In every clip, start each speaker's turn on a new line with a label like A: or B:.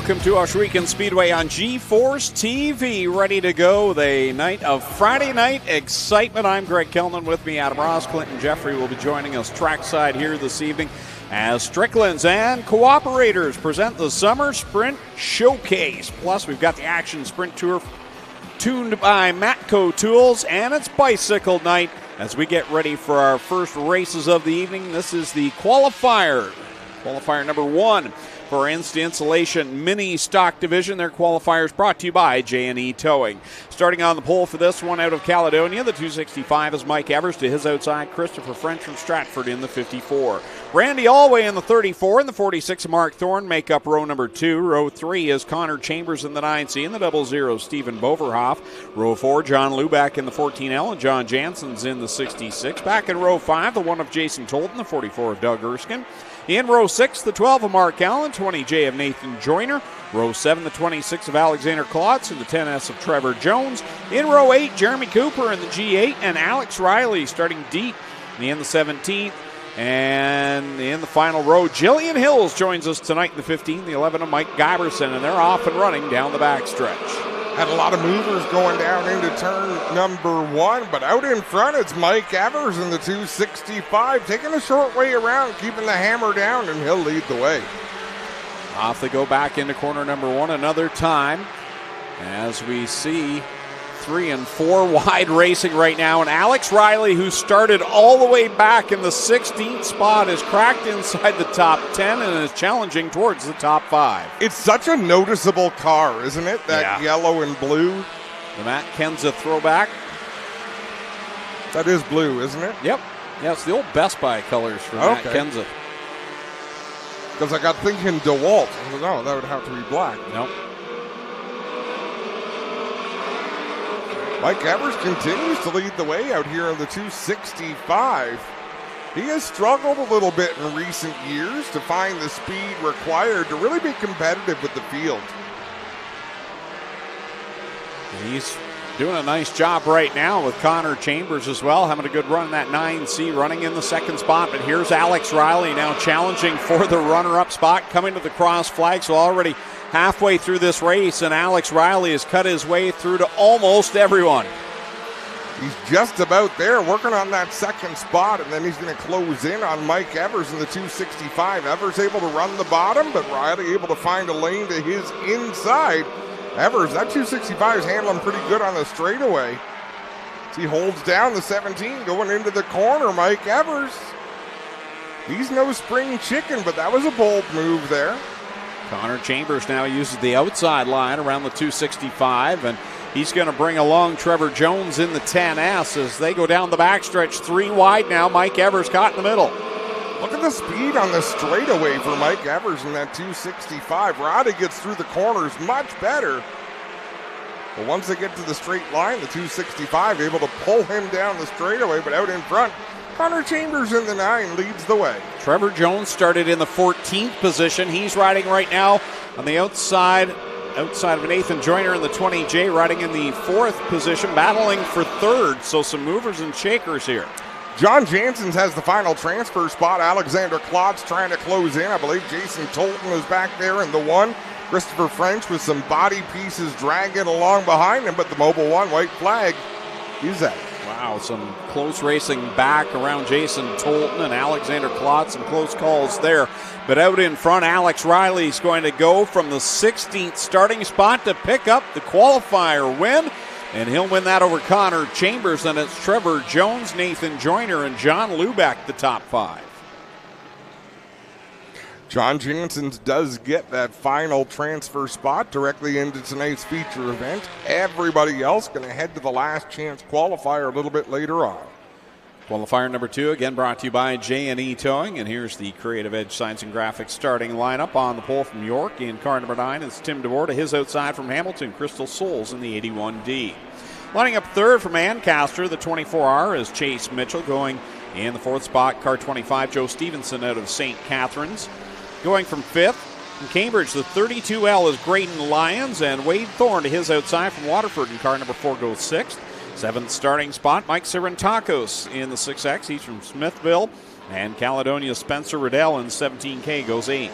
A: Welcome to Ohsweken Speedway on G-Force TV. Ready to go. The night of Friday night excitement. I'm Greg Kellman. With me, Adam Ross. Clinton Jeffrey will be joining us trackside here this evening as Strickland's and Cooperators present the Summer Sprint Showcase. Plus, we've got the Action Sprint Tour tuned by Matco Tools, and it's bicycle night as we get ready for our first races of the evening. This is the qualifier number 1 for Insulation Mini Stock Division. Their qualifiers brought to you by J&E Towing. Starting on the pole for this one out of Caledonia, the 265 is Mike Evers. To his outside, Christopher French from Stratford in the 54. Randy Allway in the 34, and the 46 Mark Thorne make up row number 2. Row 3 is Connor Chambers in the 9C, and the 00 Stephen Boverhoff. Row 4, John Luback in the 14L, and John Jansen's in the 66. Back in row 5, the 1 of Jason Tolton, the 44 of Doug Erskine. In row 6, the 12 of Mark Allen, 20J of Nathan Joyner. Row 7, the 26 of Alexander Klotz, and the 10S of Trevor Jones. In row 8, Jeremy Cooper in the G8, and Alex Riley starting deep in the 17th. And in the final row, Jillian Hills joins us tonight in the 15, the 11 of Mike Giberson, and they're off and running down the backstretch.
B: Had a lot of movers going down into turn number 1, but out in front it's Mike Evers in the 265, taking a short way around, keeping the hammer down, and he'll lead the way.
A: Off they go back into corner number 1 another time as we see 3 and 4 wide racing right now, and Alex Riley, who started all the way back in the 16th spot, is cracked inside the top 10 and is challenging towards the top 5.
B: It's such a noticeable car, isn't it? That yellow and blue.
A: The Matt Kenza throwback.
B: That is blue, isn't it?
A: Yep. Yeah, it's the old Best Buy colors for Matt Kenza.
B: Because I got thinking DeWalt. No, that would have to be black.
A: Nope.
B: Mike Evers continues to lead the way out here in the 265. He has struggled a little bit in recent years to find the speed required to really be competitive with the field.
A: And he's doing a nice job right now with Connor Chambers as well, having a good run in that 9C, running in the 2nd spot. But here's Alex Riley now challenging for the runner-up spot, coming to the cross flag, so already halfway through this race, and Alex Riley has cut his way through to almost everyone.
B: He's just about there, working on that 2nd spot, and then he's going to close in on Mike Evers in the 265. Evers able to run the bottom, but Riley able to find a lane to his inside. Evers, that 265 is handling pretty good on the straightaway. As he holds down the 17 going into the corner, Mike Evers. He's no spring chicken, but that was a bold move there.
A: Connor Chambers now uses the outside line around the 265, and he's going to bring along Trevor Jones in the 10S as they go down the backstretch. 3 wide now. Mike Evers caught in the middle.
B: Look at the speed on the straightaway for Mike Evers in that 265. Roddy gets through the corners much better. But once they get to the straight line, the 265 able to pull him down the straightaway, but out in front, Connor Chambers in the 9 leads the way.
A: Trevor Jones started in the 14th position. He's riding right now on the outside of Nathan Joyner in the 20J, riding in the 4th position, battling for 3rd. So some movers and shakers here.
B: John Jansen's has the final transfer spot. Alexander Klotz trying to close in. I believe Jason Tolton is back there in the 1. Christopher French with some body pieces dragging along behind him, but the Mobile 1 white flag is out.
A: Wow, some close racing back around Jason Tolton and Alexander Klotz, some close calls there. But out in front, Alex Riley's going to go from the 16th starting spot to pick up the qualifier win. And he'll win that over Connor Chambers. And it's Trevor Jones, Nathan Joyner, and John Luback, the top 5.
B: John Jansen does get that final transfer spot directly into tonight's feature event. Everybody else going to head to the last chance qualifier a little bit later on.
A: Qualifier number 2, again brought to you by J&E Towing. And here's the Creative Edge Science and Graphics starting lineup. On the pole from York in car number 9 is Tim DeVore. To his outside from Hamilton, Crystal Souls in the 81D. Lining up 3rd from Ancaster, the 24R, is Chase Mitchell. Going in the 4th spot, car 25, Joe Stevenson out of St. Catharines. Going from 5th from Cambridge, the 32L is Graydon Lyons, and Wade Thorne to his outside from Waterford in car number 4 goes 6th. 7th starting spot, Mike Sirentakos in the 6X. He's from Smithville. And Caledonia's Spencer Riddell in 17K goes 8th.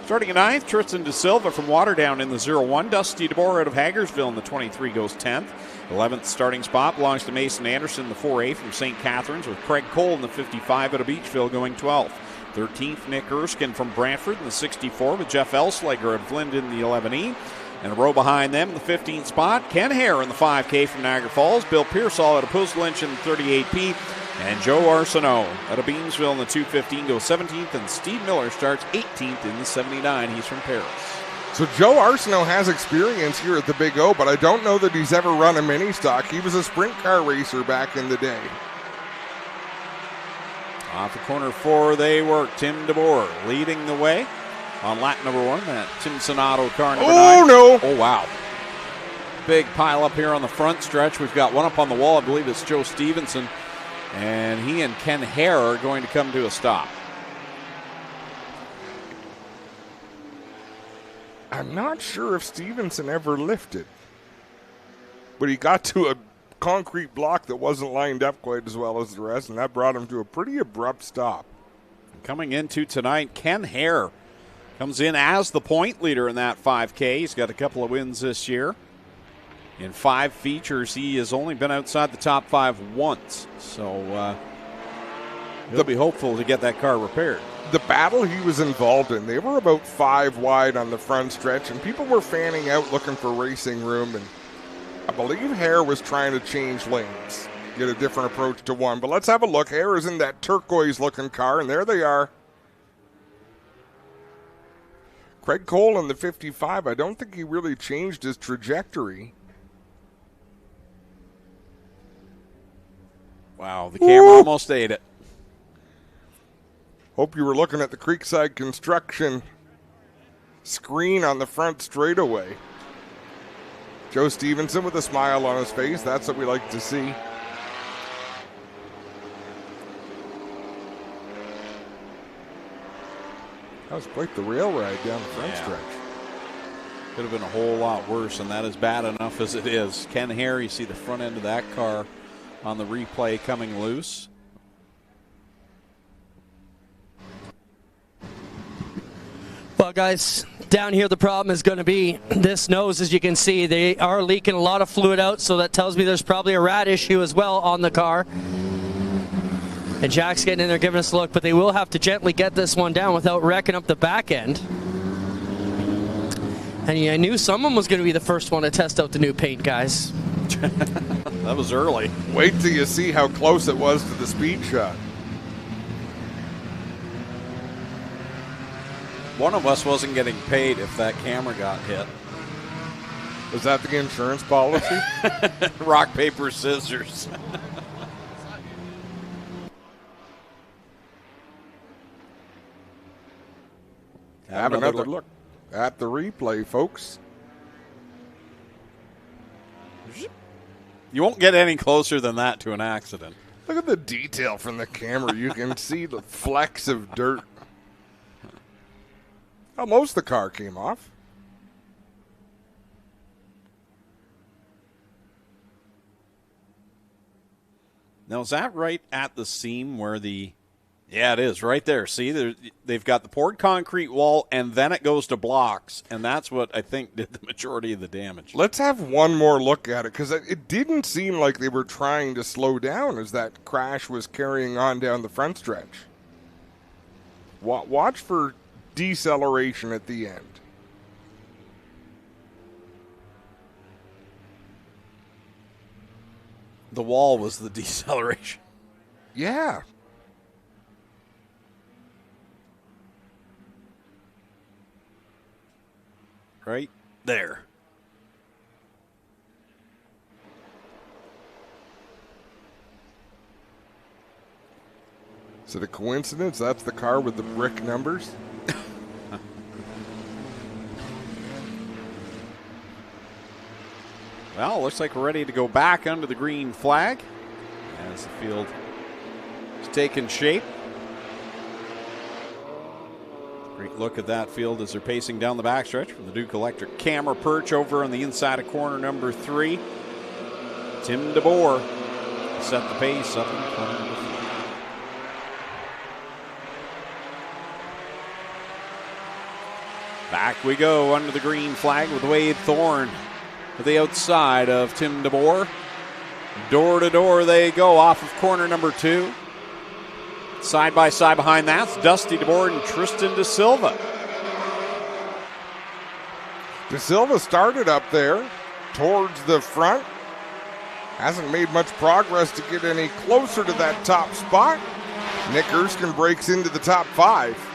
A: Starting at 9th, Tristan De Silva from Waterdown in the 0-1. Dusty DeBoer out of Hagersville in the 23 goes 10th. 11th starting spot belongs to Mason Anderson in the 4A from St. Catharines, with Craig Cole in the 55 out of Beachville going 12th. 13th, Nick Erskine from Brantford in the 64, with Jeff Elslager of Flint in the 11E. And a row behind them in the 15th spot, Ken Hare in the 5K from Niagara Falls, Bill Pearsall out of Post Lynch in the 38P, and Joe Arsenault out of Beamsville in the 215 goes 17th, and Steve Miller starts 18th in the 79. He's from Paris.
B: So Joe Arsenault has experience here at the Big O, but I don't know that he's ever run a mini stock. He was a sprint car racer back in the day.
A: Off the corner 4 they work. Tim DeBoer leading the way on lap number 1. That Tim Sonato car number 9.
B: No!
A: Oh, wow. Big pile up here on the front stretch. We've got one up on the wall. I believe it's Joe Stevenson. And he and Ken Hare are going to come to a stop.
B: I'm not sure if Stevenson ever lifted. But he got to a concrete block that wasn't lined up quite as well as the rest, and that brought him to a pretty abrupt stop.
A: Coming into tonight, Ken Hare comes in as the point leader in that 5K. He's got a couple of wins this year. In 5 features, he has only been outside the top 5 once. So he'll be hopeful to get that car repaired.
B: The battle he was involved in, they were about 5 wide on the front stretch, and people were fanning out looking for racing room, and I believe Hare was trying to change lanes, get a different approach to one. But let's have a look. Hare is in that turquoise-looking car, and there they are. Craig Cole in the 55, I don't think he really changed his trajectory.
A: Wow, the camera almost ate it.
B: Hope you were looking at the Creekside Construction screen on the front straightaway. Joe Stevenson with a smile on his face. That's what we like to see. That was quite the rail ride down the front stretch.
A: Could have been a whole lot worse, and that is bad enough as it is. Ken Hare, you see the front end of that car on the replay coming loose.
C: Well, guys, down here the problem is going to be this nose. As you can see, they are leaking a lot of fluid out, so that tells me there's probably a rat issue as well on the car. And Jack's getting in there giving us a look, but they will have to gently get this one down without wrecking up the back end. And I knew someone was going to be the first one to test out the new paint, guys.
A: That was early.
B: Wait till you see how close it was to the speed shot.
A: One of us wasn't getting paid if that camera got hit.
B: Was that the insurance policy?
A: Rock, paper, scissors.
B: Have another look at the replay, folks.
A: You won't get any closer than that to an accident.
B: Look at the detail from the camera. You can see the flecks of dirt. Well, most of the car came off.
A: Now, is that right at the seam where the... Yeah, it is right there. See, they've got the poured concrete wall, and then it goes to blocks, and that's what I think did the majority of the damage.
B: Let's have one more look at it, because it didn't seem like they were trying to slow down as that crash was carrying on down the front stretch. Watch for deceleration at the end.
A: The wall was the deceleration.
B: Yeah.
A: Right there.
B: Is it a coincidence? That's the car with the brick numbers?
A: Well, looks like we're ready to go back under the green flag as the field is taking shape. Great look at that field as they're pacing down the backstretch from the Duke Electric camera perch over on the inside of corner number 3. Tim DeBoer set the pace up in corner number 3. Back we go under the green flag with Wade Thorne to the outside of Tim DeBoer. Door to door they go off of corner number 2. Side by side behind that's Dusty DeBoer and Tristan De Silva.
B: De Silva started up there towards the front. Hasn't made much progress to get any closer to that top spot. Nick Erskine breaks into the top 5.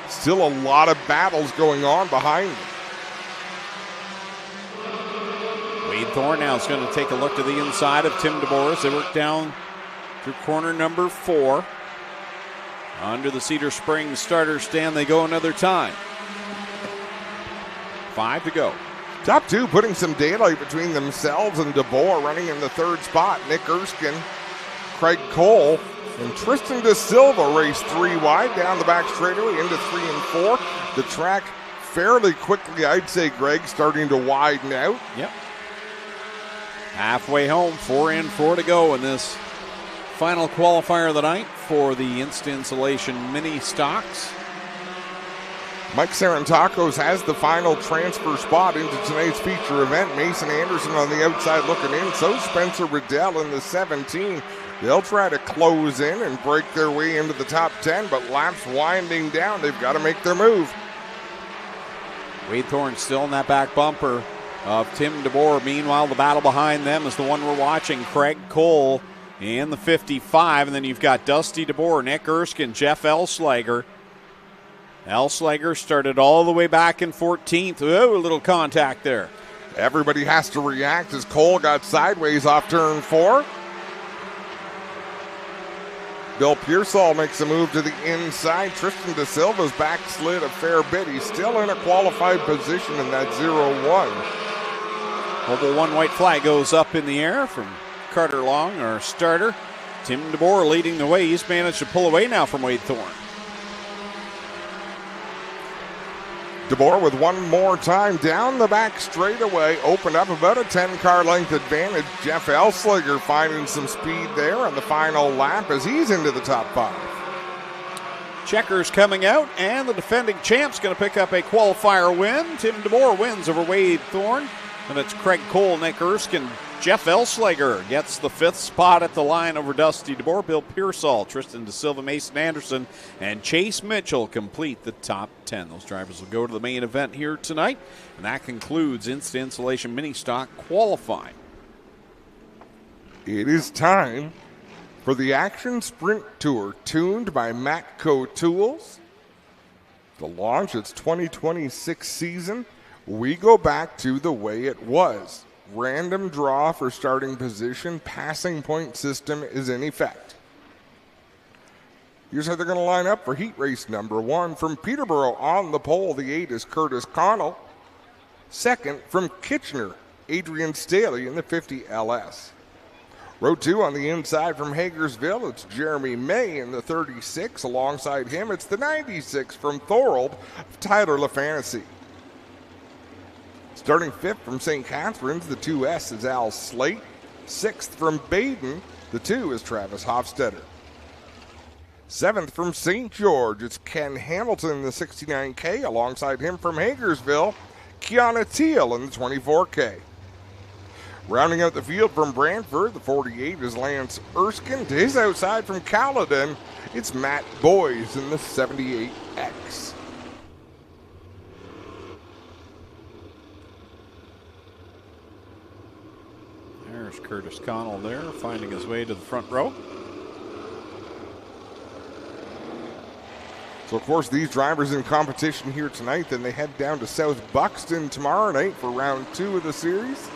B: Still a lot of battles going on behind him.
A: Wade Thorne now is going to take a look to the inside of Tim DeBoer as they work down through corner number 4. Under the Cedar Springs starter stand they go another time. 5 to go.
B: Top 2 putting some daylight between themselves and DeBoer running in the 3rd spot. Nick Erskine, Craig Cole, and Tristan De Silva race 3 wide down the back straightaway into 3 and 4. The track fairly quickly, I'd say, Greg, starting to widen out.
A: Yep. Halfway home, 4 and 4 to go in this final qualifier of the night for the Insta Insulation Mini Stocks.
B: Mike Sarantakos has the final transfer spot into tonight's feature event. Mason Anderson on the outside looking in. So Spencer Riddell in the 17. They'll try to close in and break their way into the top 10, but laps winding down. They've got to make their move.
A: Wade Thorne still in that back bumper of Tim DeBoer. Meanwhile, the battle behind them is the one we're watching. Craig Cole in the 55, and then you've got Dusty DeBoer, Nick Erskine, Jeff Elslager. Elslager started all the way back in 14th. Oh, a little contact there.
B: Everybody has to react as Cole got sideways off turn 4. Bill Pearsall makes a move to the inside. Tristan De Silva's backslid a fair bit. He's still in a qualified position in that 0-1.
A: Mobile 1 white flag goes up in the air from Carter Long, our starter. Tim DeBoer leading the way. He's managed to pull away now from Wade Thorne.
B: DeBoer with one more time down the back straightaway, opened up about a 10-car length advantage. Jeff Elslager finding some speed there on the final lap as he's into the top 5.
A: Checkers coming out, and the defending champ's going to pick up a qualifier win. Tim DeBoer wins over Wade Thorne, and it's Craig Cole, Nick Erskine. Jeff Elslager gets the 5th spot at the line over Dusty DeBoer. Bill Pearsall, Tristan De Silva, Mason Anderson, and Chase Mitchell complete the top 10. Those drivers will go to the main event here tonight, and that concludes Insta Insulation Mini Stock qualifying.
B: It is time for the Action Sprint Tour, tuned by Matco Tools. To launch its 2026 season, we go back to the way it was. Random draw for starting position. Passing point system is in effect. Here's how they're going to line up for heat race number 1. From Peterborough on the pole, the 8 is Curtis Connell. Second, from Kitchener, Adrian Staley in the 50 LS. Row 2 on the inside from Hagersville, it's Jeremy May in the 36. Alongside him, it's the 96 from Thorold of Tyler LaFantasy. Starting 5th from St. Catharines, the 2S is Al Slate. 6th from Baden, the 2 is Travis Hofstetter. 7th from St. George, it's Ken Hamilton in the 69K. Alongside him from Hagersville, Kiana Teal in the 24K. Rounding out the field from Brantford, the 48 is Lance Erskine. To his outside from Caledon, it's Matt Boyes in the 78X.
A: There's Curtis Connell there, finding his way to the front row.
B: So, of course, these drivers in competition here tonight. Then they head down to South Buxton tomorrow night for round 2 of the series.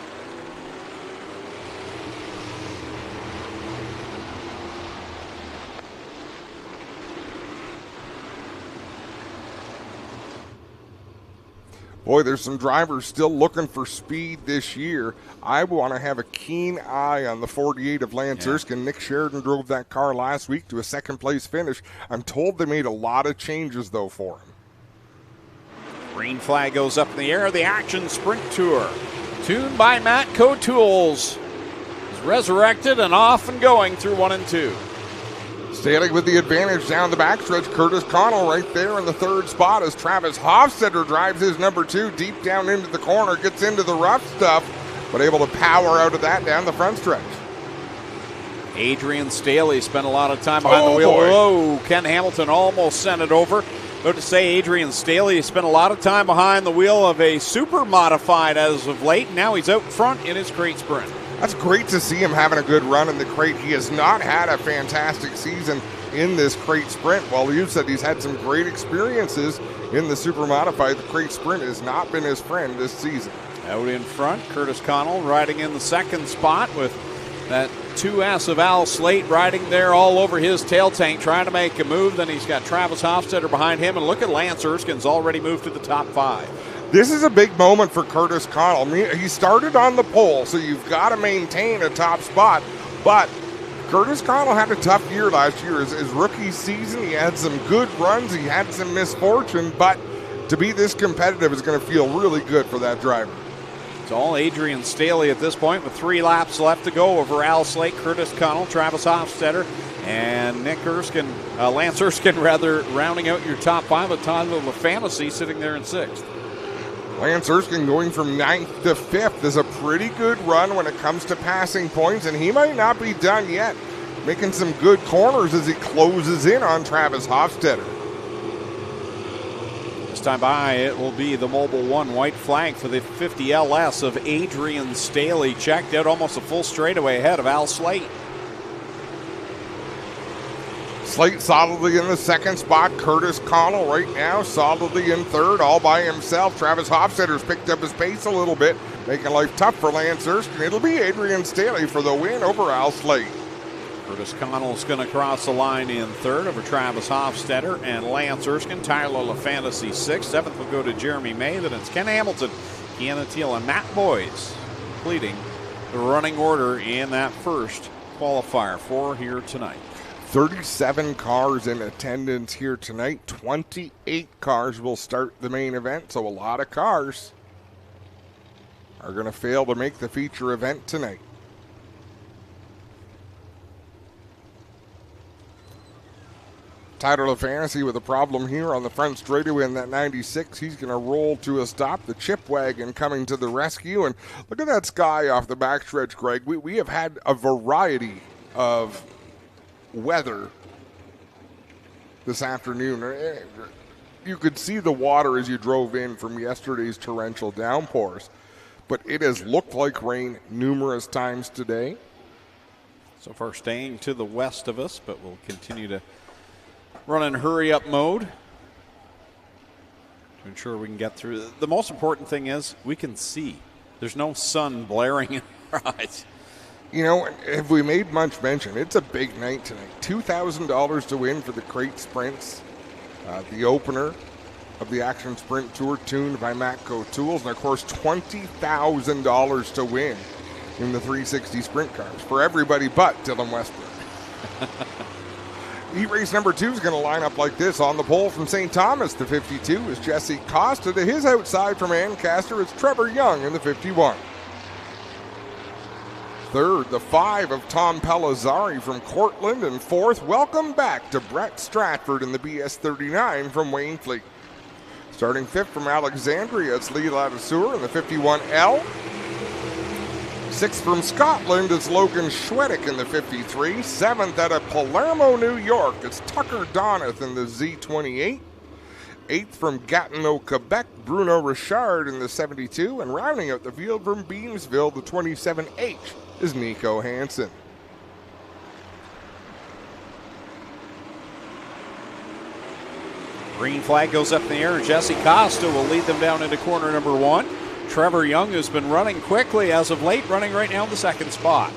B: Boy, there's some drivers still looking for speed this year. I want to have a keen eye on the 48 of Lance Erskine. Nick Sheridan drove that car last week to a second-place finish. I'm told they made a lot of changes, though, for him.
A: Green flag goes up in the air. The Action Sprint Tour, tuned by Matco Tools, is resurrected and off and going through 1 and 2.
B: Staley with the advantage down the backstretch. Curtis Connell right there in the third spot as Travis Hofstetter drives his number 2 deep down into the corner, gets into the rough stuff, but able to power out of that down the front stretch.
A: Adrian Staley spent a lot of time behind the wheel.
B: Boy.
A: Whoa, Ken Hamilton almost sent it over. About to say Adrian Staley spent a lot of time behind the wheel of a super modified as of late. Now he's out front in his crate sprint.
B: That's great to see him having a good run in the crate. He has not had a fantastic season in this crate sprint. While you said he's had some great experiences in the super modified, the crate sprint has not been his friend this season.
A: Out in front, Curtis Connell riding in the second spot with that 2S of Al Slate riding there all over his tail tank, trying to make a move. Then he's got Travis Hofstetter behind him, and look at Lance Erskine's already moved to the top 5.
B: This is a big moment for Curtis Connell. He started on the pole, so you've got to maintain a top spot. But Curtis Connell had a tough year last year. His rookie season, he had some good runs, he had some misfortune, but to be this competitive is going to feel really good for that driver.
A: It's all Adrian Staley at this point with 3 laps left to go over Al Slate, Curtis Connell, Travis Hofstetter, and Lance Erskine, rounding out your top 5 with Todd LaFantasy sitting there in 6th.
B: Lance Erskine going from 9th to 5th is a pretty good run when it comes to passing points, and he might not be done yet. Making some good corners as he closes in on Travis Hofstetter.
A: This time by, it will be the Mobil 1 white flag for the 50 LS of Adrian Staley. Checked out almost a full straightaway ahead of Al Slate.
B: Slate solidly in the second spot. Curtis Connell right now solidly in third, all by himself. Travis Hofstetter's picked up his pace a little bit, making life tough for Lance Erskine. It'll be Adrian Staley for the win over Al Slate.
A: Curtis Connell's going to cross the line in third over Travis Hofstetter and Lance Erskine. Tyler LaFantasy 6th. 7th will go to Jeremy May. Then it's Ken Hamilton, Keanu Teal, and Matt Boyes completing the running order in that first qualifier for here tonight.
B: 37 cars in attendance here tonight. 28 cars will start the main event, so a lot of cars are going to fail to make the feature event tonight. Tyler LaFantasy with a problem here on the front straightaway in that 96. He's going to roll to a stop. The chip wagon coming to the rescue. And look at that sky off the backstretch, Greg. We have had a variety of weather this afternoon. You could see the water as you drove in from yesterday's torrential downpours, but it has looked like rain numerous times today.
A: So far staying to the west of us, but we'll continue to run in hurry-up mode to ensure we can get through. The most important thing is we can see. There's no sun blaring in our eyes.
B: You know, if we made much mention, it's a big night tonight. $2,000 to win for the crate sprints. The opener of the Action Sprint Tour tuned by Matco Tools. And, of course, $20,000 to win in the 360 sprint cars for everybody but Dylan Westbrook. E-race number 2 is going to line up like this. On the pole from St. Thomas, the 52 is Jesse Costa. To his outside from Ancaster, it's Trevor Young in the 51. Third, the 5 of Tom Pellizzari from Cortland. And fourth, welcome back to Brett Stratford in the BS39 from Wayne Fleet. Starting fifth from Alexandria, it's Lee Ladisseur in the 51L. Sixth from Scotland, it's Logan Schwedick in the 53. Seventh out of Palermo, New York, it's Tucker Donath in the Z28. Eighth from Gatineau, Quebec, Bruno Richard in the 72. And rounding out the field from Beamsville, the 27H is Nico Hansen.
A: Green flag goes up in the air, and Jesse Costa will lead them down into corner number 1. Trevor Young has been running quickly as of late, running right now in the second spot.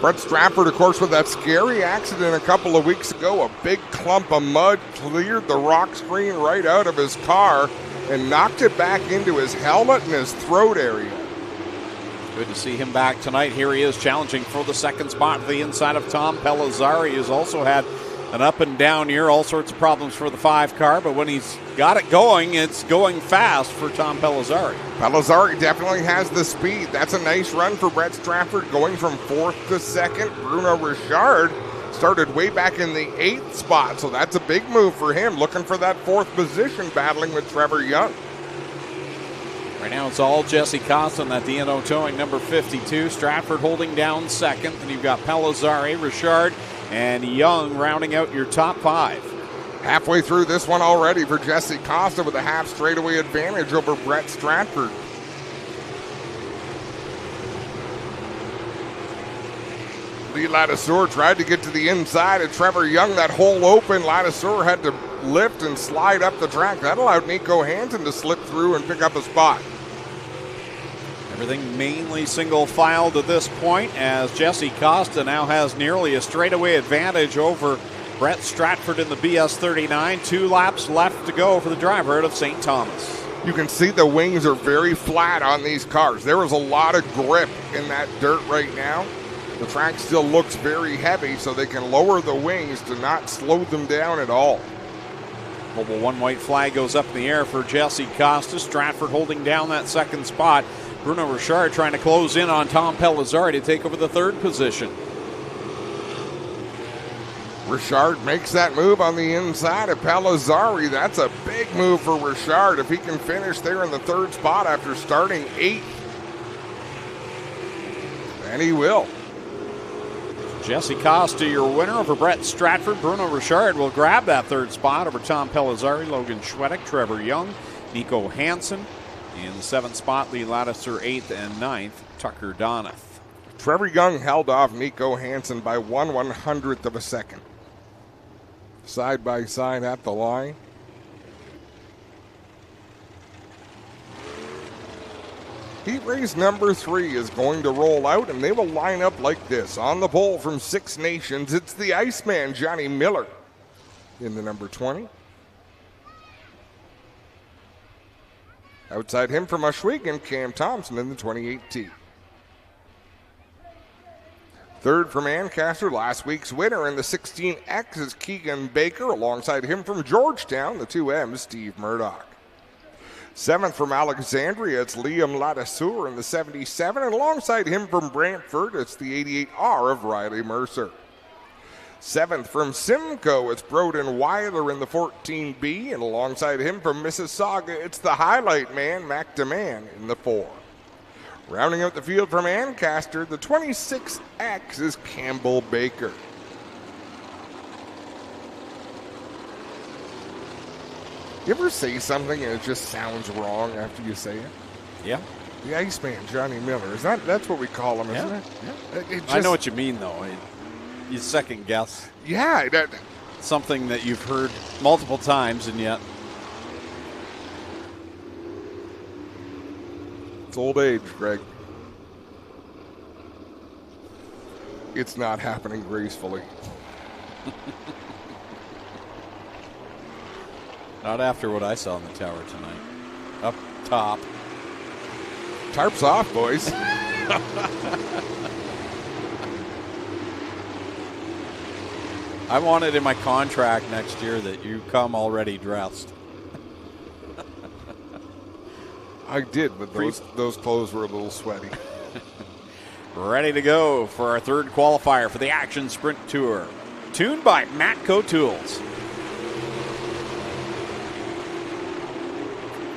B: Brett Stratford, of course, with that scary accident a couple of weeks ago, a big clump of mud cleared the rock screen right out of his car and knocked it back into his helmet and his throat area.
A: Good to see him back tonight. Here he is challenging for the second spot, the inside of Tom Pellizzari, who's also had an up and down year, all sorts of problems for the 5 car, but when he's got it going, it's going fast for Tom Pellizzari.
B: Pellizzari definitely has the speed. That's a nice run for Brett Stratford, going from 4th to 2nd. Bruno Richard started way back in the 8th spot, so that's a big move for him, looking for that 4th position, battling with Trevor Young.
A: Right now it's all Jesse Costa at the D&O Towing, number 52. Stratford holding down second. Then you've got Pellizzari, Richard, and Young rounding out your top 5.
B: Halfway through this one already for Jesse Costa with a half straightaway advantage over Brett Stratford. Lee Ladouceur tried to get to the inside of Trevor Young. That hole open. Ladouceur had to lift and slide up the track. That allowed Nico Hansen to slip through and pick up a spot.
A: Everything mainly single file to this point, as Jesse Costa now has nearly a straightaway advantage over Brett Stratford in the BS 39. 2 laps left to go for the driver out of St. Thomas.
B: You can see the wings are very flat on these cars. There is a lot of grip in that dirt right now. The track still looks very heavy, so they can lower the wings to not slow them down at all.
A: Mobile 1 white flag goes up in the air for Jesse Costa. Stratford holding down that 2nd spot. Bruno Richard trying to close in on Tom Pellizzari to take over the 3rd position.
B: Richard makes that move on the inside of Pellizzari. That's a big move for Richard if he can finish there in the 3rd spot after starting 8th. And he will.
A: Jesse Costa, your winner over Brett Stratford. Bruno Richard will grab that 3rd spot over Tom Pellizzari, Logan Schwedek, Trevor Young, Nico Hansen. In the 7th spot, Lee Ladouceur 8th and 9th, Tucker Donath.
B: Trevor Young held off Nico Hansen by 1/100th of a second. Side by side at the line. Heat race number 3 is going to roll out, and they will line up like this. On the pole from Six Nations, it's the Iceman, Johnny Miller, in the number 20. Outside him from Ohsweken, Cam Thompson in the 28T. 3rd from Ancaster, last week's winner in the 16X is Keegan Baker. Alongside him from Georgetown, the 2M, Steve Murdoch. 7th from Alexandria, it's Liam Ladouceur in the 77. And alongside him from Brantford, it's the 88R of Riley Mercer. 7th from Simcoe, it's Broden Weiler in the 14B. And alongside him from Mississauga, it's the highlight man, Mac DeMann, in the 4. Rounding out the field from Ancaster, the 26X is Campbell Baker. You ever say something and it just sounds wrong after you say it?
A: Yeah.
B: The Iceman, Johnny Miller. That's what we call him, isn't it?
A: Yeah. I know what you mean, though. You second guess.
B: Yeah.
A: Something that you've heard multiple times, and yet.
B: It's old age, Greg. It's not happening gracefully.
A: Not after what I saw in the tower tonight. Up top.
B: Tarps off, boys.
A: I want it in my contract next year that you come already dressed.
B: I did, but those clothes were a little sweaty.
A: Ready to go for our 3rd qualifier for the Action Sprint Tour. Tuned by Matco Tools.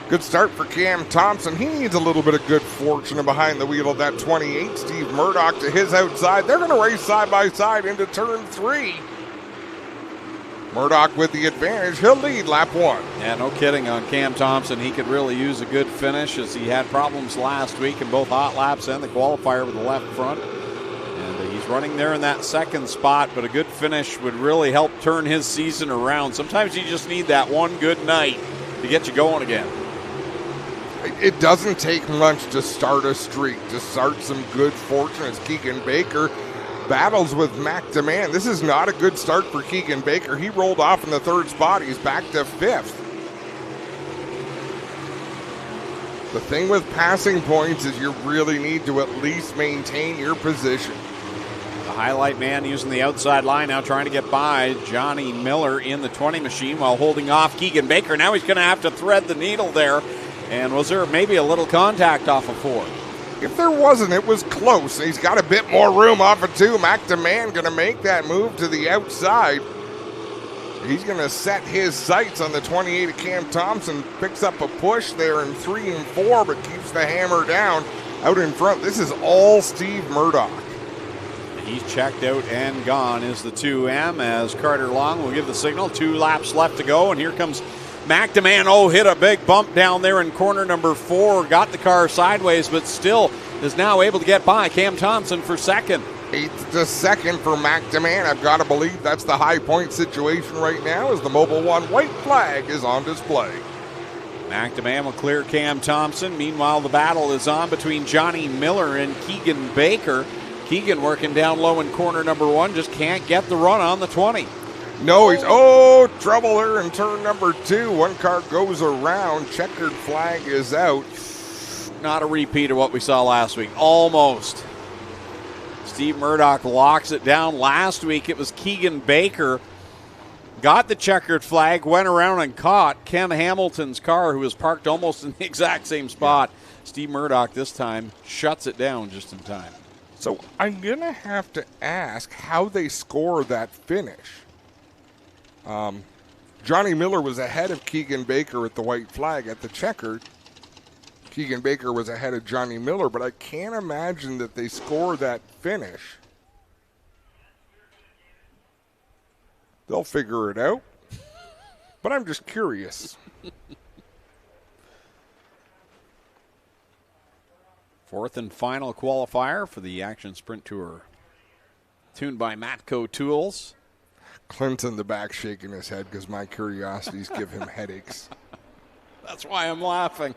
B: Good start for Cam Thompson. He needs a little bit of good fortune behind the wheel of that 28. Steve Murdoch to his outside. They're going to race side by side into turn 3. Murdoch with the advantage. He'll lead lap 1.
A: Yeah, no kidding on Cam Thompson. He could really use a good finish, as he had problems last week in both hot laps and the qualifier with the left front. And he's running there in that 2nd spot, but a good finish would really help turn his season around. Sometimes you just need that one good night to get you going again.
B: It doesn't take much to start a streak, to start some good fortune. As Keegan Baker battles with Mac DeMann. This is not a good start for Keegan Baker. He rolled off in the 3rd spot. He's back to 5th. The thing with passing points is you really need to at least maintain your position.
A: The highlight man using the outside line now, trying to get by Johnny Miller in the 20 machine while holding off Keegan Baker. Now he's going to have to thread the needle there. And was there maybe a little contact off of 4?
B: If there wasn't, it was close. He's got a bit more room off of 2. McDeman going to make that move to the outside. He's going to set his sights on the 28 of Cam Thompson. Picks up a push there in 3 and 4, but keeps the hammer down out in front. This is all Steve Murdoch.
A: He's checked out and gone is the 2M as Carter Long will give the signal. 2 laps left to go, and here comes McDeman. Oh, hit a big bump down there in corner number 4. Got the car sideways, but still is now able to get by Cam Thompson for second.
B: 8th to 2nd for McDeman. I've got to believe that's the high point situation right now as the Mobil 1 white flag is on display.
A: McDeman will clear Cam Thompson. Meanwhile, the battle is on between Johnny Miller and Keegan Baker. Keegan working down low in corner number 1, just can't get the run on the 20.
B: No, he's, trouble there in turn number 2. One car goes around, checkered flag is out.
A: Not a repeat of what we saw last week, almost. Steve Murdoch locks it down. Last week it was Keegan Baker. Got the checkered flag, went around and caught Ken Hamilton's car, who was parked almost in the exact same spot. Yeah. Steve Murdoch this time shuts it down just in time.
B: So I'm going to have to ask how they score that finish. Johnny Miller was ahead of Keegan Baker at the white flag. At the checkered, Keegan Baker was ahead of Johnny Miller, but I can't imagine that they score that finish. They'll figure it out, but I'm just curious.
A: Fourth and final qualifier for the Action Sprint Tour. Tuned by Matco Tools.
B: Clint's in the back shaking his head because my curiosities give him headaches.
A: That's why I'm laughing.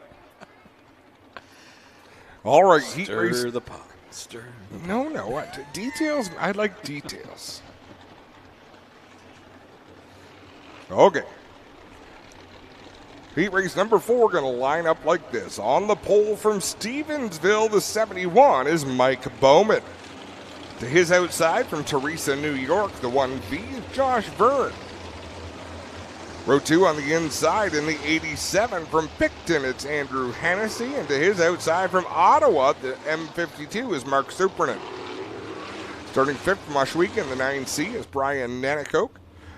B: All right.
A: Stir the pot. Stir the pot.
B: No. Details. I like details. Okay. Heat race number 4 going to line up like this. On the pole from Stevensville, the 71 is Mike Bowman. To his outside from Teresa, New York, the 1V is Josh Verne. Row 2 on the inside in the 87 from Picton, it's Andrew Hennessy. And to his outside from Ottawa, the M52 is Mark Supernan. Starting 5th from Ohsweken, the 9C is Brian Nanakoke.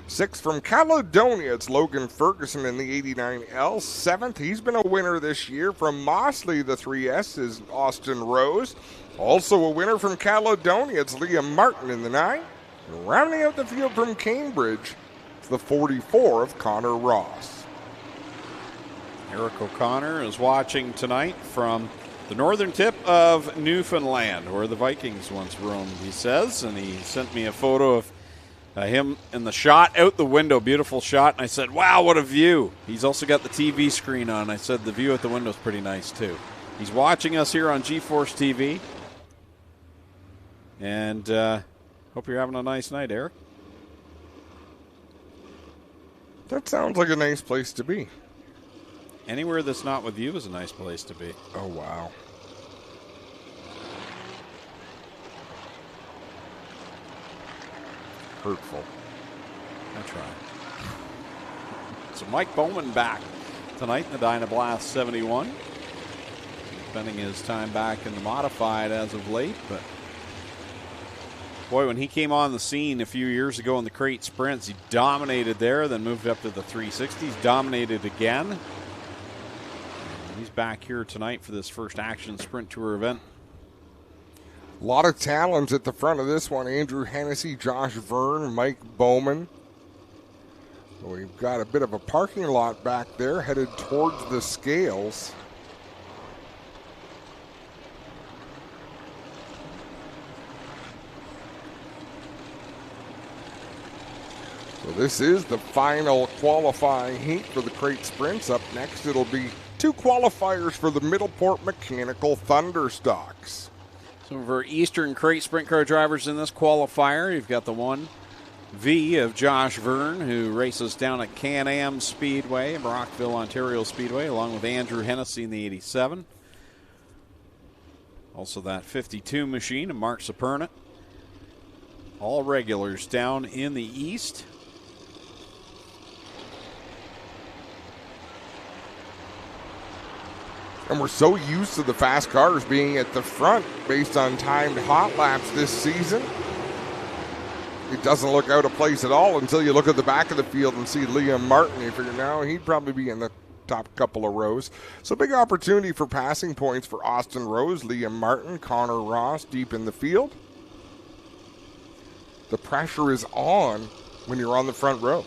B: 6th from Caledonia, it's Logan Ferguson in the 89L. 7th, he's been a winner this year. From Mosley, the 3S is Austin Rose. Also a winner from Caledonia, it's Liam Martin in the 9. And rounding out the field from Cambridge, it's the 44 of Connor Ross.
A: Eric O'Connor is watching tonight from the northern tip of Newfoundland, where the Vikings once roamed, he says. And he sent me a photo of him in the shot out the window, beautiful shot. And I said, wow, what a view. He's also got the TV screen on. I said, the view at the window is pretty nice, too. He's watching us here on GeForce TV. And hope you're having a nice night, Eric.
B: That sounds like a nice place to be.
A: Anywhere that's not with you is a nice place to be.
B: Oh, wow. Hurtful.
A: I try. So Mike Bowman back tonight in the Dynablast 71. Spending his time back in the modified as of late, but boy, when he came on the scene a few years ago in the crate sprints, he dominated there, then moved up to the 360s, dominated again. And he's back here tonight for this first Action Sprint Tour event.
B: A lot of talents at the front of this one. Andrew Hennessy, Josh Verne, Mike Bowman. We've got a bit of a parking lot back there headed towards the scales. So this is the final qualifying heat for the crate sprints. Up next, it'll be 2 qualifiers for the Middleport Mechanical Thunderstocks.
A: Some of our Eastern crate sprint car drivers in this qualifier. You've got the 1V of Josh Verne, who races down at Can-Am Speedway, Brockville, Ontario Speedway, along with Andrew Hennessy in the 87. Also that 52 machine of Mark Supernant. All regulars down in the East.
B: And we're so used to the fast cars being at the front based on timed hot laps this season. It doesn't look out of place at all until you look at the back of the field and see Liam Martin. You figure now he'd probably be in the top couple of rows. So big opportunity for passing points for Austin Rose, Liam Martin, Connor Ross deep in the field. The pressure is on when you're on the front row.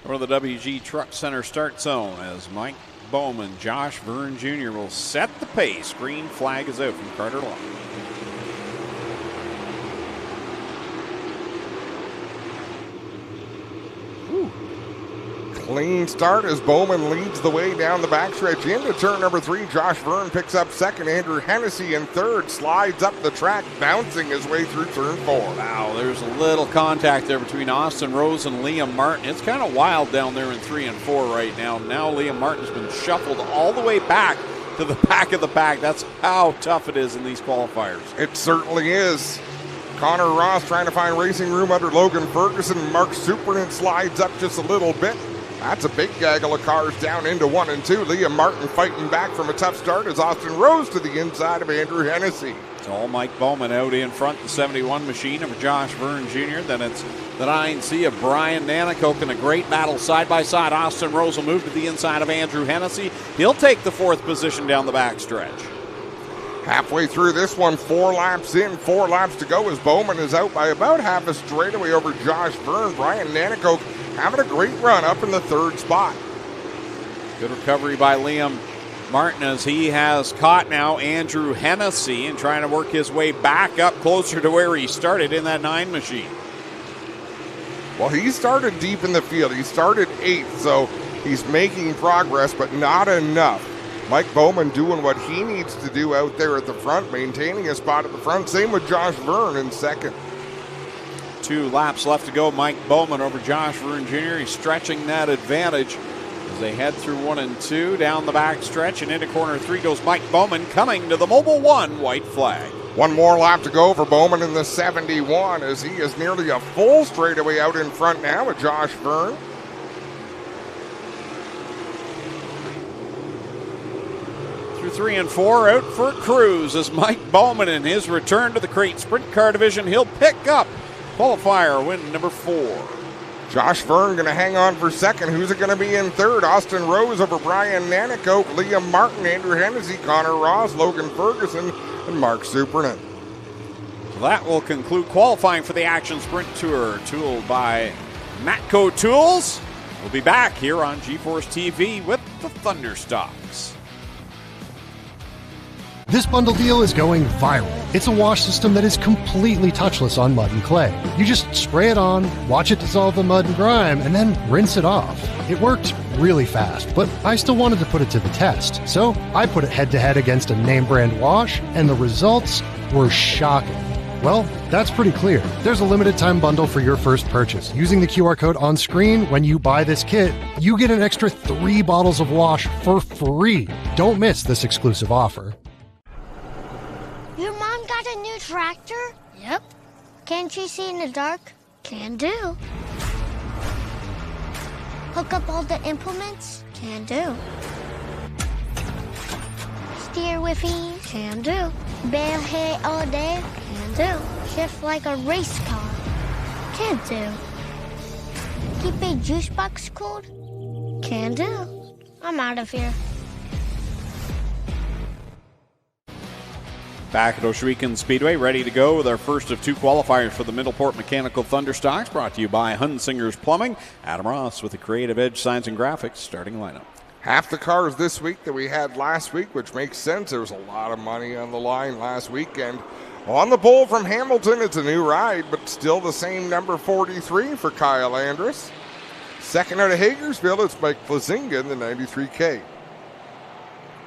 A: Or the WG Truck Center start zone as Mike Bowman, Josh Verne Jr. will set the pace. Green flag is out from Carter Law.
B: Clean start as Bowman leads the way down the backstretch into turn number 3. Josh Verne picks up second. Andrew Hennessy in third. Slides up the track, bouncing his way through turn 4.
A: Wow, there's a little contact there between Austin Rose and Liam Martin. It's kind of wild down there in 3 and 4 right now. Now Liam Martin's been shuffled all the way back to the back of the pack. That's how tough it is in these qualifiers.
B: It certainly is. Connor Ross trying to find racing room under Logan Ferguson. Mark Superman slides up just a little bit. That's a big gaggle of cars down into 1 and 2. Liam Martin fighting back from a tough start as Austin Rose to the inside of Andrew Hennessy.
A: It's all Mike Bowman out in front, the 71 machine of Josh Verne Jr. Then it's the 9C of Brian Nanakoke in a great battle side by side. Austin Rose will move to the inside of Andrew Hennessy. He'll take the 4th position down the backstretch.
B: Halfway through this one, 4 laps in, 4 laps to go as Bowman is out by about half a straightaway over Josh Verne. Brian Nanakoke having a great run up in the 3rd spot.
A: Good recovery by Liam Martin as he has caught now Andrew Hennessy and trying to work his way back up closer to where he started in that 9 machine.
B: Well, he started deep in the field. He started 8th, so he's making progress, but not enough. Mike Bowman doing what he needs to do out there at the front, maintaining a spot at the front. Same with Josh Verne in 2nd.
A: 2 laps left to go. Mike Bowman over Josh Verne Jr. He's stretching that advantage as they head through 1 and 2 down the back stretch, and into corner 3 goes Mike Bowman coming to the Mobile 1 white flag.
B: 1 more lap to go for Bowman in the 71 as he is nearly a full straightaway out in front now with Josh Verne.
A: Through 3 and 4 out for a cruise as Mike Bowman in his return to the crate sprint car division. He'll pick up qualifier win number 4.
B: Josh Verne going to hang on for 2nd. Who's it going to be in 3rd? Austin Rose over Brian Nanakoke, Liam Martin, Andrew Hennessy, Connor Ross, Logan Ferguson, and Mark Supernan.
A: That will conclude qualifying for the Action Sprint Tour, tooled by Matco Tools. We'll be back here on GeForce TV with the Thunderstocks.
D: This bundle deal is going viral. It's a wash system that is completely touchless on mud and clay. You just spray it on, watch it dissolve the mud and grime, and then rinse it off. It worked really fast, but I still wanted to put it to the test. So I put it head-to-head against a name brand wash, and the results were shocking. Well, that's pretty clear. There's a limited time bundle for your first purchase. Using the QR code on screen when you buy this kit, you get an extra 3 bottles of wash for free. Don't miss this exclusive offer.
E: Your mom got a new tractor? Yep. Can she see in the dark? Can do. Hook up all the implements? Can do. Steer with ease? Can do. Bale hay all day? Can do. Shift like a race car? Can do. Keep a juice box cold? Can do. I'm out of here.
A: Back at Ohsweken Speedway, ready to go with our first of 2 qualifiers for the Middleport Mechanical Thunderstocks, brought to you by Hunsinger's Plumbing. Adam Ross with the Creative Edge Signs and Graphics starting lineup.
B: Half the cars this week that we had last week, which makes sense. There was a lot of money on the line last weekend. On the pole from Hamilton, it's a new ride, but still the same number 43 for Kyle Andrus. Second out of Hagersfield, it's Mike Flazinga in the 93K.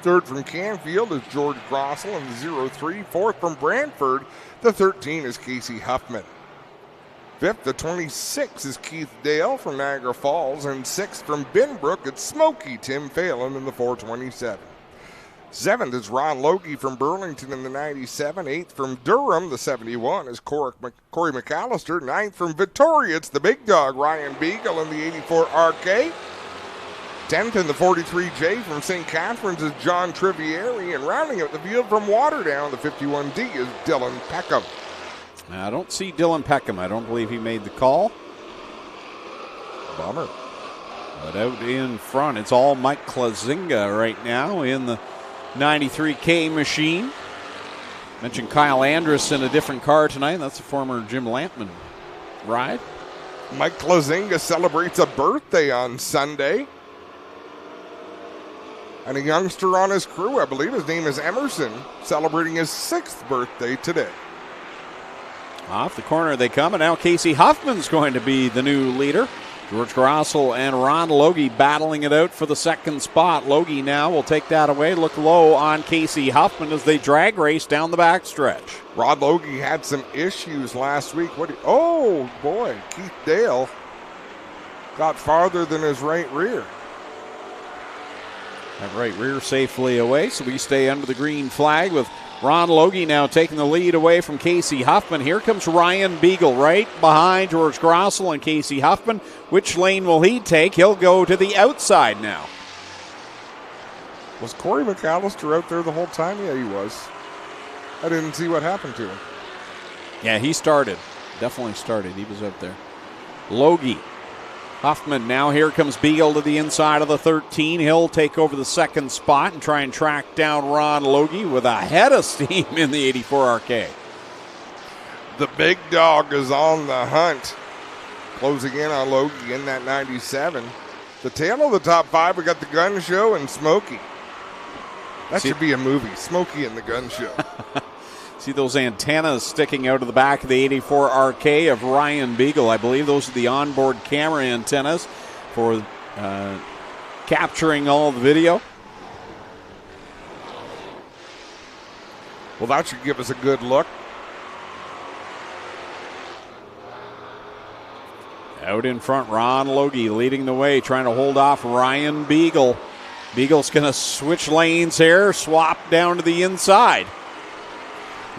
B: Third from Canfield is George Grossel in the 03. Fourth from Brantford, the 13 is Casey Huffman. Fifth, the 26 is Keith Dale from Niagara Falls. And sixth from Binbrook, it's Smokey Tim Phelan in the 427. Seventh is Ron Logie from Burlington in the 97. Eighth from Durham, the 71 is Corey McAllister. Ninth from Victoria, it's the big dog Ryan Beagle in the 84 RK. 10th in the 43J from St. Catharines is John Trivieri, and rounding out the field from Waterdown, the 51D is Dylan Peckham.
A: I don't see Dylan Peckham. I don't believe he made the call.
B: Bummer.
A: But out in front, it's all Mike Klazinga right now in the 93K machine. Mentioned Kyle Andrus in a different car tonight. That's a former Jim Lampman ride.
B: Mike Klazinga celebrates a birthday on Sunday. And a youngster on his crew, I believe his name is Emerson, celebrating his 6th birthday today.
A: Off the corner they come, and now Casey Huffman's going to be the new leader. George Grossel and Ron Logie battling it out for the 2nd spot. Logie now will take that away, look low on Casey Huffman as they drag race down the backstretch.
B: Rod Logie had some issues last week. Oh, boy, Keith Dale got farther than his right rear.
A: That right rear safely away, so we stay under the green flag with Ron Logie now taking the lead away from Casey Huffman. Here comes Ryan Beagle right behind George Grossel and Casey Huffman. Which lane will he take? He'll go to the outside now.
B: Was Corey McAllister out there the whole time? Yeah, he was. I didn't see what happened to him.
A: Yeah, he started. Definitely started. He was out there. Logie. Huffman, now here comes Beagle to the inside of the 13. He'll take over the 2nd spot and try and track down Ron Logie with a head of steam in the 84 RK.
B: The big dog is on the hunt, closing in on Logie in that 97. The tail of the top 5, we got the Gun Show and Smokey. That should be a movie, Smokey and the Gun Show.
A: See those antennas sticking out of the back of the 84 RK of Ryan Beagle. I believe those are the onboard camera antennas for capturing all the video.
B: Well, that should give us a good look.
A: Out in front, Ron Logie leading the way, trying to hold off Ryan Beagle. Beagle's going to switch lanes here, swap down to the inside.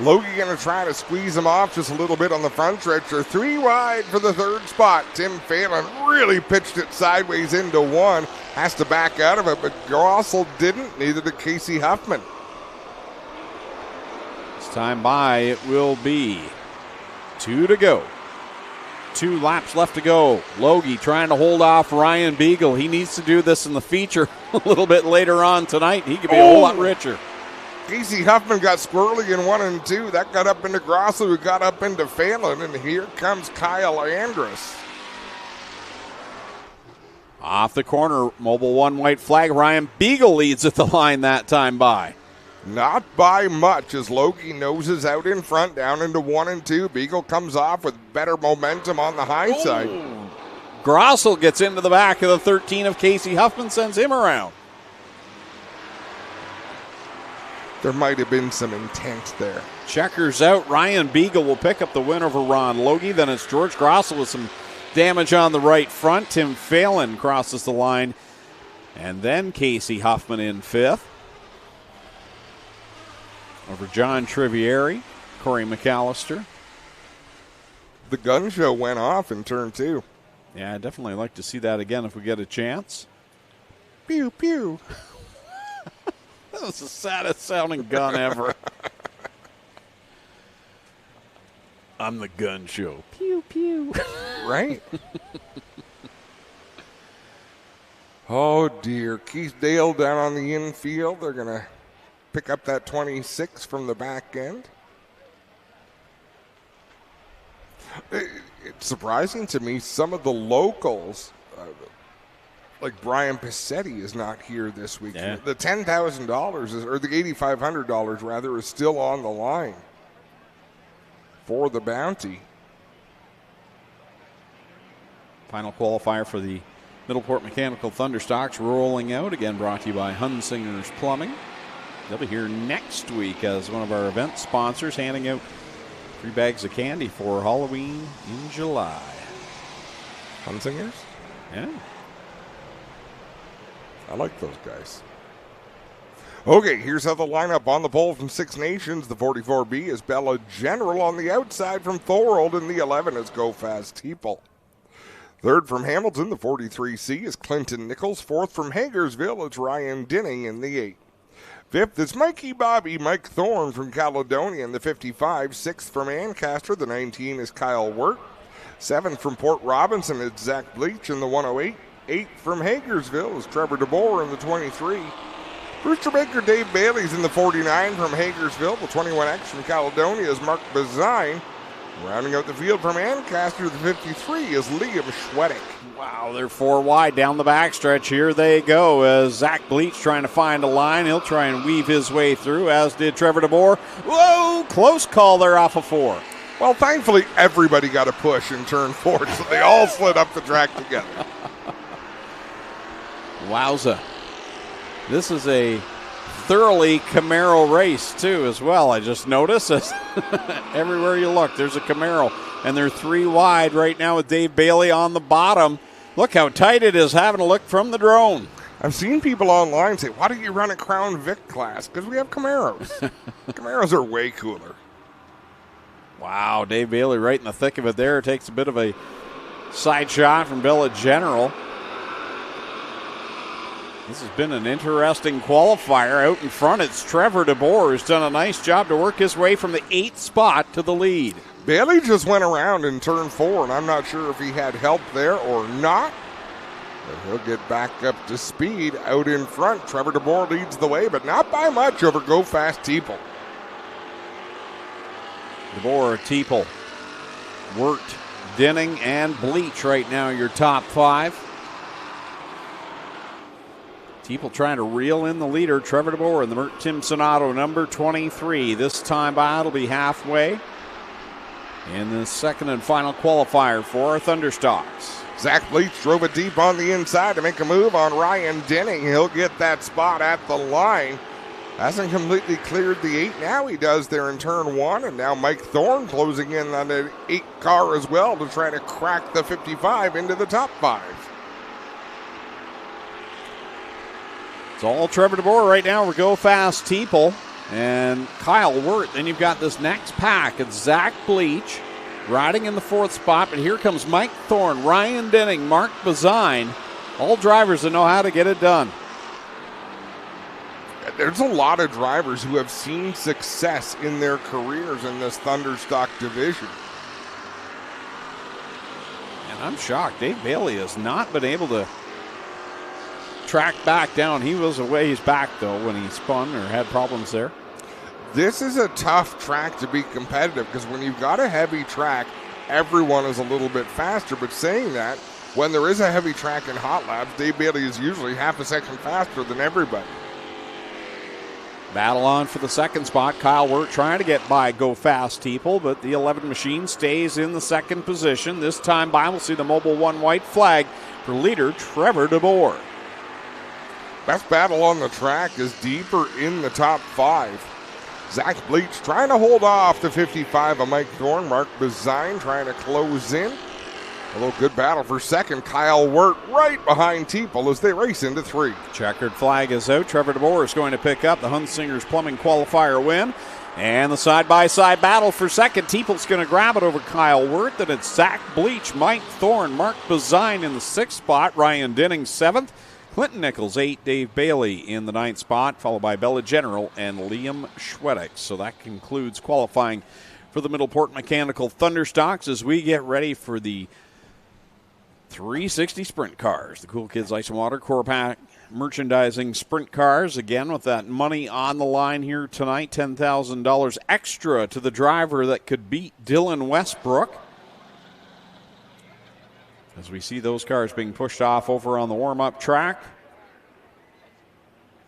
B: Logie going to try to squeeze him off just a little bit on the front stretch. They're 3 wide for the 3rd spot. Tim Phelan really pitched it sideways into 1. Has to back out of it, but Grossel didn't. Neither did Casey Huffman.
A: This time by, it will be 2 to go. 2 laps left to go. Logie trying to hold off Ryan Beagle. He needs to do this in the feature a little bit later on tonight. He could be a whole lot richer.
B: Casey Huffman got squirrely in 1 and 2. That got up into Grossel, who got up into Phelan, and here comes Kyle Andrus.
A: Off the corner, Mobile 1 white flag. Ryan Beagle leads at the line that time by.
B: Not by much as Logie noses out in front down into 1 and 2. Beagle comes off with better momentum on the high side.
A: Grossel gets into the back of the 13 of Casey Huffman, sends him around.
B: There might have been some intent there.
A: Checkers out. Ryan Beagle will pick up the win over Ron Logie. Then it's George Grossel with some damage on the right front. Tim Phelan crosses the line. And then Casey Huffman in 5th. Over John Trivieri, Corey McAllister.
B: The Gun Show went off in turn 2.
A: Yeah, I'd definitely like to see that again if we get a chance.
B: Pew, pew.
A: That was the saddest sounding gun ever. I'm the Gun Show. Pew, pew.
B: Right? Oh, dear. Keith Dale down on the infield. They're going to pick up that 26 from the back end. It's surprising to me some of the locals, like Brian Passetti, is not here this week.
A: Yeah.
B: The $10,000 or the $8,500 rather is still on the line for the bounty.
A: Final qualifier for the Middleport Mechanical Thunderstocks rolling out. Again, brought to you by Hunsinger's Plumbing. They'll be here next week as one of our event sponsors, handing out 3 bags of candy for Halloween in July.
B: Hunsingers?
A: Yeah.
B: I like those guys. Okay, here's how the lineup on the pole from Six Nations. The 44B is Bella General on the outside from Thorold, and the 11 is Go Fast Teeple. Third from Hamilton, the 43C, is Clinton Nichols. Fourth from Hagersville, it's Ryan Dinning in the 8. Fifth is Mikey Bobby Mike Thorne from Caledonia in the 55. Sixth from Ancaster, the 19, is Kyle Wirt. Seventh from Port Robinson, it's Zach Bleach in the 108. Eighth from Hagersville is Trevor DeBoer in the 23. Brewster Baker Dave Bailey's in the 49 from Hagersville. The 21X from Caledonia is Mark Bazine. Rounding out the field from Ancaster, the 53 is Liam Schwedick.
A: Wow, they're 4 wide down the backstretch. Here they go as Zach Bleach trying to find a line. He'll try and weave his way through, as did Trevor DeBoer. Whoa, close call there off of 4.
B: Well, thankfully, everybody got a push in turn 4, so they all slid up the track together.
A: Wowza. This is a thoroughly Camaro race, too, as well. I just noticed everywhere you look, there's a Camaro. And they're 3 wide right now with Dave Bailey on the bottom. Look how tight it is having a look from the drone.
B: I've seen people online say, why don't you run a Crown Vic class? Because we have Camaros. Camaros are way cooler.
A: Wow, Dave Bailey right in the thick of it there. Takes a bit of a side shot from Bella General. This has been an interesting qualifier. Out in front, it's Trevor DeBoer, who's done a nice job to work his way from the 8th spot to the lead.
B: Bailey just went around in turn 4, and I'm not sure if he had help there or not. But he'll get back up to speed out in front. Trevor DeBoer leads the way, but not by much over Go Fast Teeple.
A: DeBoer, Teeple, Wirt, Dinning, and Bleach right now your top 5. Teeple trying to reel in the leader, Trevor DeBoer, in the Mert Tim Sonato, number 23. This time by it'll be halfway in the second and final qualifier for our Thunderstocks.
B: Zach Bleach drove it deep on the inside to make a move on Ryan Denning. He'll get that spot at the line. Hasn't completely cleared the 8. Now he does there in turn 1. And now Mike Thorne closing in on the 8 car as well to try to crack the 55 into the top 5.
A: It's all Trevor DeBoer right now. We Go Fast Teeple and Kyle Wirt. Then you've got this next pack. It's Zach Bleach riding in the 4th spot. But here comes Mike Thorne, Ryan Denning, Mark Bazine. All drivers that know how to get it done.
B: There's a lot of drivers who have seen success in their careers in this Thunderstock division.
A: And I'm shocked. Dave Bailey has not been able to track back down. He was a ways back, though, when he spun or had problems there.
B: This is a tough track to be competitive because when you've got a heavy track, everyone is a little bit faster. But saying that, when there is a heavy track in hot laps, Dave Bailey is usually half a second faster than everybody.
A: Battle on for the 2nd spot. Kyle Wirt trying to get by Go Fast Teeple, but the 11 machine stays in the 2nd position. This time by, we'll see the Mobil 1 white flag for leader Trevor DeBoer.
B: Best battle on the track is deeper in the top 5. Zach Bleach trying to hold off the 55 of Mike Thorne. Mark Bazine trying to close in. A little good battle for 2nd. Kyle Wirt right behind Teeple as they race into 3.
A: Checkered flag is out. Trevor DeBoer is going to pick up the Hunsinger's Plumbing qualifier win. And the side-by-side battle for 2nd. Teeple's going to grab it over Kyle Wirt. Then it's Zach Bleach, Mike Thorne, Mark Bazine in the 6th spot. Ryan Dinning 7th. Clinton Nichols 8, Dave Bailey in the 9th spot, followed by Bella General and Liam Schwedick. So that concludes qualifying for the Middleport Mechanical Thunderstocks as we get ready for the 360 Sprint Cars. The Cool Kids Ice and Water Core Pack merchandising sprint cars. Again, with that money on the line here tonight, $10,000 extra to the driver that could beat Dylan Westbrook. As we see those cars being pushed off over on the warm-up track.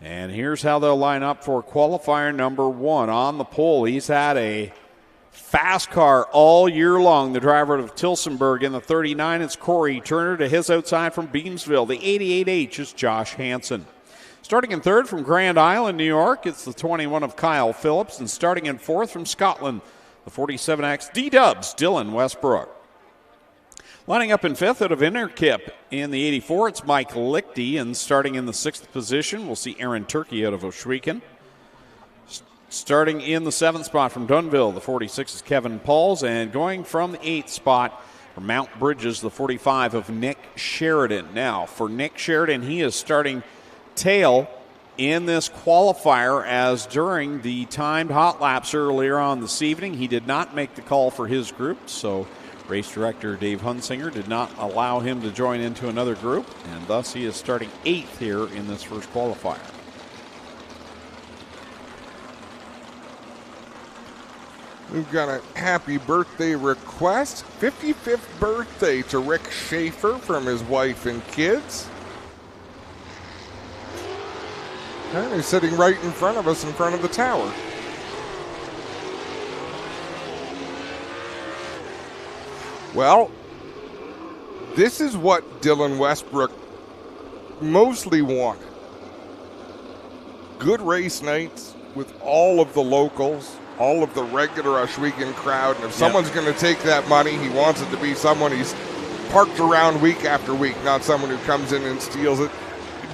A: And here's how they'll line up for qualifier number 1 on the pole. He's had a fast car all year long. The driver of Tilsonburg in the 39, it's Corey Turner. To his outside from Beamsville, the 88H is Josh Hansen. Starting in 3rd from Grand Island, New York, it's the 21 of Kyle Phillips. And starting in 4th from Scotland, the 47X D-Dubs, Dylan Westbrook. Lining up in 5th out of Innerkip in the 84, it's Mike Lichty. And starting in the 6th position, we'll see Aaron Turkey out of Ohsweken. Starting in the 7th spot from Dunville, the 46 is Kevin Pauls. And going from the 8th spot For Mount Bridges, the 45 of Nick Sheridan. Now, for Nick Sheridan, he is starting tail in this qualifier, as during the timed hot laps earlier on this evening, he did not make the call for his group, so race director Dave Hunsinger did not allow him to join into another group, and thus he is starting 8th here in this first qualifier.
B: We've got a happy birthday request. 55th birthday to Rick Schaefer from his wife and kids. And he's sitting right in front of us, in front of the tower. Well, this is what Dylan Westbrook mostly wanted. Good race nights with all of the locals, all of the regular Ohsweken crowd. And if someone's going to take that money, he wants it to be someone he's parked around week after week, not someone who comes in and steals it.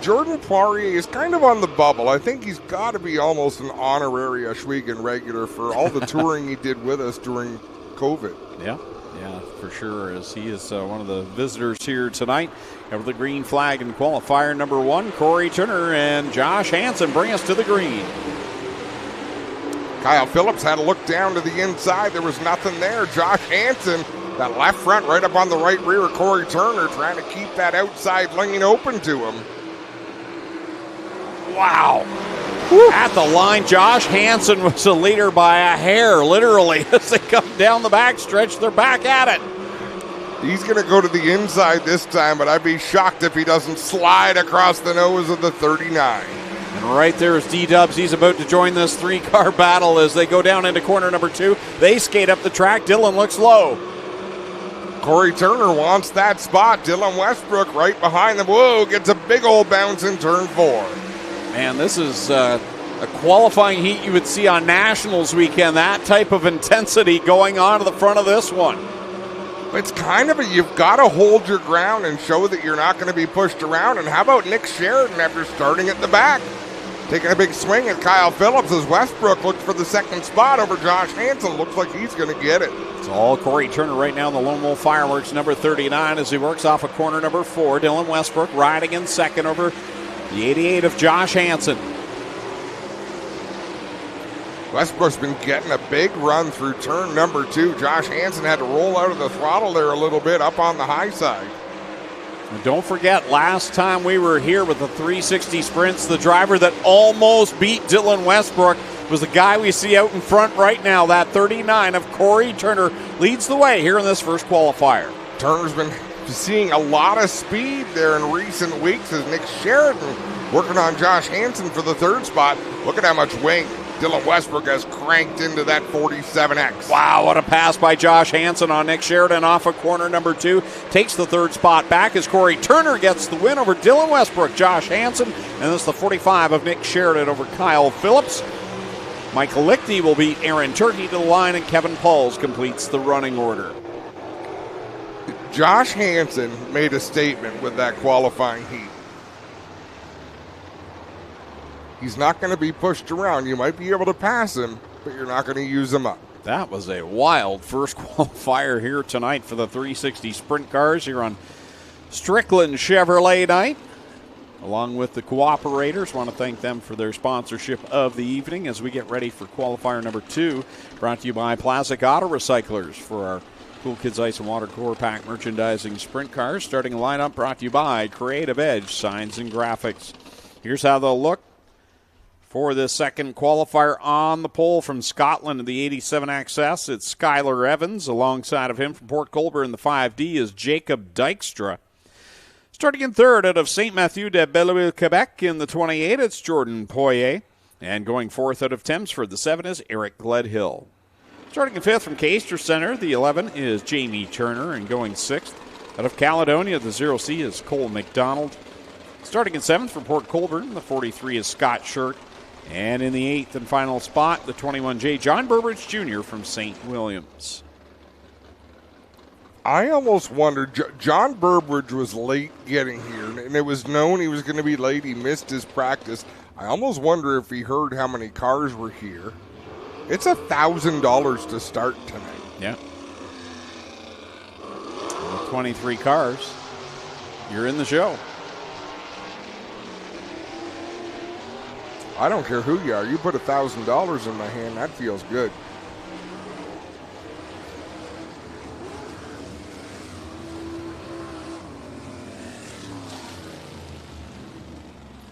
B: Jordan Poirier is kind of on the bubble. I think he's got to be almost an honorary Ohsweken regular for all the touring he did with us during COVID.
A: Yeah, for sure, as he is one of the visitors here tonight. Over the green flag in qualifier number 1, Corey Turner and Josh Hansen bring us to the green.
B: Kyle Phillips had a look down to the inside. There was nothing there. Josh Hansen, that left front right up on the right rear of Corey Turner, trying to keep that outside lane open to him.
A: Wow. Woo. At the line, Josh Hansen was the leader by a hair, literally, as they come down the backstretch. They're back at it.
B: He's going to go to the inside this time, but I'd be shocked if he doesn't slide across the nose of the 39.
A: And right there is D-Dubs. He's about to join this 3-car battle as they go down into corner number 2. They skate up the track. Dylan looks low.
B: Corey Turner wants that spot. Dylan Westbrook right behind them. Whoa, gets a big old bounce in turn 4.
A: Man, this is a qualifying heat you would see on Nationals weekend. That type of intensity going on to the front of this one.
B: It's kind of you've got to hold your ground and show that you're not going to be pushed around. And how about Nick Sheridan after starting at the back? Taking a big swing at Kyle Phillips as Westbrook looked for the second spot over Josh Hansen. Looks like he's going to get it.
A: It's all Corey Turner right now in the Lone Wolf Fireworks, number 39, as he works off of corner number 4. Dylan Westbrook riding in second over the 88 of Josh Hansen.
B: Westbrook's been getting a big run through turn number 2. Josh Hansen had to roll out of the throttle there a little bit up on the high side.
A: And don't forget, last time we were here with the 360 Sprints, the driver that almost beat Dylan Westbrook was the guy we see out in front right now. That 39 of Corey Turner leads the way here in this first qualifier.
B: Turner's been seeing a lot of speed there in recent weeks as Nick Sheridan working on Josh Hansen for the 3rd spot. Look at how much wing Dylan Westbrook has cranked into that 47X.
A: Wow, what a pass by Josh Hansen on Nick Sheridan off of corner number 2. Takes the 3rd spot back as Corey Turner gets the win over Dylan Westbrook. Josh Hansen, and this is the 45 of Nick Sheridan over Kyle Phillips. Michael Lichty will beat Aaron Turkey to the line, and Kevin Pauls completes the running order.
B: Josh Hansen made a statement with that qualifying heat. He's not going to be pushed around. You might be able to pass him, but you're not going to use him up.
A: That was a wild first qualifier here tonight for the 360 Sprint cars here on Strickland Chevrolet night. Along with the cooperators, want to thank them for their sponsorship of the evening as we get ready for qualifier number 2. Brought to you by Plastic Auto Recyclers for our Cool Kids Ice and Water Core Pack merchandising sprint cars. Starting lineup brought to you by Creative Edge Signs and Graphics. Here's how they'll look for this second qualifier on the pole from Scotland in the 87XS. It's Skylar Evans. Alongside of him from Port Colborne in the 5D is Jacob Dykstra. Starting in third out of St. Mathieu de Belleville, Quebec in the 28, it's Jordan Poirier. And going fourth out of Thamesford, the 7 is Eric Gledhill. Starting in fifth from Caister Center, the 11 is Jamie Turner. And going sixth out of Caledonia, the 0C is Cole McDonald. Starting in seventh from Port Colborne, the 43 is Scott Shirt. And in the eighth and final spot, the 21J, John Burbridge Jr. from St. Williams.
B: I almost wondered, John Burbridge was late getting here, and it was known he was going to be late. He missed his practice. I almost wonder if he heard how many cars were here. It's $1,000 to start tonight.
A: Yeah. 23 cars, you're in the show.
B: I don't care who you are. You put $1,000 in my hand, that feels good.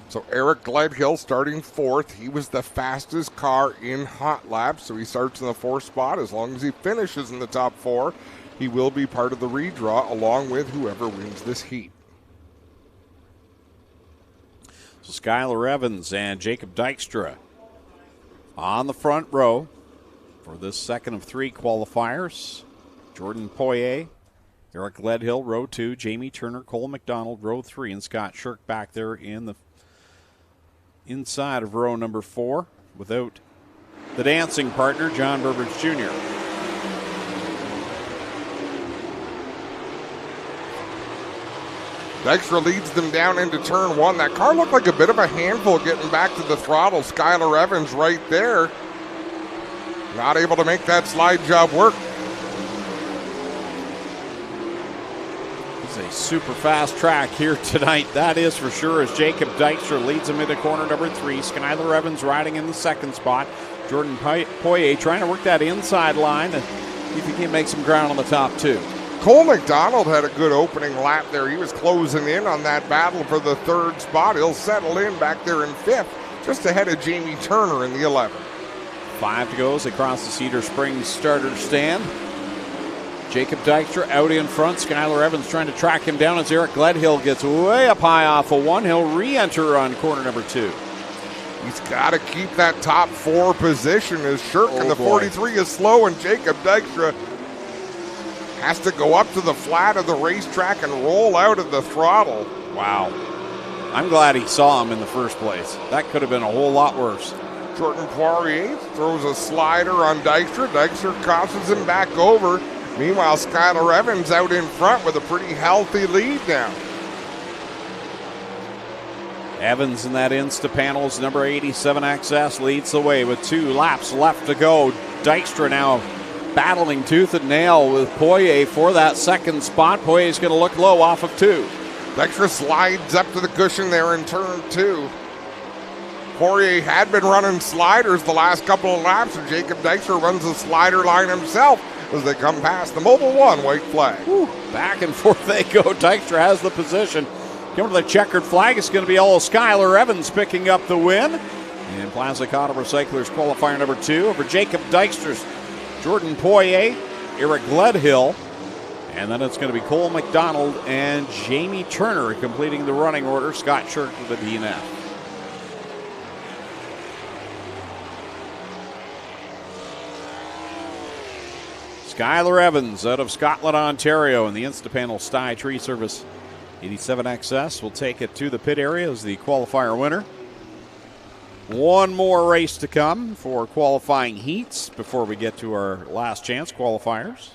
B: So Eric Gledhill starting fourth. He was the fastest car in hot laps, so he starts in the fourth spot. As long as he finishes in the top four, he will be part of the redraw along with whoever wins this heat.
A: So Skylar Evans and Jacob Dykstra on the front row for this second of three qualifiers. Jordan Poirier, Eric Gledhill, row 2, Jamie Turner, Cole McDonald, row 3, and Scott Shirk back there in the inside of row number 4 without the dancing partner, John Burbridge Jr.
B: Dykstra leads them down into turn 1. That car looked like a bit of a handful getting back to the throttle. Skylar Evans right there. Not able to make that slide job work.
A: It's a super fast track here tonight, that is for sure, as Jacob Dykstra leads them into corner number 3. Skylar Evans riding in the second spot. Jordan Poirier trying to work that inside line and see if he can make some ground on the top 2.
B: Cole McDonald had a good opening lap there. He was closing in on that battle for the third spot. He'll settle in back there in 5th, just ahead of Jamie Turner in the 11th.
A: 5 to go as they cross the Cedar Springs starter stand. Jacob Dykstra out in front. Skylar Evans trying to track him down as Eric Gledhill gets way up high off of 1. He'll re-enter on corner number 2.
B: He's got to keep that top 4 position as Shirk in the 43 is slow, and Jacob Dykstra has to go up to the flat of the racetrack and roll out of the throttle.
A: Wow. I'm glad he saw him in the first place. That could have been a whole lot worse.
B: Jordan Poirier throws a slider on Dykstra. Dykstra crosses him back over. Meanwhile, Skylar Evans out in front with a pretty healthy lead now.
A: Evans in that Insta Panels number 87 XS leads the way with 2 laps left to go. Dykstra now battling tooth and nail with Poirier for that second spot. Poirier's going to look low off of 2.
B: Dykstra slides up to the cushion there in turn 2. Poirier had been running sliders the last couple of laps, and Jacob Dykstra runs the slider line himself as they come past the Mobile 1 white flag.
A: Whew. Back and forth they go. Dykstra has the position. Coming to the checkered flag, it's going to be all Skylar Evans picking up the win. And Plastic Auto Recyclers qualifier number 2 over Jacob Dykstra's Jordan Poirier, Eric Gledhill, and then it's going to be Cole McDonald and Jamie Turner completing the running order. Scott Shirk with the DNF. Skylar Evans out of Scotland, Ontario, in the Instapanel Stye Tree Service 87 XS will take it to the pit area as the qualifier winner. One more race to come for qualifying heats before we get to our last chance qualifiers.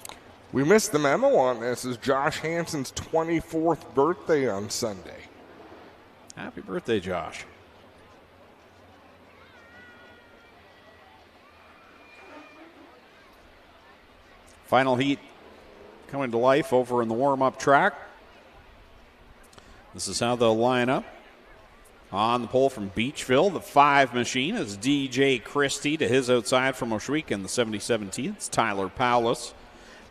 B: We missed the memo on this. Is Josh Hansen's 24th birthday on Sunday.
A: Happy birthday, Josh. Final heat coming to life over in the warm-up track. This is how they'll line up. On the pole from Beachville, the 5 machine is DJ Christie. To his outside from Ohsweken, the 7017. It's Tyler Paulus.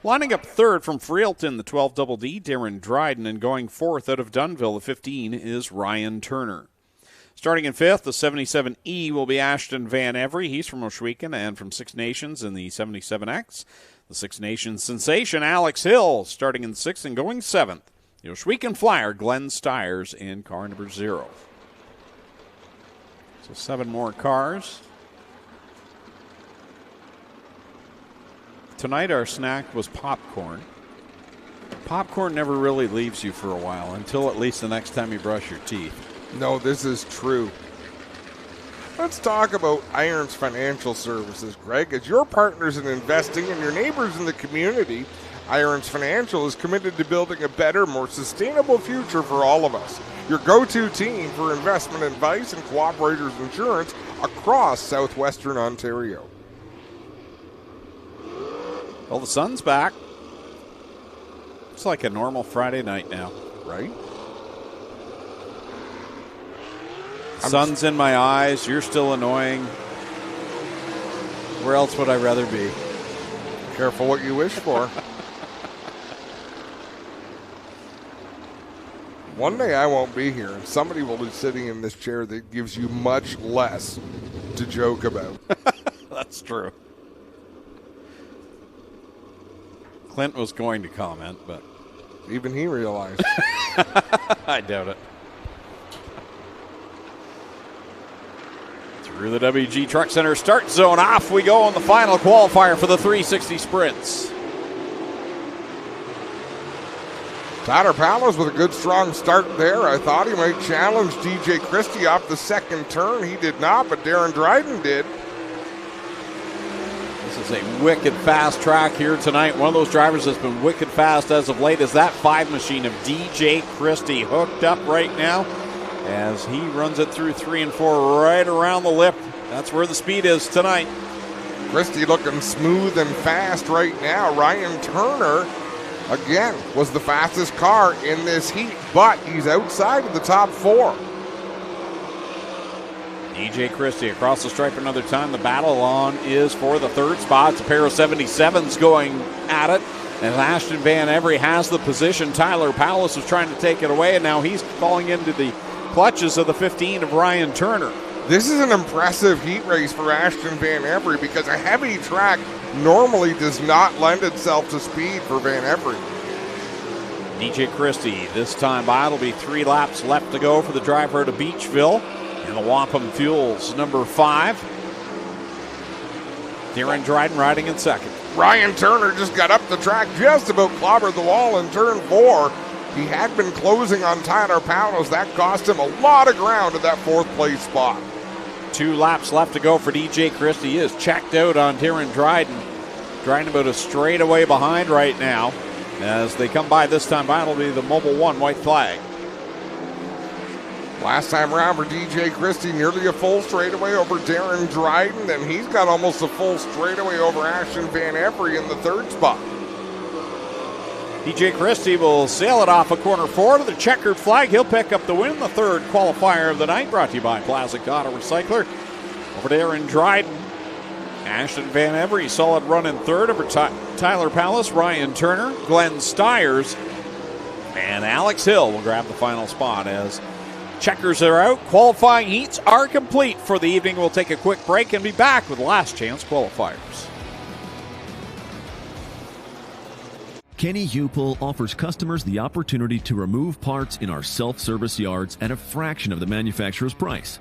A: Lining up third from Frailton, the 12 double D, Darren Dryden. And going fourth out of Dunnville, the 15, is Ryan Turner. Starting in fifth, the 77E will be Ashton Van Every. He's from Ohsweken and from Six Nations in the 77X. The Six Nations sensation, Alex Hill, starting in sixth and going seventh. The Ohsweken Flyer, Glenn Stiers, in car number 0. So 7 more cars. Tonight our snack was popcorn. Popcorn never really leaves you for a while until at least the next time you brush your teeth.
B: No, this is true. Let's talk about Irons Financial Services, Greg. As your partners in investing and your neighbors in the community, Irons Financial is committed to building a better, more sustainable future for all of us. Your go-to team for investment advice and cooperators insurance across southwestern Ontario.
A: Well, the sun's back. Looks like a normal Friday night now.
B: Right?
A: Sun's in my eyes. You're still annoying. Where else would I rather be?
B: Careful what you wish for. One day I won't be here, and somebody will be sitting in this chair that gives you much less to joke about.
A: That's true. Clint was going to comment, but
B: even he realized.
A: I doubt it. Through the WG Truck Center start zone, off we go on the final qualifier for the 360 sprints.
B: Tyler Palos with a good strong start there. I thought he might challenge DJ Christie off the second turn. He did not, but Darren Dryden did.
A: This is a wicked fast track here tonight. One of those drivers that's been wicked fast as of late is that 5 machine of DJ Christie, hooked up right now as he runs it through 3 and 4 right around the lip. That's where the speed is tonight.
B: Christie looking smooth and fast right now. Ryan Turner, again, was the fastest car in this heat, but he's outside of the top 4.
A: DJ Christie across the stripe another time. The battle on is for the 3rd spot. It's a pair of 77s going at it. And Ashton Van Every has the position. Tyler Palos was trying to take it away, and now he's falling into the clutches of the 15 of Ryan Turner.
B: This is an impressive heat race for Ashton Van Every because a heavy track normally does not lend itself to speed for Van Every.
A: DJ Christie this time by. It'll be 3 laps left to go for the driver to Beachville. And the Wampum Fuels, number 5. Darren Dryden riding in second.
B: Ryan Turner just got up the track, just about clobbered the wall in turn 4. He had been closing on Tyler Palos. That cost him a lot of ground at that 4th place spot.
A: 2 laps left to go for DJ Christie. He is checked out on Darren Dryden. Dryden about a straightaway behind right now. As they come by this time by, it'll be the Mobile 1 white flag.
B: Last time around for DJ Christie, nearly a full straightaway over Darren Dryden, and he's got almost a full straightaway over Ashton Van Every in the 3rd spot.
A: DJ Christie will sail it off a corner 4 to the checkered flag. He'll pick up the win, the 3rd qualifier of the night, brought to you by Classic Auto Recycler. Over to Darren Dryden. Ashton Van Every, solid run in 3rd over Tyler Palos, Ryan Turner, Glenn Stiers, and Alex Hill will grab the final spot as checkers are out. Qualifying heats are complete for the evening. We'll take a quick break and be back with last chance qualifiers.
F: Kenny Hupel offers customers the opportunity to remove parts in our self-service yards at a fraction of the manufacturer's price.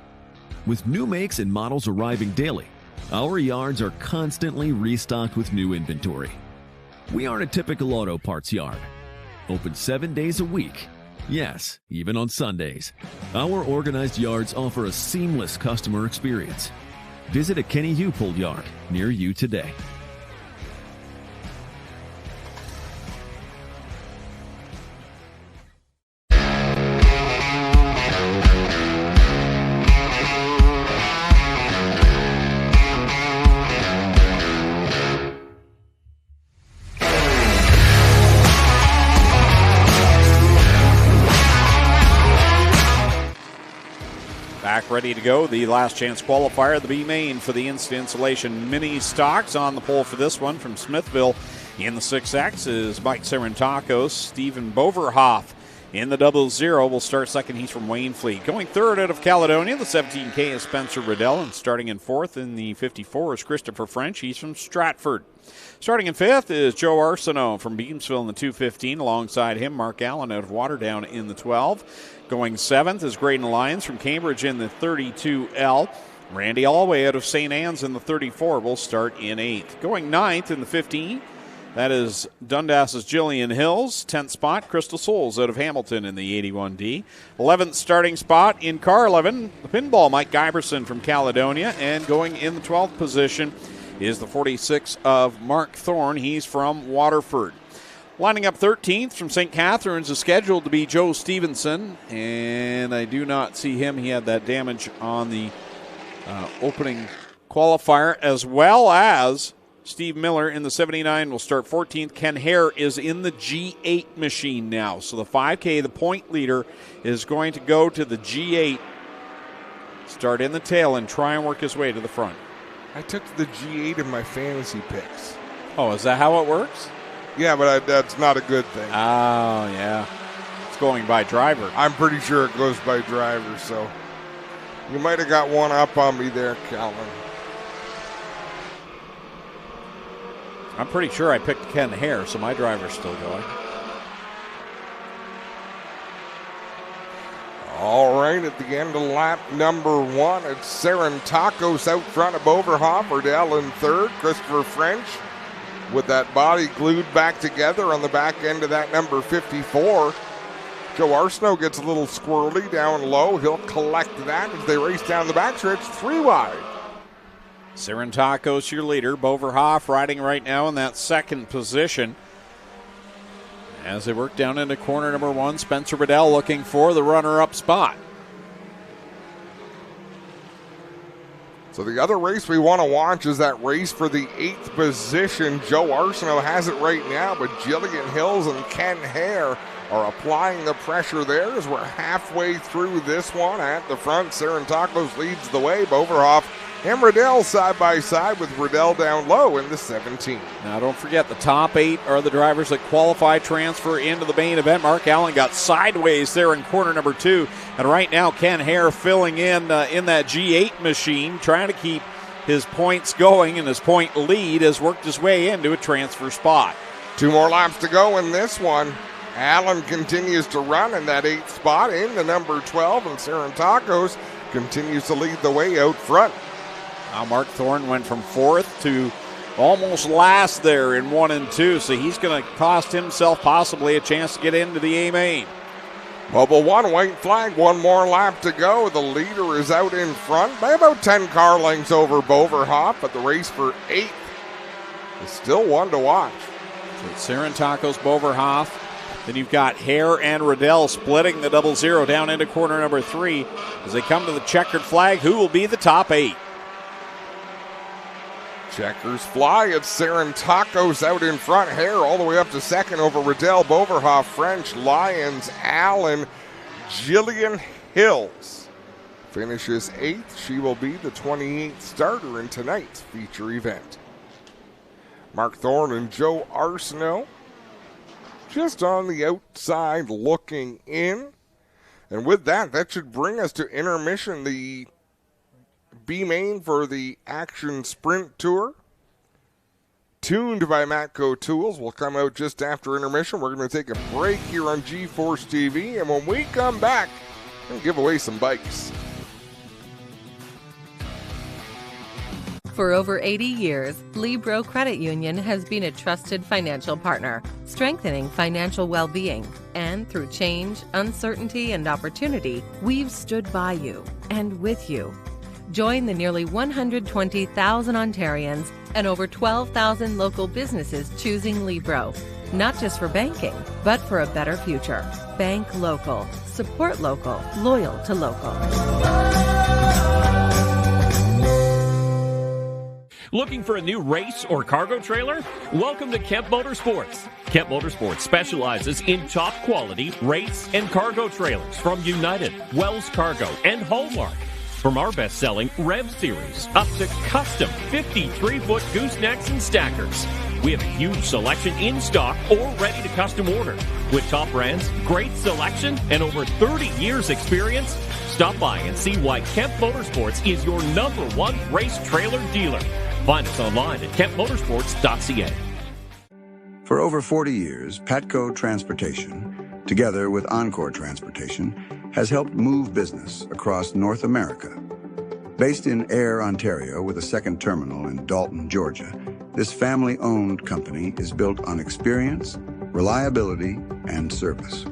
F: With new makes and models arriving daily, our yards are constantly restocked with new inventory. We aren't a typical auto parts yard. Open 7 days a week. Yes, even on Sundays. Our organized yards offer a seamless customer experience. Visit a Kenny Hupel yard near you today.
A: Back ready to go. The last chance qualifier, the B main for the Instant Insulation Mini Stocks. On the pole for this one from Smithville in the 6X is Mike Serentakos. Stephen Boverhoff in the 00 will start second. He's from Waynefleet. Going 3rd out of Caledonia, the 17K is Spencer Riddell. And starting in 4th in the 54 is Christopher French. He's from Stratford. Starting in 5th is Joe Arsenault from Beamsville in the 215. Alongside him, Mark Allen out of Waterdown in the 12. Going 7th is Graydon Lyons from Cambridge in the 32L. Randy Allway out of St. Anne's in the 34 will start in 8th. Going 9th in the 15, that is Dundas's Jillian Hills. 10th spot, Crystal Souls out of Hamilton in the 81D. 11th starting spot in car 11, the pinball Mike Giberson from Caledonia. And going in the 12th position is the 46 of Mark Thorne. He's from Waterford. Lining up 13th from St. Catharines is scheduled to be Joe Stevenson, and I do not see him. He had that damage on the opening qualifier, as well as Steve Miller in the 79 will start 14th. Ken Hare is in the G8 machine now. So the 5K, the point leader, is going to go to the G8, start in the tail, and try and work his way to the front.
B: I took the G8 in my fantasy picks.
A: Oh, is that how it works?
B: Yeah, but that's not a good thing.
A: Oh, yeah. It's going by driver.
B: I'm pretty sure it goes by driver, so you might have got one up on me there, Calvin.
A: I'm pretty sure I picked Ken Hare, so my driver's still going.
B: All right, at the end of lap number 1, it's Serentakos out front of Overhoff. Riddell in third. Christopher French with that body glued back together on the back end of that number 54. Joe Arsenault gets a little squirrely down low. He'll collect that as they race down the backstretch 3 wide.
A: Serentakos, your leader. Boverhoff riding right now in that second position. As they work down into corner number 1, Spencer Riddell looking for the runner-up spot.
B: So the other race we want to watch is that race for the 8th position. Joe Arsenault has it right now, but Jillian Hills and Ken Hare are applying the pressure there as we're halfway through this one. At the front, Serentakos leads the way. Boverhoff and Riddell side by side, with Riddell down low in the 17.
A: Now don't forget, the top 8 are the drivers that qualify, transfer into the main event. Mark Allen got sideways there in corner number 2. And right now Ken Hare filling in that G8 machine, trying to keep his points going, and his point lead has worked his way into a transfer spot.
B: 2 more laps to go in this one. Allen continues to run in that 8th spot in the number 12, and Serentakos continues to lead the way out front.
A: Now Mark Thorne went from 4th to almost last there in 1 and 2, so he's going to cost himself possibly a chance to get into the A main.
B: Mobile 1, white flag, 1 more lap to go. The leader is out in front by about 10 car lengths over Boverhoff, but the race for 8th is still one to watch.
A: So it's Serentakos, Boverhoff. Then you've got Hare and Riddell splitting the 00 down into corner number 3. As they come to the checkered flag, who will be the top 8?
B: Checkers fly. It's Serentakos out in front. Hare all the way up to second over Riddell, Boverhoff, French, Lyons, Allen, Jillian Hills finishes 8th. She will be the 28th starter in tonight's feature event. Mark Thorne and Joe Arsenault just on the outside looking in. And with that, that should bring us to intermission. The B main for the Action Sprint Tour, tuned by Matco Tools, will come out just after intermission. We're going to take a break here on G-Force TV, and when we come back, we're going to give away some bikes.
G: For over 80 years, Libro Credit Union has been a trusted financial partner, strengthening financial well-being. And through change, uncertainty, and opportunity, we've stood by you and with you. Join the nearly 120,000 Ontarians and over 12,000 local businesses choosing Libro, not just for banking, but for a better future. Bank local, support local, loyal to local.
H: Looking for a new race or cargo trailer? Welcome to Kemp Motorsports. Kemp Motorsports specializes in top quality race and cargo trailers from United, Wells Cargo, and Hallmark. From our best-selling Rev Series up to custom 53-foot goosenecks and stackers. We have a huge selection in stock or ready to custom order. With top brands, great selection, and over 30 years experience, stop by and see why Kemp Motorsports is your #1 race trailer dealer. Find us online at kempmotorsports.ca.
I: For over 40 years, Patco Transportation, together with Encore Transportation, has helped move business across North America. Based in Ayr, Ontario, with a second terminal in Dalton, Georgia, this family-owned company is built on experience, reliability, and service.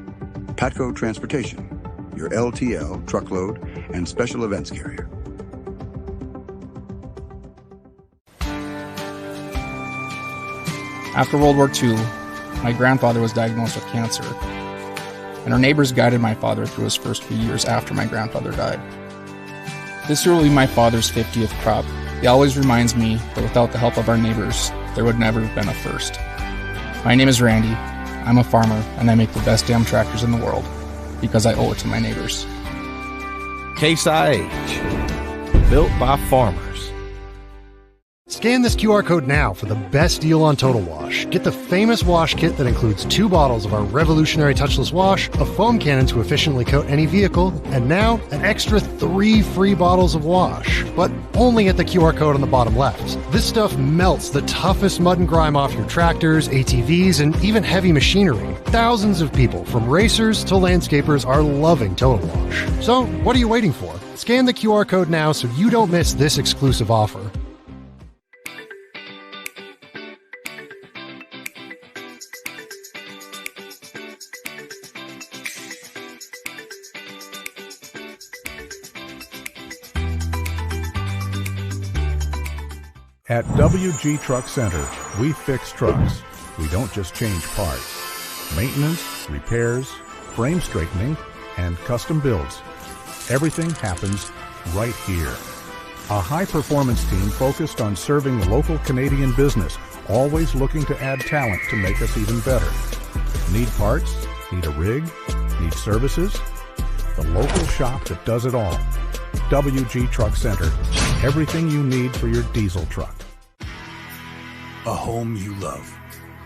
I: Patco Transportation, your LTL, truckload, and special events carrier.
J: After World War II, my grandfather was diagnosed with cancer, and our neighbors guided my father through his first few years after my grandfather died. This year will be my father's 50th crop. He always reminds me that without the help of our neighbors, there would never have been a first. My name is Randy. I'm a farmer, and I make the best damn tractors in the world because I owe it to my neighbors.
K: Case IH, built by farmers.
D: Scan this QR code now for the best deal on Total Wash. Get the famous wash kit that includes 2 bottles of our revolutionary touchless wash, a foam cannon to efficiently coat any vehicle, and now an extra 3 free bottles of wash. But only at the QR code on the bottom left. This stuff melts the toughest mud and grime off your tractors, ATVs, and even heavy machinery. Thousands of people, from racers to landscapers, are loving Total Wash. So what are you waiting for? Scan the QR code now so you don't miss this exclusive offer.
L: At WG Truck Center, we fix trucks. We don't just change parts. Maintenance, repairs, frame straightening, and custom builds. Everything happens right here. A high-performance team focused on serving the local Canadian business, always looking to add talent to make us even better. Need parts? Need a rig? Need services? The local shop that does it all. WG Truck Center. Everything you need for your diesel truck.
M: A home you love.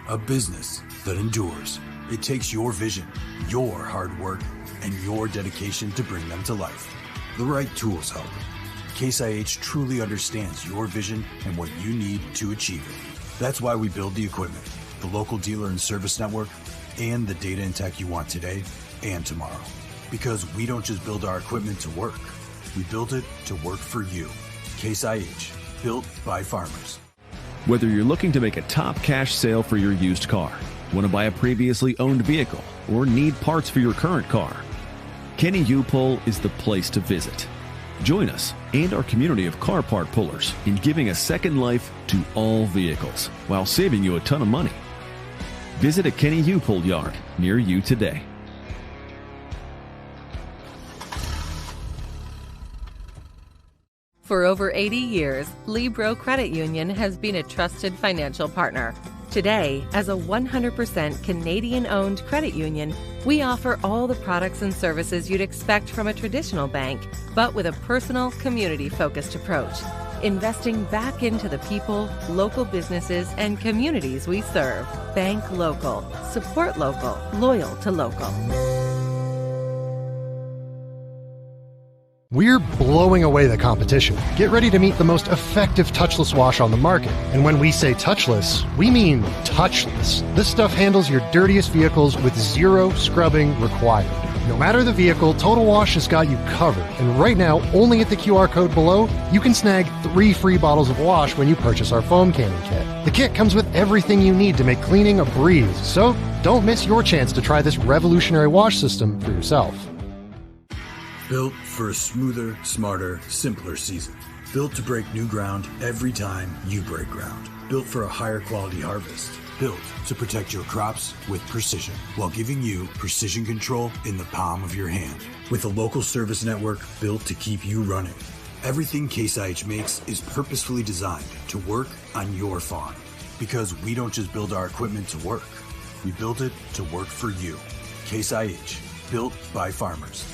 M: A business that endures. It takes your vision, your hard work, and your dedication to bring them to life. The right tools help. Case IH truly understands your vision and what you need to achieve it. That's why we build the equipment, the local dealer and service network, and the data and tech you want today and tomorrow. Because we don't just build our equipment to work. We build it to work for you. Case IH, built by farmers.
F: Whether you're looking to make a top cash sale for your used car, want to buy a previously owned vehicle, or need parts for your current car, Kenny U-Pull is the place to visit. Join us and our community of car part pullers in giving a second life to all vehicles while saving you a ton of money. Visit a Kenny U-Pull yard near you today.
G: For over 80 years, Libro Credit Union has been a trusted financial partner. Today, as a 100% Canadian-owned credit union, we offer all the products and services you'd expect from a traditional bank, but with a personal, community-focused approach, investing back into the people, local businesses, and communities we serve. Bank local, support local, loyal to local.
D: We're blowing away the competition. Get ready to meet the most effective touchless wash on the market. And when we say touchless, we mean touchless. This stuff handles your dirtiest vehicles with 0 scrubbing required. No matter the vehicle, Total Wash has got you covered. And right now, only at the QR code below, you can snag 3 free bottles of wash when you purchase our foam cannon kit. The kit comes with everything you need to make cleaning a breeze. So don't miss your chance to try this revolutionary wash system for yourself.
M: Built for a smoother, smarter, simpler season. Built to break new ground every time you break ground. Built for a higher quality harvest. Built to protect your crops with precision while giving you precision control in the palm of your hand. With a local service network built to keep you running. Everything Case IH makes is purposefully designed to work on your farm. Because we don't just build our equipment to work. We build it to work for you. Case IH, built by farmers.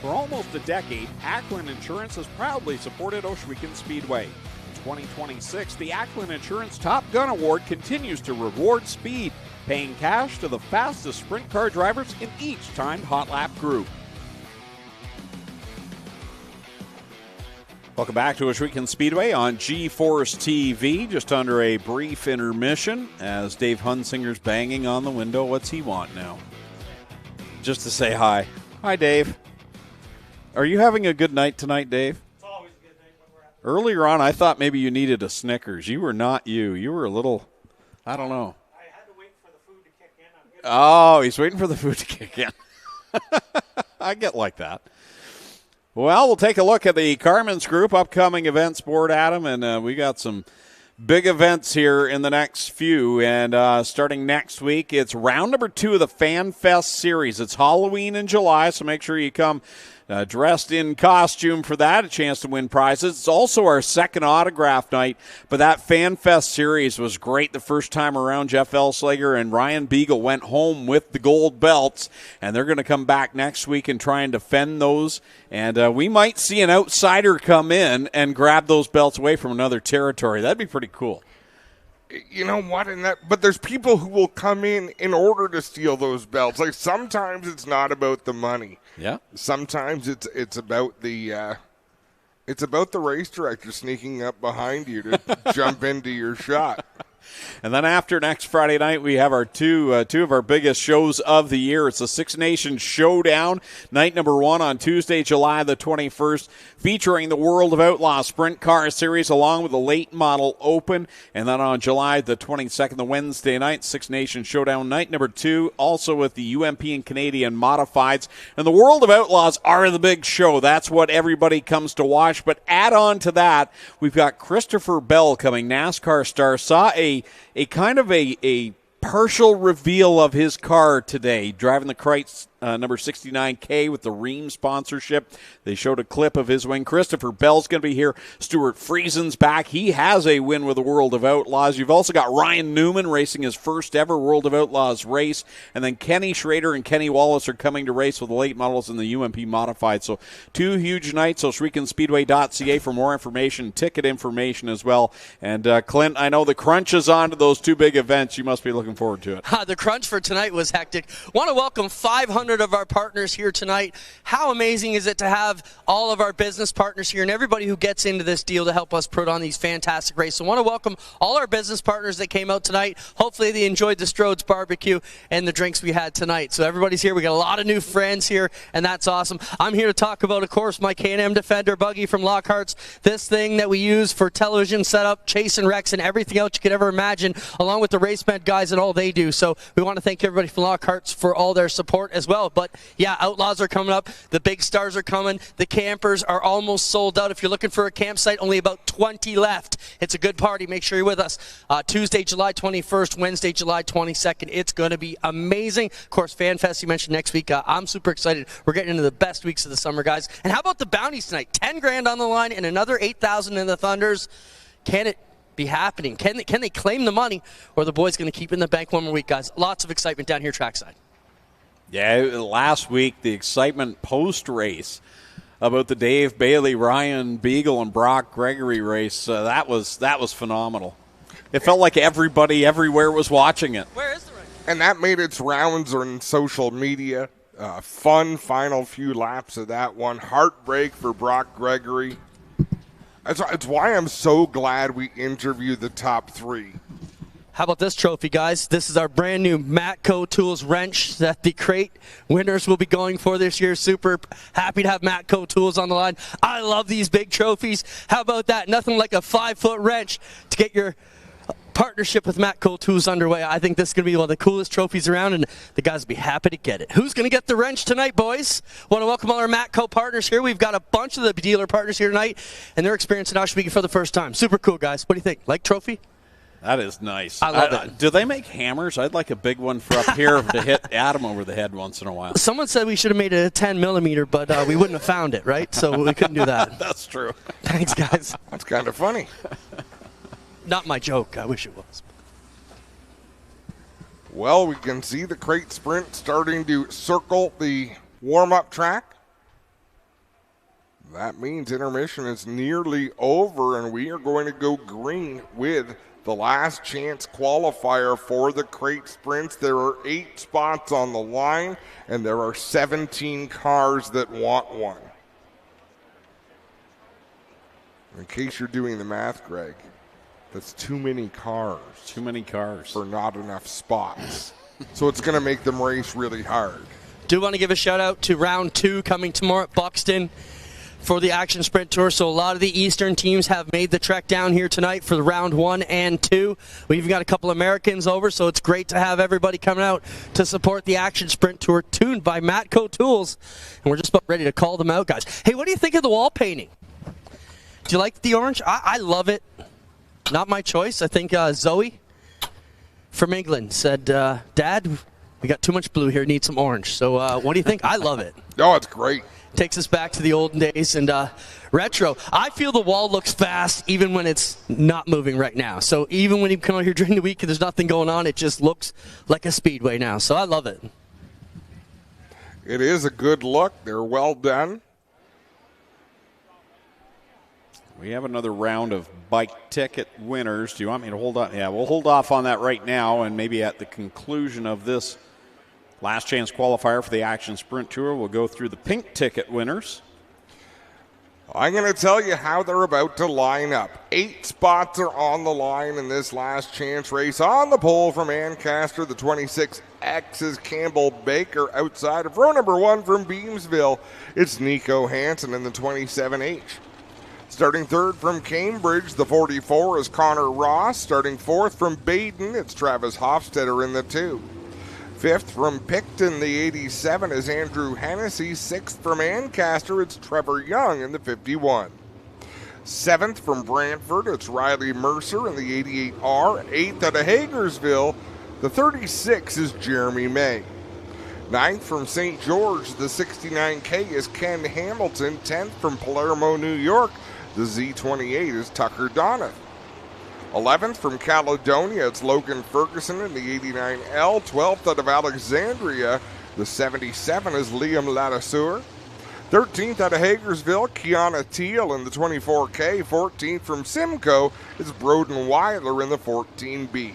A: For almost a decade, Ackland Insurance has proudly supported Ohsweken Speedway. In 2026, the Ackland Insurance Top Gun Award continues to reward speed, paying cash to the fastest sprint car drivers in each timed hot lap group. Welcome back to Ohsweken Speedway on G-Force TV. Just under a brief intermission as Dave Hunsinger's banging on the window. What's he want now? Just to say hi. Hi, Dave. Are you having a good night tonight, Dave? It's always a good night when we're at the Earlier on, I thought maybe you needed a Snickers. You were not you. You were a little, I don't know.
N: I had to wait for the food to kick in.
A: Oh, he's waiting for the food to kick in. I get like that. Well, we'll take a look at the Carmen's Group upcoming events board, Adam, and we got some big events here in the next few. And starting next week, it's round number 2 of the Fan Fest series. It's Halloween in July, so make sure you come dressed in costume for that, a chance to win prizes. It's also our second autograph night, but that Fan Fest series was great the first time around. Jeff Elslager and Ryan Beagle went home with the gold belts, and they're going to come back next week and try and defend those. And we might see an outsider come in and grab those belts away from another territory. That'd be pretty cool.
B: You know what? But there's people who will come in order to steal those belts. Like sometimes it's not about the money.
A: Yeah.
B: Sometimes it's about the race director sneaking up behind you to jump into your shot.
A: And then after next Friday night, we have our two of our biggest shows of the year. It's the Six Nations Showdown, night number 1 on Tuesday, July the 21st, featuring the World of Outlaws Sprint Car Series along with the Late Model Open. And then on July the 22nd, the Wednesday night, Six Nations Showdown, night number 2, also with the UMP and Canadian Modifieds. And the World of Outlaws are the big show. That's what everybody comes to watch. But add on to that, we've got Christopher Bell coming, NASCAR star, saw a kind of a partial reveal of his car today, driving the Kreitz number 69K with the Rheem sponsorship. They showed a clip of his win. Christopher Bell's going to be here. Stuart Friesen's back. He has a win with the World of Outlaws. You've also got Ryan Newman racing his first ever World of Outlaws race. And then Kenny Schrader and Kenny Wallace are coming to race with the late models in the UMP Modified. So 2 huge nights. Ohswekenspeedway.ca for more information, ticket information as well. And Clint, I know the crunch is on to those 2 big events. You must be looking forward to it.
C: The crunch for tonight was hectic. Want to welcome 500 of our partners here tonight. How amazing is it to have all of our business partners here and everybody who gets into this deal to help us put on these fantastic races. So I want to welcome all our business partners that came out tonight. Hopefully they enjoyed the Strode's barbecue and the drinks we had tonight. So everybody's here. We got a lot of new friends here, and that's awesome. I'm here to talk about, of course, my K&M Defender buggy from Lockhart's. This thing that we use for television setup, chase and wrecks, and everything else you could ever imagine, along with the RaceMed guys and all they do. So we want to thank everybody from Lockhart's for all their support as well. But yeah, Outlaws are coming up. The big stars are coming. The campers are almost sold out. If you're looking for a campsite, only about 20 left. It's a good party. Make sure you're with us. Tuesday, July 21st, Wednesday, July 22nd. It's going to be amazing. Of course, Fan Fest you mentioned next week. I'm super excited. We're getting into the best weeks of the summer, guys. And how about the bounties tonight? 10 grand on the line and another 8,000 in the Thunders. Can it be happening? Can they claim the money, or are the boys going to keep it in the bank one more week, guys? Lots of excitement down here trackside.
A: Yeah, last week, the excitement post-race about the Dave Bailey, Ryan Beagle, and Brock Gregory race, that was phenomenal. It felt like everybody everywhere was watching it.
C: Where is the race?
B: And that made its rounds on social media. Fun final few laps of that one. Heartbreak for Brock Gregory. It's why I'm so glad we interviewed the top 3.
C: How about this trophy, guys? This is our brand new Matco Tools wrench that the crate winners will be going for this year. Super happy to have Matco Tools on the line. I love these big trophies. How about that? Nothing like a 5-foot wrench to get your partnership with Matco Tools underway. I think this is going to be one of the coolest trophies around, and the guys will be happy to get it. Who's going to get the wrench tonight, boys? Want to welcome all our Matco partners here. We've got a bunch of the dealer partners here tonight, and they're experiencing Ohsweken for the first time. Super cool, guys. What do you think? Like trophy?
A: That is nice.
C: I love it.
A: Do they make hammers? I'd like a big one for up here to hit Adam over the head once in a while.
C: Someone said we should have made it a 10 millimeter, but we wouldn't have found it, right? So we couldn't do that.
A: That's true.
C: Thanks, guys.
B: That's kind of funny.
C: Not my joke. I wish it was.
B: Well, we can see the crate sprint starting to circle the warm-up track. That means intermission is nearly over, and we are going to go green with the last chance qualifier for the crate sprints. There are 8 spots on the line, and there are 17 cars that want one. In case you're doing the math, Greg, that's too many cars.
A: Too many cars.
B: For not enough spots. So it's going to make them race really hard.
C: Do want to give a shout out to round 2 coming tomorrow at Buxton for the Action Sprint Tour. So a lot of the Eastern teams have made the trek down here tonight for the round 1 and 2. We've even got a couple Americans over, so it's great to have everybody coming out to support the Action Sprint Tour, tuned by Matco Tools. And we're just about ready to call them out, guys. Hey, what do you think of the wall painting? Do you like the orange? I love it. Not my choice. I think Zoe from England said, Dad, we got too much blue here, need some orange. So what do you think? I love it.
B: Oh, it's great.
C: Takes us back to the olden days and retro. I feel the wall looks fast even when it's not moving right now. So even when you come out here during the week and there's nothing going on, it just looks like a speedway now. So I love it.
B: It is a good look. They're well done.
A: We have another round of bike ticket winners. Do you want me to hold on? Yeah, we'll hold off on that right now, and maybe at the conclusion of this last chance qualifier for the Action Sprint Tour, we'll go through the pink ticket winners.
B: I'm going to tell you how they're about to line up. 8 spots are on the line in this last chance race. On the pole from Ancaster, the 26X is Campbell Baker. Outside of row number 1 from Beamsville, it's Nico Hansen in the 27H. Starting third from Cambridge, the 44 is Connor Ross. Starting fourth from Baden, it's Travis Hofstetter in the 2. Fifth from Picton, the 87 is Andrew Hennessy. Sixth from Ancaster, it's Trevor Young in the 51. Seventh from Brantford, it's Riley Mercer in the 88R. Eighth out of Hagersville, the 36 is Jeremy May. Ninth from St. George, the 69K is Ken Hamilton. 10th from Palermo, New York, the Z28 is Tucker Donath. 11th from Caledonia, it's Logan Ferguson in the 89L. 12th out of Alexandria, the 77 is Liam Ladisseur. 13th out of Hagersville, Kiana Teal in the 24K. 14th from Simcoe, it's Broden Weiler in the 14B.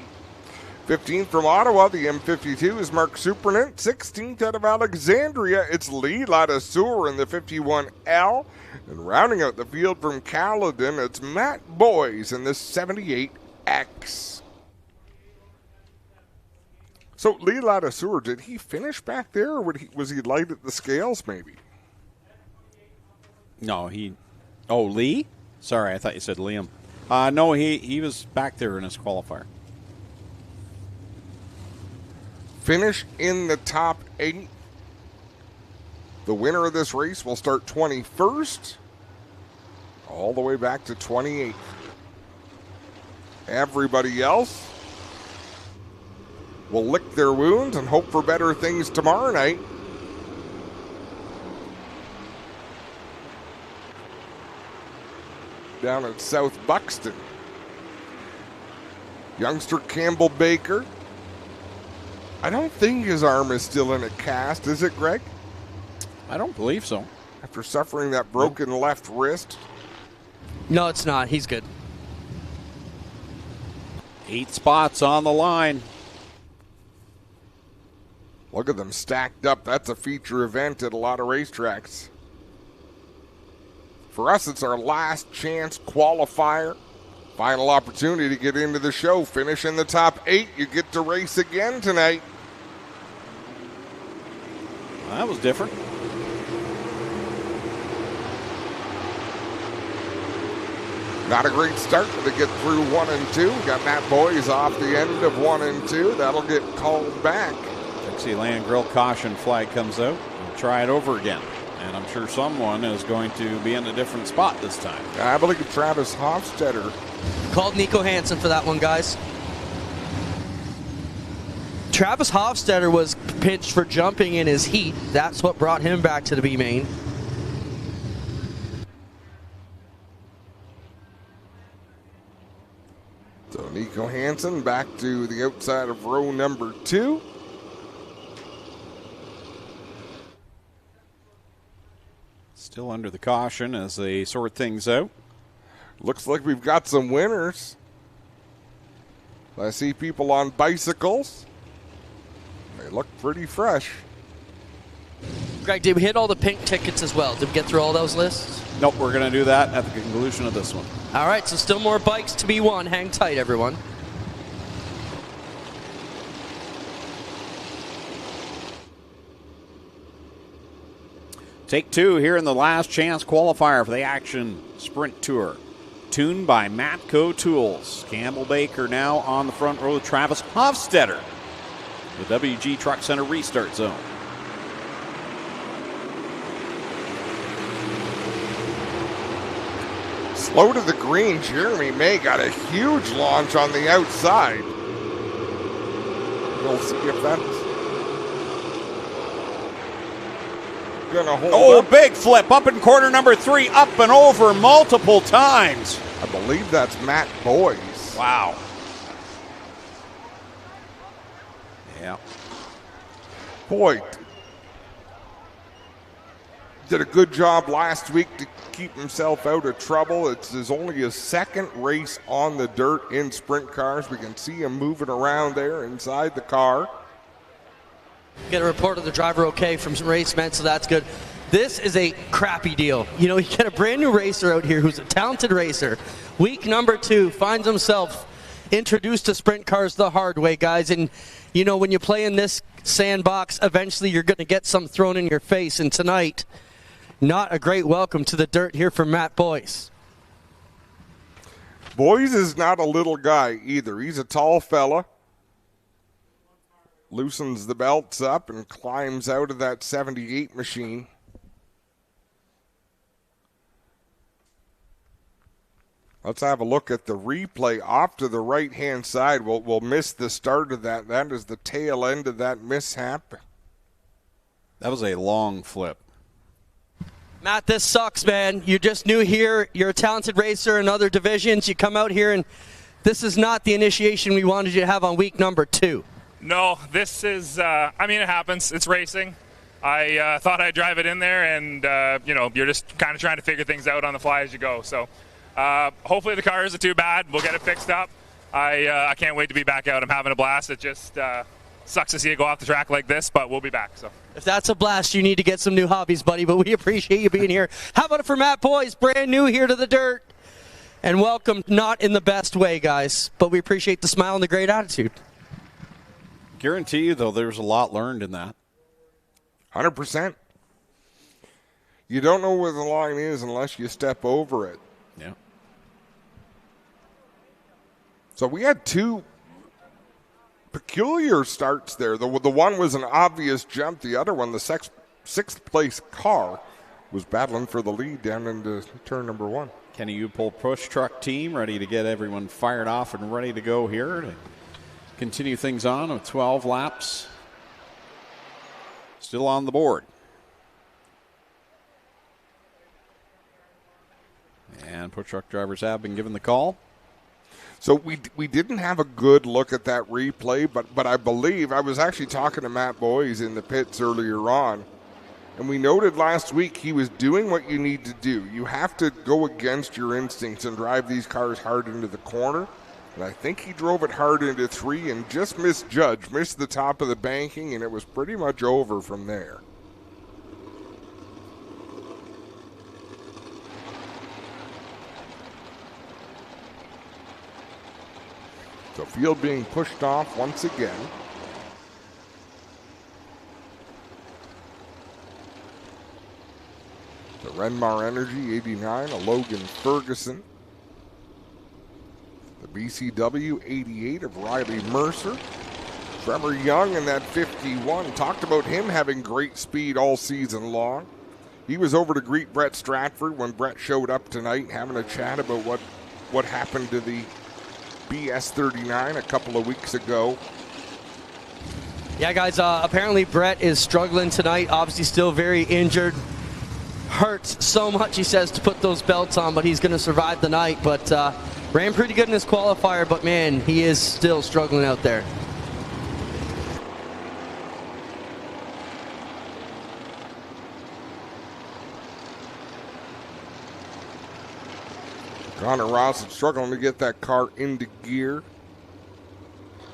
B: 15th from Ottawa, the M52 is Mark Supernant. 16th out of Alexandria, it's Lee Ladisseur in the 51L. And rounding out the field from Caledon, it's Matt Boyes in the 78X. So Lee Ladisseur, did he finish back there, or was he light at the scales maybe?
A: No, Lee? Sorry, I thought you said Liam. No, he was back there in his qualifier.
B: Finish in the top 8. The winner of this race will start 21st, all the way back to 28th. Everybody else will lick their wounds and hope for better things tomorrow night. Down at South Buxton. Youngster Campbell Baker. I don't think his arm is still in a cast, is it, Greg?
A: I don't believe so.
B: After suffering that broken left wrist.
C: No, it's not. He's good.
A: 8 spots on the line.
B: Look at them stacked up. That's a feature event at a lot of racetracks. For us, it's our last chance qualifier. Final opportunity to get into the show. Finish in the top 8. You get to race again tonight.
A: Well, that was different.
B: Not a great start to get through 1 and 2. Got Matt Boyes off the end of 1 and 2. That'll get called back.
A: Dixieland Grill caution flag comes out. We'll try it over again. And I'm sure someone is going to be in a different spot this time.
B: I believe Travis Hofstetter.
C: Called Nico Hansen for that one, guys. Travis Hofstetter was pinched for jumping in his heat. That's what brought him back to the B main.
B: So Nico Hansen back to the outside of row number 2.
A: Still under the caution as they sort things out.
B: Looks like we've got some winners. I see people on bicycles. They look pretty fresh.
C: Greg, did we hit all the pink tickets as well? Did we get through all those lists?
A: Nope, we're going to do that at the conclusion of this one.
C: All right, so still more bikes to be won. Hang tight, everyone.
A: Take 2 here in the last chance qualifier for the Action Sprint Tour. Tuned by Matco Tools. Campbell Baker now on the front row. Travis Hofstetter. The WG Truck Center restart zone.
B: Slow to the green, Jeremy May got a huge launch on the outside. We'll see if that's... Gonna hold
A: Oh,
B: up.
A: big flip up in corner number 3, up and over multiple times.
B: I believe that's Matt Boyes.
A: Wow. Yeah.
B: Boy, did a good job last week to keep himself out of trouble. It's only his second race on the dirt in sprint cars. We can see him moving around there inside the car.
C: Get a report of the driver okay from some racemen, so that's good. This is a crappy deal. You know, you get a brand new racer out here who's a talented racer. Week number 2, finds himself introduced to sprint cars the hard way, guys. And, you know, when you play in this sandbox, eventually you're going to get some thrown in your face. And tonight, not a great welcome to the dirt here from Matt Boyes.
B: Boyes is not a little guy either. He's a tall fella. Loosens the belts up and climbs out of that 78 machine. Let's have a look at the replay off to the right-hand side. We'll miss the start of that. That is the tail end of that mishap.
A: That was a long flip.
C: Matt, this sucks, man. You're just new here. You're a talented racer in other divisions. You come out here, and this is not the initiation we wanted you to have on week number 2.
O: No, this is, I mean, it happens. It's racing. I thought I'd drive it in there, and, you know, you're just kind of trying to figure things out on the fly as you go. So hopefully the car isn't too bad. We'll get it fixed up. I can't wait to be back out. I'm having a blast. It just sucks to see it go off the track like this, but we'll be back. So
C: if that's a blast, you need to get some new hobbies, buddy, but we appreciate you being here. How about it for Matt Boyes, brand new here to the dirt? And welcome, not in the best way, guys, but we appreciate the smile and the great attitude.
A: Guarantee you, though, there's a lot learned in that.
B: 100%. You don't know where the line is unless you step over it.
A: Yeah.
B: So we had 2 peculiar starts there. The one was an obvious jump. The other one, the sixth place car, was battling for the lead down into turn number 1.
A: Kenny Upol push truck team ready to get everyone fired off and ready to go here to continue things on with 12 laps still on the board. And push truck drivers have been given the call.
B: So we didn't have a good look at that replay, but I believe, I was actually talking to Matt Boyes in the pits earlier on, and we noted last week he was doing what you need to do. You have to go against your instincts and drive these cars hard into the corner. And I think he drove it hard into 3 and just missed the top of the banking, and it was pretty much over from there. So field being pushed off once again. The Renmar Energy 89, a Logan Ferguson. The BCW 88 of Riley Mercer. Trevor Young in that 51. Talked about him having great speed all season long. He was over to greet Brett Stratford when Brett showed up tonight, having a chat about what happened to the BS39 a couple of weeks ago.
C: Yeah, guys, apparently Brett is struggling tonight. Obviously still very injured. Hurts so much, he says, to put those belts on, but he's going to survive the night. But ran pretty good in his qualifier, but man, he is still struggling out there.
B: Connor Ross is struggling to get that car into gear.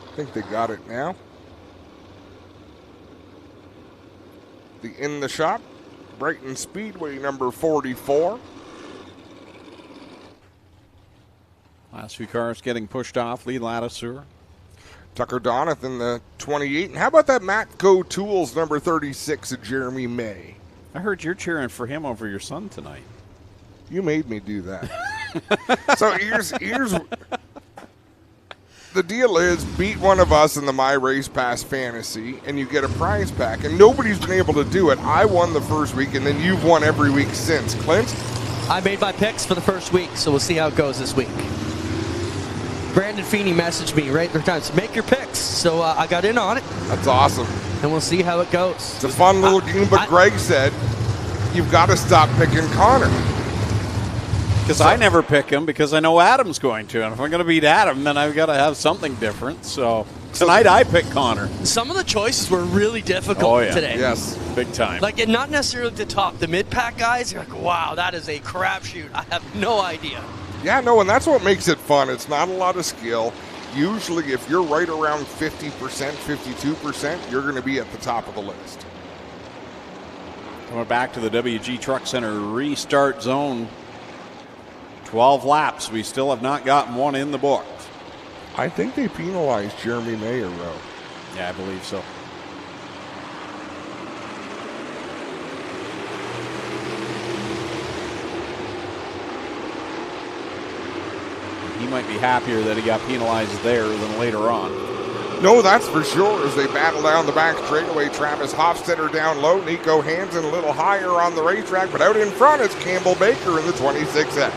B: I think they got it now. The in the shop, Brighton Speedway number 44.
A: Last few cars getting pushed off. Lee Ladiseur.
B: Tucker Donath in the 28. And how about that Matco Tools number 36 of Jeremy May?
A: I heard you're cheering for him over your son tonight.
B: You made me do that. So here's the deal is, beat one of us in the My Race Pass Fantasy and you get a prize pack, and nobody's been able to do it. I won the first week, and then you've won every week since. Clint?
C: I made my picks for the first week, so we'll see how it goes this week. Brandon Feeney messaged me right there times, make your picks. So I got in on it.
B: That's awesome.
C: And we'll see how it goes.
B: It's a fun little game, but Greg said you've got to stop picking Connor.
A: Because I never pick him because I know Adam's going to. And if I'm going to beat Adam, then I've got to have something different. So tonight I pick Connor.
C: Some of the choices were really difficult today.
B: Yes,
A: big time.
C: Like, and not necessarily the top. The mid-pack guys, you're like, wow, that is a crapshoot. I have no idea.
B: Yeah, no, and that's what makes it fun. It's not a lot of skill. Usually, if you're right around 50%, 52%, you're going to be at the top of the list.
A: Coming back to the WG Truck Center restart zone. 12 laps. We still have not gotten one in the books.
B: I think they penalized Jeremy Mayer, though.
A: Yeah, I believe so. He might be happier that he got penalized there than later on.
B: No, that's for sure. As they battle down the back straightaway, Travis Hofstetter down low, Nico Hansen a little higher on the racetrack, but out in front is Campbell Baker in the 26X.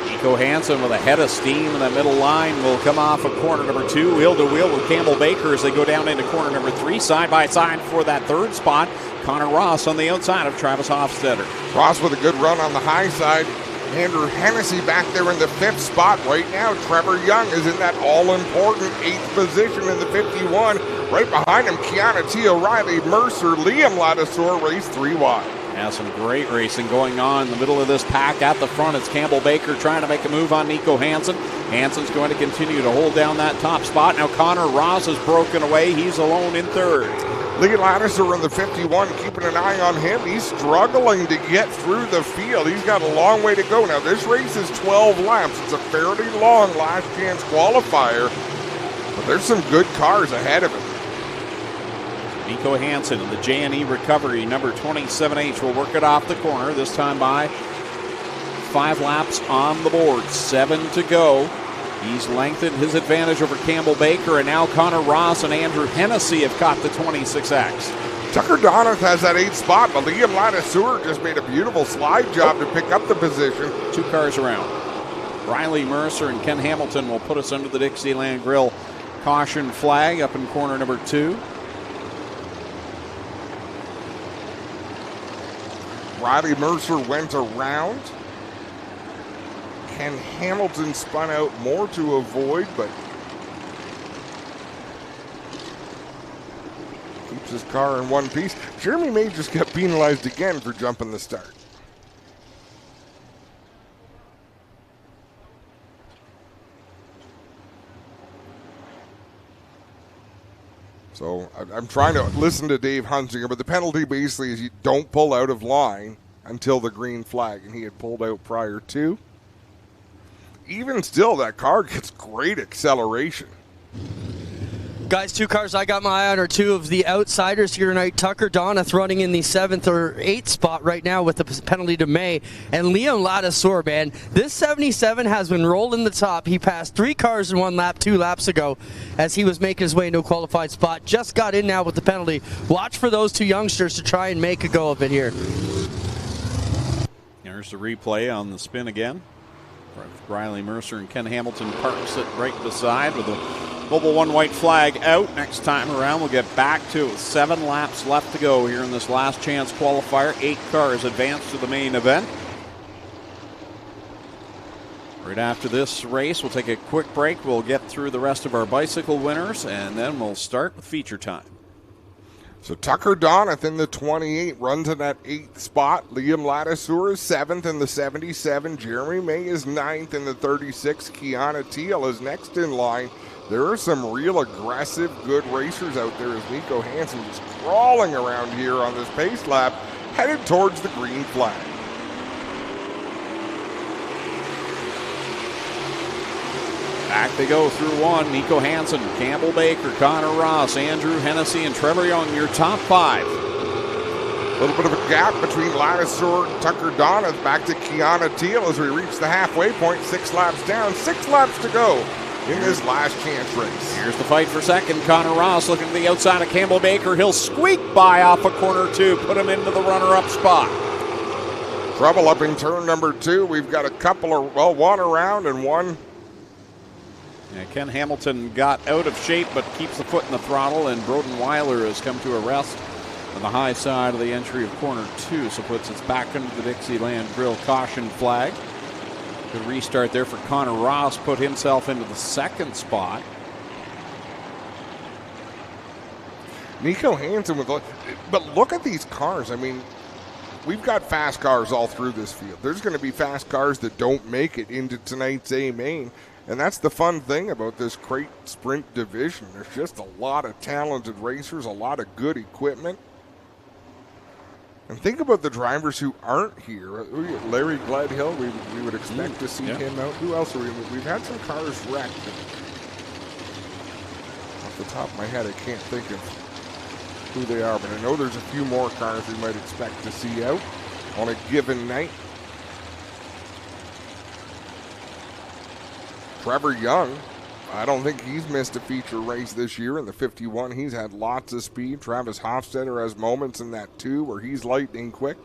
A: Nico Hansen with a head of steam in the middle line will come off of corner number 2, wheel to wheel with Campbell Baker as they go down into corner number 3, side by side for that third spot. Connor Ross on the outside of Travis Hofstetter.
B: Ross with a good run on the high side. Andrew Hennessy back there in the 5th spot. Right now, Trevor Young is in that all-important 8th position in the 51. Right behind him, Kiana T. O'Reilly, Mercer, Liam Ladouceur race 3 wide.
A: Yeah, some great racing going on in the middle of this pack. At the front, it's Campbell Baker trying to make a move on Nico Hansen. Hansen's going to continue to hold down that top spot. Now Connor Ross is broken away. He's alone in 3rd.
B: Lee Ladouceur in the 51, keeping an eye on him. He's struggling to get through the field. He's got a long way to go. Now, this race is 12 laps. It's a fairly long last chance qualifier, but there's some good cars ahead of him.
A: Nico Hansen in the J&E recovery, number 27H, will work it off the corner, this time by 5 laps on the board, 7 to go. He's lengthened his advantage over Campbell Baker, and now Connor Ross and Andrew Hennessy have caught the 26X.
B: Tucker Donath has that 8th spot, but Liam Ladouceur just made a beautiful slide job to pick up the position.
A: 2 cars around. Riley Mercer and Ken Hamilton will put us under the Dixieland Grill caution flag up in corner number 2.
B: Riley Mercer went around. Ken Hamilton spun out more to avoid, but keeps his car in one piece. Jeremy May just got penalized again for jumping the start. So I'm trying to listen to Dave Hunsinger, but the penalty basically is you don't pull out of line until the green flag, and he had pulled out prior to. Even still, that car gets great acceleration.
C: Guys, 2 cars I got my eye on are 2 of the outsiders here tonight. Tucker Donath running in the 7th or 8th spot right now with the penalty to May. And Liam Ladouceur, man, this 77 has been rolled in the top. He passed 3 cars in 1 lap 2 laps ago as he was making his way into a qualified spot. Just got in now with the penalty. Watch for those 2 youngsters to try and make a go of it here.
A: There's the replay on the spin again. Riley Mercer and Ken Hamilton parks it right beside with a Mobile 1 white flag out. Next time around, we'll get back to 7 laps left to go here in this last chance qualifier. 8 cars advance to the main event. Right after this race, we'll take a quick break. We'll get through the rest of our bicycle winners, and then we'll start with feature time.
B: So Tucker Donath in the 28 runs in that 8th spot. Liam Ladouceur is 7th in the 77. Jeremy May is 9th in the 36. Kiana Teal is next in line. There are some real aggressive, good racers out there as Nico Hansen is crawling around here on this pace lap, headed towards the green flag.
A: Back they go through 1. Nico Hansen, Campbell Baker, Connor Ross, Andrew Hennessy, and Trevor Young, your top 5.
B: A little bit of a gap between Ladouceur and Tucker Donath. Back to Kiana Teal as we reach the halfway point. 6 laps down, 6 laps to go in this last chance race.
A: Here's the fight for second. Connor Ross looking to the outside of Campbell Baker. He'll squeak by off of corner 2, put him into the runner-up spot.
B: Trouble up in turn number 2. We've got a couple of, well, 1 around and 1.
A: Yeah, Ken Hamilton got out of shape but keeps the foot in the throttle, and Broden Weiler has come to a rest on the high side of the entry of corner 2, so puts us back under the Dixieland Grill caution flag. Good restart there for Connor Ross, put himself into the 2nd spot.
B: Nico Hansen with, but look at these cars. I mean, we've got fast cars all through this field. There's going to be fast cars that don't make it into tonight's A main, and that's the fun thing about this crate sprint division. There's just a lot of talented racers, a lot of good equipment. And think about the drivers who aren't here. Larry Gledhill, we would expect to see him out. Who else are we? We've had some cars wrecked. Off the top of my head, I can't think of who they are, but I know there's a few more cars we might expect to see out on a given night. Trevor Young, I don't think he's missed a feature race this year in the 51. He's had lots of speed. Travis Hofstetter has moments in that too where he's lightning quick.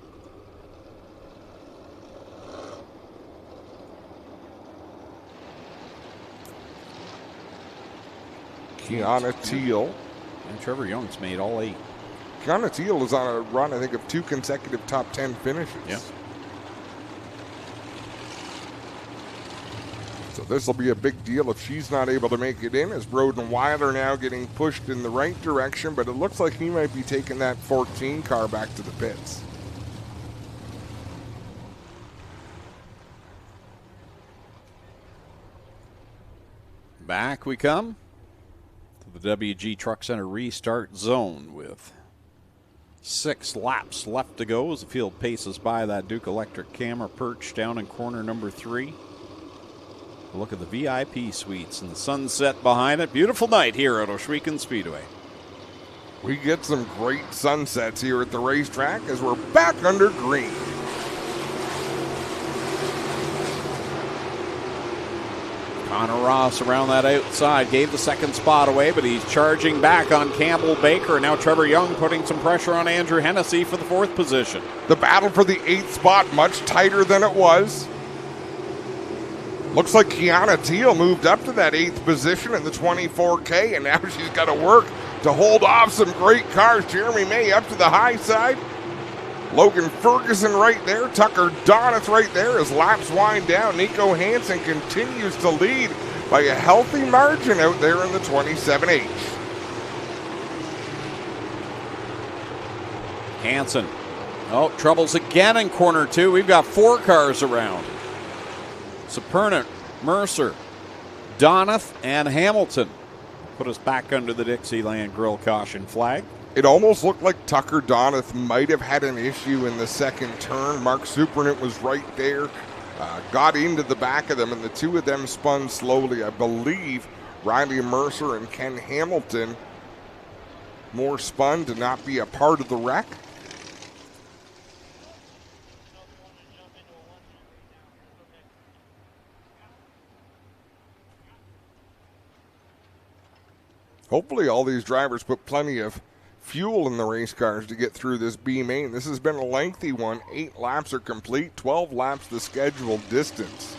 B: Kiana Teal.
A: And Trevor Young's made all 8.
B: Kiana Teal is on a run, I think, of 2 consecutive top 10 finishes.
A: Yeah.
B: So this will be a big deal if she's not able to make it in, as Broden Weiler now getting pushed in the right direction, but it looks like he might be taking that 14 car back to the pits.
A: Back we come to the WG Truck Center restart zone with 6 laps left to go as the field paces by that Duke Electric camera perch down in corner number 3. Look at the VIP suites and the sunset behind it. Beautiful night here at Ohsweken Speedway.
B: We get some great sunsets here at the racetrack as we're back under green.
A: Connor Ross around that outside gave the 2nd spot away, but he's charging back on Campbell Baker. And now Trevor Young putting some pressure on Andrew Hennessy for the 4th position.
B: The battle for the 8th spot much tighter than it was. Looks like Kiana Teal moved up to that 8th position in the 24K, and now she's got to work to hold off some great cars. Jeremy May up to the high side. Logan Ferguson right there. Tucker Donath right there as laps wind down. Nico Hansen continues to lead by a healthy margin out there in the 27H.
A: Hansen. Oh, troubles again in corner 2. We've got 4 cars around. Supernant, Mercer, Donath, and Hamilton put us back under the Dixieland Grill caution flag.
B: It almost looked like Tucker Donath might have had an issue in the 2nd turn. Mark Supernant was right there, got into the back of them, and the 2 of them spun slowly. I believe Riley Mercer and Ken Hamilton more spun to not be a part of the wreck. Hopefully all these drivers put plenty of fuel in the race cars to get through this B main. This has been a lengthy one. 8 laps are complete, 12 laps the scheduled distance.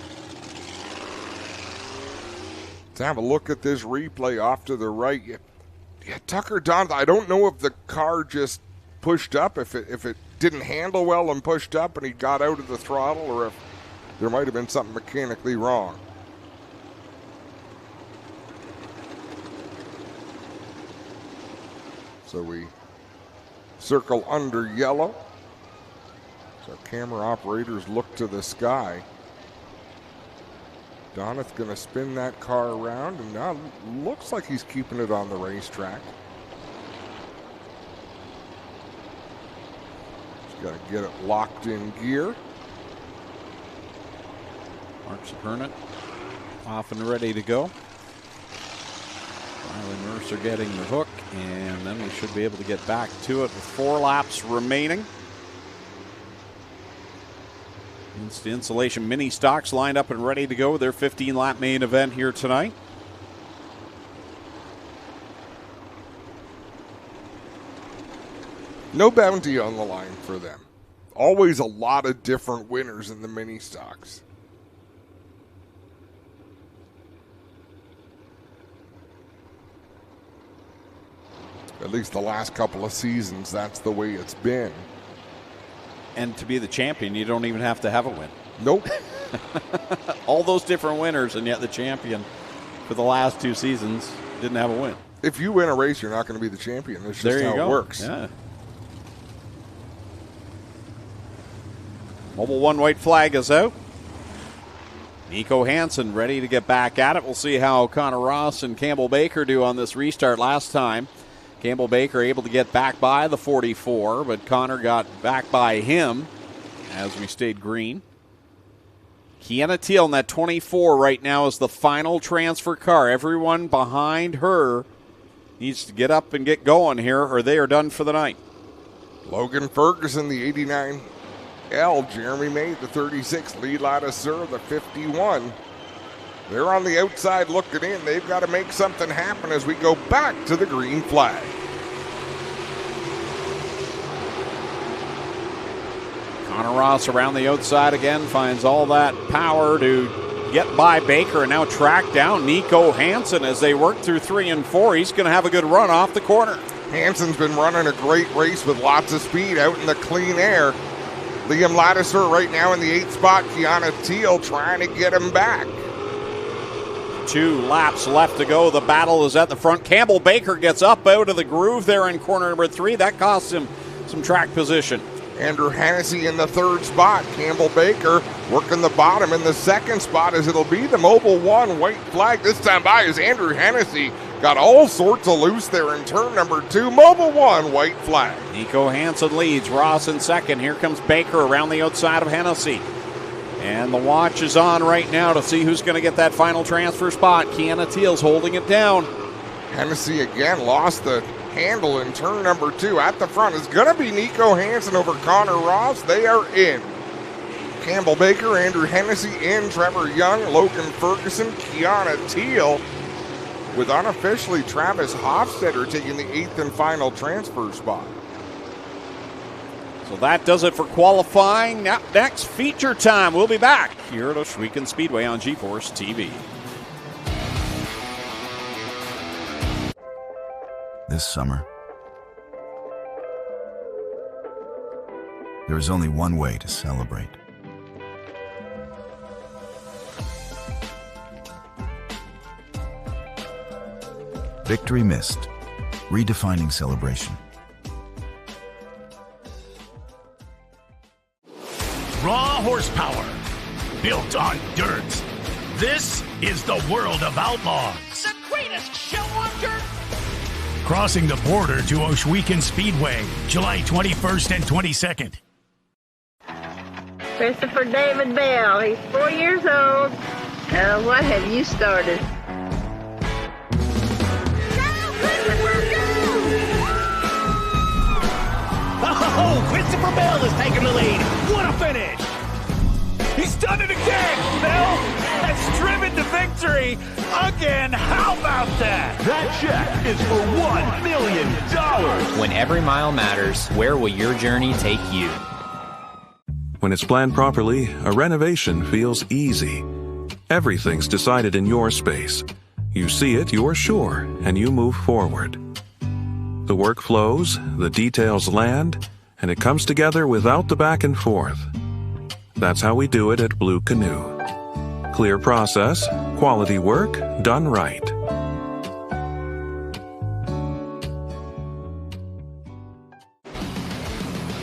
B: Let's have a look at this replay off to the right. Yeah, Tucker Donath, I don't know if the car just pushed up, if it didn't handle well and pushed up and he got out of the throttle, or if there might have been something mechanically wrong. So we circle under yellow. So camera operators look to the sky. Donath going to spin that car around, and now looks like he's keeping it on the racetrack. He's got to get it locked in gear.
A: Mark Supernant off and ready to go. Riley Mercer getting the hook, and then we should be able to get back to it with 4 laps remaining. It's the Insulation Mini Stocks lined up and ready to go with their 15-lap main event here tonight.
B: No bounty on the line for them. Always a lot of different winners in the Mini Stocks. At least the last couple of seasons, that's the way it's been.
A: And to be the champion, you don't even have to have a win.
B: Nope.
A: All those different winners, and yet the champion for the last 2 seasons didn't have a win.
B: If you win a race, you're not going to be the champion. That's just how it works.
A: Yeah. Mobile 1 white flag is out. Nico Hansen ready to get back at it. We'll see how Connor Ross and Campbell Baker do on this restart last time. Campbell Baker able to get back by the 44, but Connor got back by him as we stayed green. Kiana Teal in that 24 right now is the final transfer car. Everyone behind her needs to get up and get going here, or they are done for the night.
B: Logan Ferguson, the 89L. Jeremy May, the 36. Lee Ladisseur, the 51. They're on the outside looking in. They've got to make something happen as we go back to the green flag.
A: Connor Ross around the outside again, finds all that power to get by Baker and now track down Nico Hansen as they work through 3 and 4. He's going to have a good run off the corner.
B: Hansen's been running a great race with lots of speed out in the clean air. Liam Ladisseur right now in the 8th spot. Kiana Teal trying to get him back.
A: 2 laps left to go. The battle is at the front. Campbell Baker gets up out of the groove there in corner number 3. That costs him some track position.
B: Andrew Hennessy in the 3rd spot. Campbell Baker working the bottom in the 2nd spot as it'll be the Mobile 1 white flag this time by as Andrew Hennessy got all sorts of loose there in turn number 2. Mobile 1 white flag.
A: Nico Hansen leads. Ross in 2nd. Here comes Baker around the outside of Hennessy. And the watch is on right now to see who's going to get that final transfer spot. Kiana Teal's holding it down.
B: Hennessy again lost the handle in turn number 2. At the front is going to be Nico Hansen over Connor Ross. They are in. Campbell Baker, Andrew Hennessy in, Trevor Young, Logan Ferguson, Kiana Teal, with unofficially Travis Hofstetter taking the 8th and final transfer spot.
A: So that does it for qualifying. Now, next, feature time. We'll be back here at Ohsweken Speedway on GeForce TV.
P: This summer, there is only one way to celebrate. Victory Mist, redefining celebration.
Q: Raw horsepower, built on dirt. This is the world of outlaws.
R: The greatest show on dirt.
Q: Crossing the border to Ohsweken Speedway, July 21st and 22nd.
S: Christopher David Bell, he's 4 years old. What have you started?
Q: Oh, Christopher Bell is taking the lead. What a finish!
R: He's done it again! Bell has driven to victory again! How about that?
Q: That check is for $1 million.
T: When every mile matters, where will your journey take you?
U: When it's planned properly, a renovation feels easy. Everything's decided in your space. You see it, you're sure, and you move forward. The work flows, the details land, and it comes together without the back and forth. That's how we do it at Blue Canoe. Clear process, quality work, done right.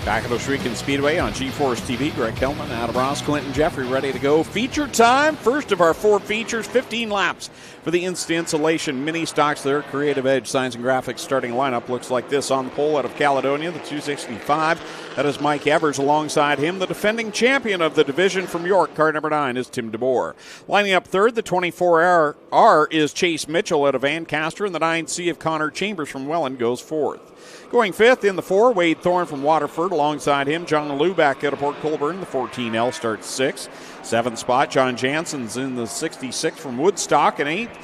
A: Back at Ohsweken Speedway on GeForce TV. Greg Kelman, Adam Ross, Clinton Jeffrey ready to go. Feature time. First of our 4 features, 15 laps for the Insta Insulation Mini Stocks. Their Creative Edge Signs and Graphics starting lineup looks like this. On the pole out of Caledonia, the 265. That is Mike Evers. Alongside him, the defending champion of the division from York, car number 9 is Tim DeBoer. Lining up third, the 24R is Chase Mitchell out of Ancaster, and the 9C of Connor Chambers from Welland goes fourth. Going fifth in the 4, Wade Thorne from Waterford. Alongside him, John Luback out of Port Colborne. The 14L starts 6th. 7th spot, John Jansen's in the 66 from Woodstock. And 8th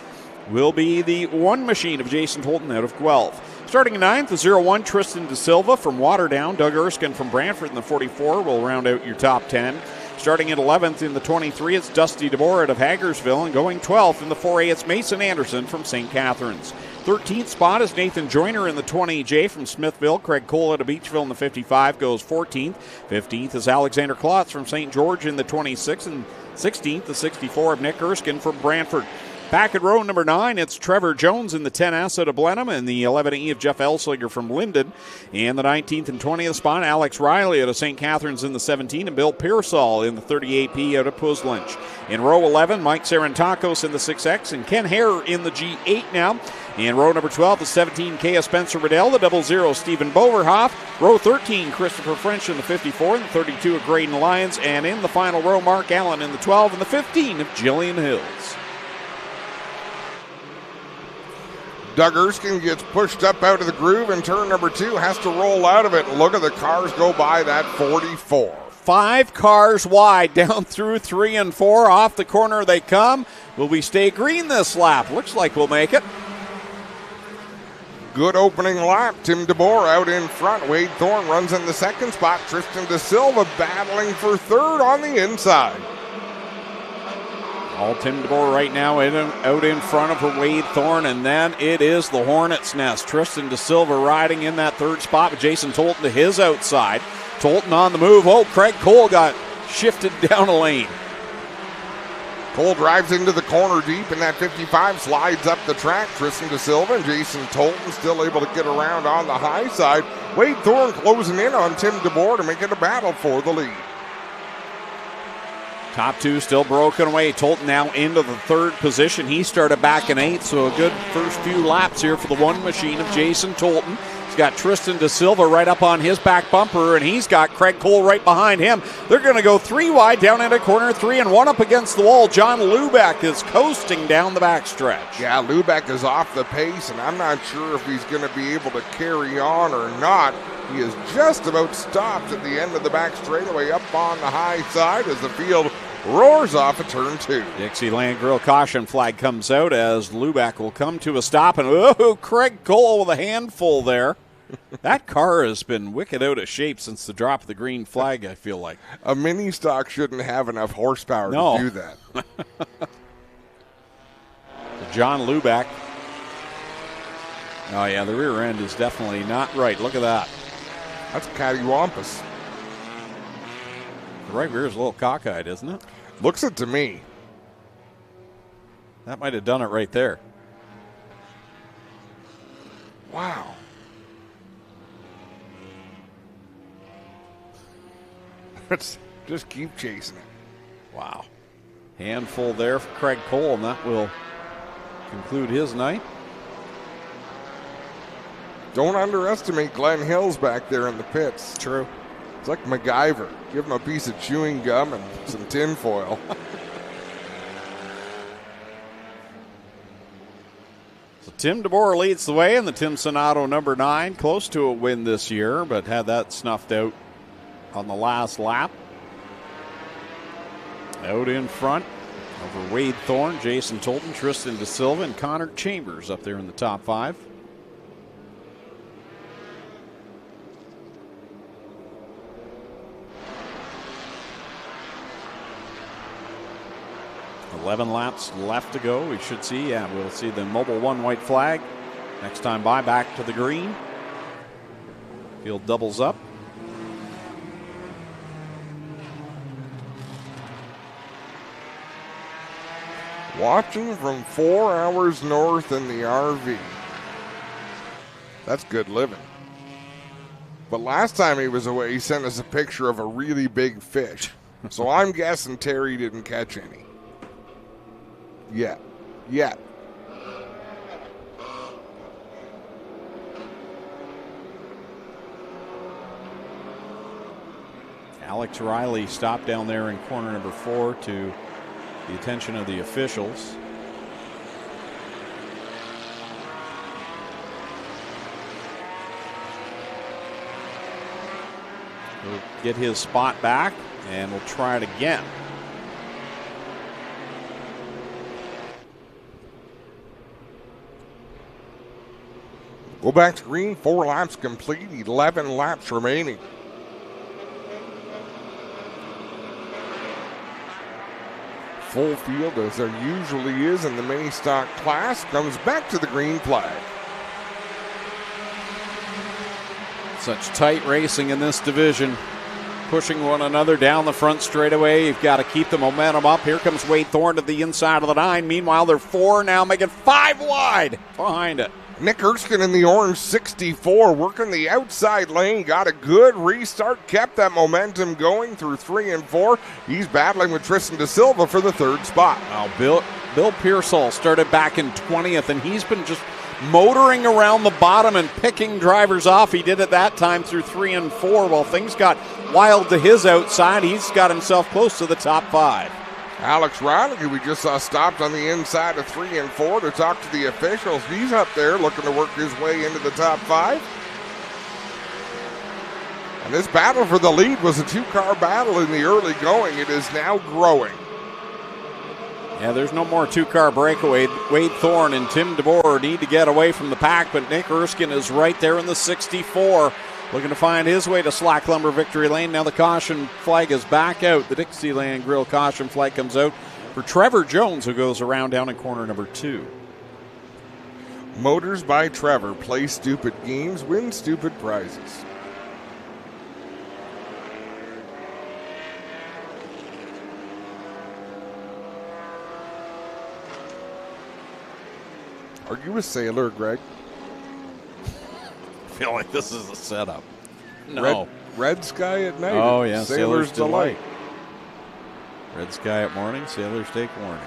A: will be the 1 machine of Jason Holton out of Guelph. Starting 9th, the 01, Tristan De Silva from Waterdown. Doug Erskine from Brantford in the 44 will round out your top 10. Starting at 11th in the 23, it's Dusty DeBoer out of Hagersville. And going 12th in the 4A, it's Mason Anderson from St. Catharines. 13th spot is Nathan Joyner in the 20J from Smithville. Craig Cole out of Beachville in the 55 goes 14th. 15th is Alexander Klotz from St. George in the 26, and 16th, the 64 of Nick Erskine from Brantford. Back at row number 9, it's Trevor Jones in the 10S out of Blenheim and the 11E of Jeff Elsinger from Linden. In the 19th and 20th spot, Alex Riley out of St. Catharines in the 17 and Bill Pearsall in the 38P out of Puslinch. In row 11, Mike Sarantakos in the 6X and Ken Hare in the G8 now. In row number 12, the 17K of Spencer Riddell, the 00 Stephen Boverhoff. Row 13, Christopher French in the 54 and the 32 of Graydon Lyons. And in the final row, Mark Allen in the 12 and the 15 of Jillian Hills.
B: Doug Erskine gets pushed up out of the groove in turn number 2, has to roll out of it. Look at the cars go by that 44.
A: 5 cars wide down through 3 and 4. Off the corner they come. Will we stay green this lap? Looks like we'll make it.
B: Good opening lap. Tim DeBoer out in front. Wade Thorne runs in the second spot. Tristan De Silva battling for third on the inside.
A: All Tim DeBoer right now out in front of Wade Thorne, and then it is the Hornet's Nest. Tristan De Silva riding in that third spot with Jason Tolton to his outside. Tolton on the move. Oh, Craig Cole got shifted down a lane.
B: Cole drives into the corner deep in that 55, slides up the track. Tristan De Silva and Jason Tolton still able to get around on the high side. Wade Thorne closing in on Tim DeBoer to make it a battle for the lead.
A: Top 2 still broken away. Tolton now into the third position. He started back in 8th, so a good first few laps here for the one machine of Jason Tolton. He's got Tristan De Silva right up on his back bumper, and he's got Craig Cole right behind him. They're going to go 3 wide down into corner 3 and 1 up against the wall. John Lubeck is coasting down the backstretch.
B: Yeah, Lubeck is off the pace, and I'm not sure if he's going to be able to carry on or not. He is just about stopped at the end of the back straightaway up on the high side as the field roars off at turn 2.
A: Dixieland Grill caution flag comes out as Lubeck will come to a stop. And oh, Craig Cole with a handful there. That car has been wicked out of shape since the drop of the green flag, I feel like.
B: A mini stock shouldn't have enough horsepower to do that.
A: John Lubeck. Oh, yeah, the rear end is definitely not right. Look at that.
B: That's cattywampus.
A: The right rear is a little cockeyed, isn't it?
B: Looks it to me.
A: That might have done it right there.
B: Wow. Let's just keep chasing it.
A: Wow. Handful there for Craig Cole, and that will conclude his night.
B: Don't underestimate Glenn Hills back there in the pits.
A: True.
B: It's like MacGyver. Give him a piece of chewing gum and some tin foil.
A: So Tim DeBoer leads the way in the Tim Sonato number 9. Close to a win this year, but had that snuffed out on the last lap. Out in front over Wade Thorne, Jason Tolton, Tristan De Silva, and Connor Chambers up there in the top 5. $11 laps left to go. We should see, we'll see the Mobil 1 white flag. Next time by, back to the green. Field doubles up.
B: Watching from 4 hours north in the RV. That's good living. But last time he was away, he sent us a picture of a really big fish. So I'm guessing Terry didn't catch any. Yet.
A: Alex Riley stopped down there in corner number 4 to the attention of the officials. He'll get his spot back, and we'll try it again.
B: Go back to green, 4 laps complete, 11 laps remaining. Full field, as there usually is in the mini stock class, comes back to the green flag.
A: Such tight racing in this division. Pushing one another down the front straightaway. You've got to keep the momentum up. Here comes Wade Thorne to the inside of the 9. Meanwhile, they're 4 now, making 5 wide behind it.
B: Nick Erskine in the orange 64, working the outside lane, got a good restart, kept that momentum going through 3 and 4. He's battling with Tristan De Silva for the 3rd spot.
A: Now, Bill Pearsall started back in 20th, and he's been just motoring around the bottom and picking drivers off. He did it that time through 3 and 4. While things got wild to his outside, he's got himself close to the top 5.
B: Alex Riley, who we just saw stopped on the inside of 3 and 4 to talk to the officials. He's up there looking to work his way into the top 5. And this battle for the lead was a 2-car battle in the early going. It is now growing.
A: Yeah, there's no more 2-car breakaway. Wade Thorne and Tim DeBoer need to get away from the pack, but Nick Erskine is right there in the 64. Looking to find his way to Slack Lumber Victory Lane. Now the caution flag is back out. The Dixieland Grill caution flag comes out for Trevor Jones, who goes around down in corner number 2.
B: Motors by Trevor. Play stupid games, win stupid prizes. Are you a sailor, Greg?
A: I feel like this is a setup. No.
B: Red sky at night.
A: Oh, yeah.
B: Sailor's delight.
A: Red sky at morning, sailors take warning.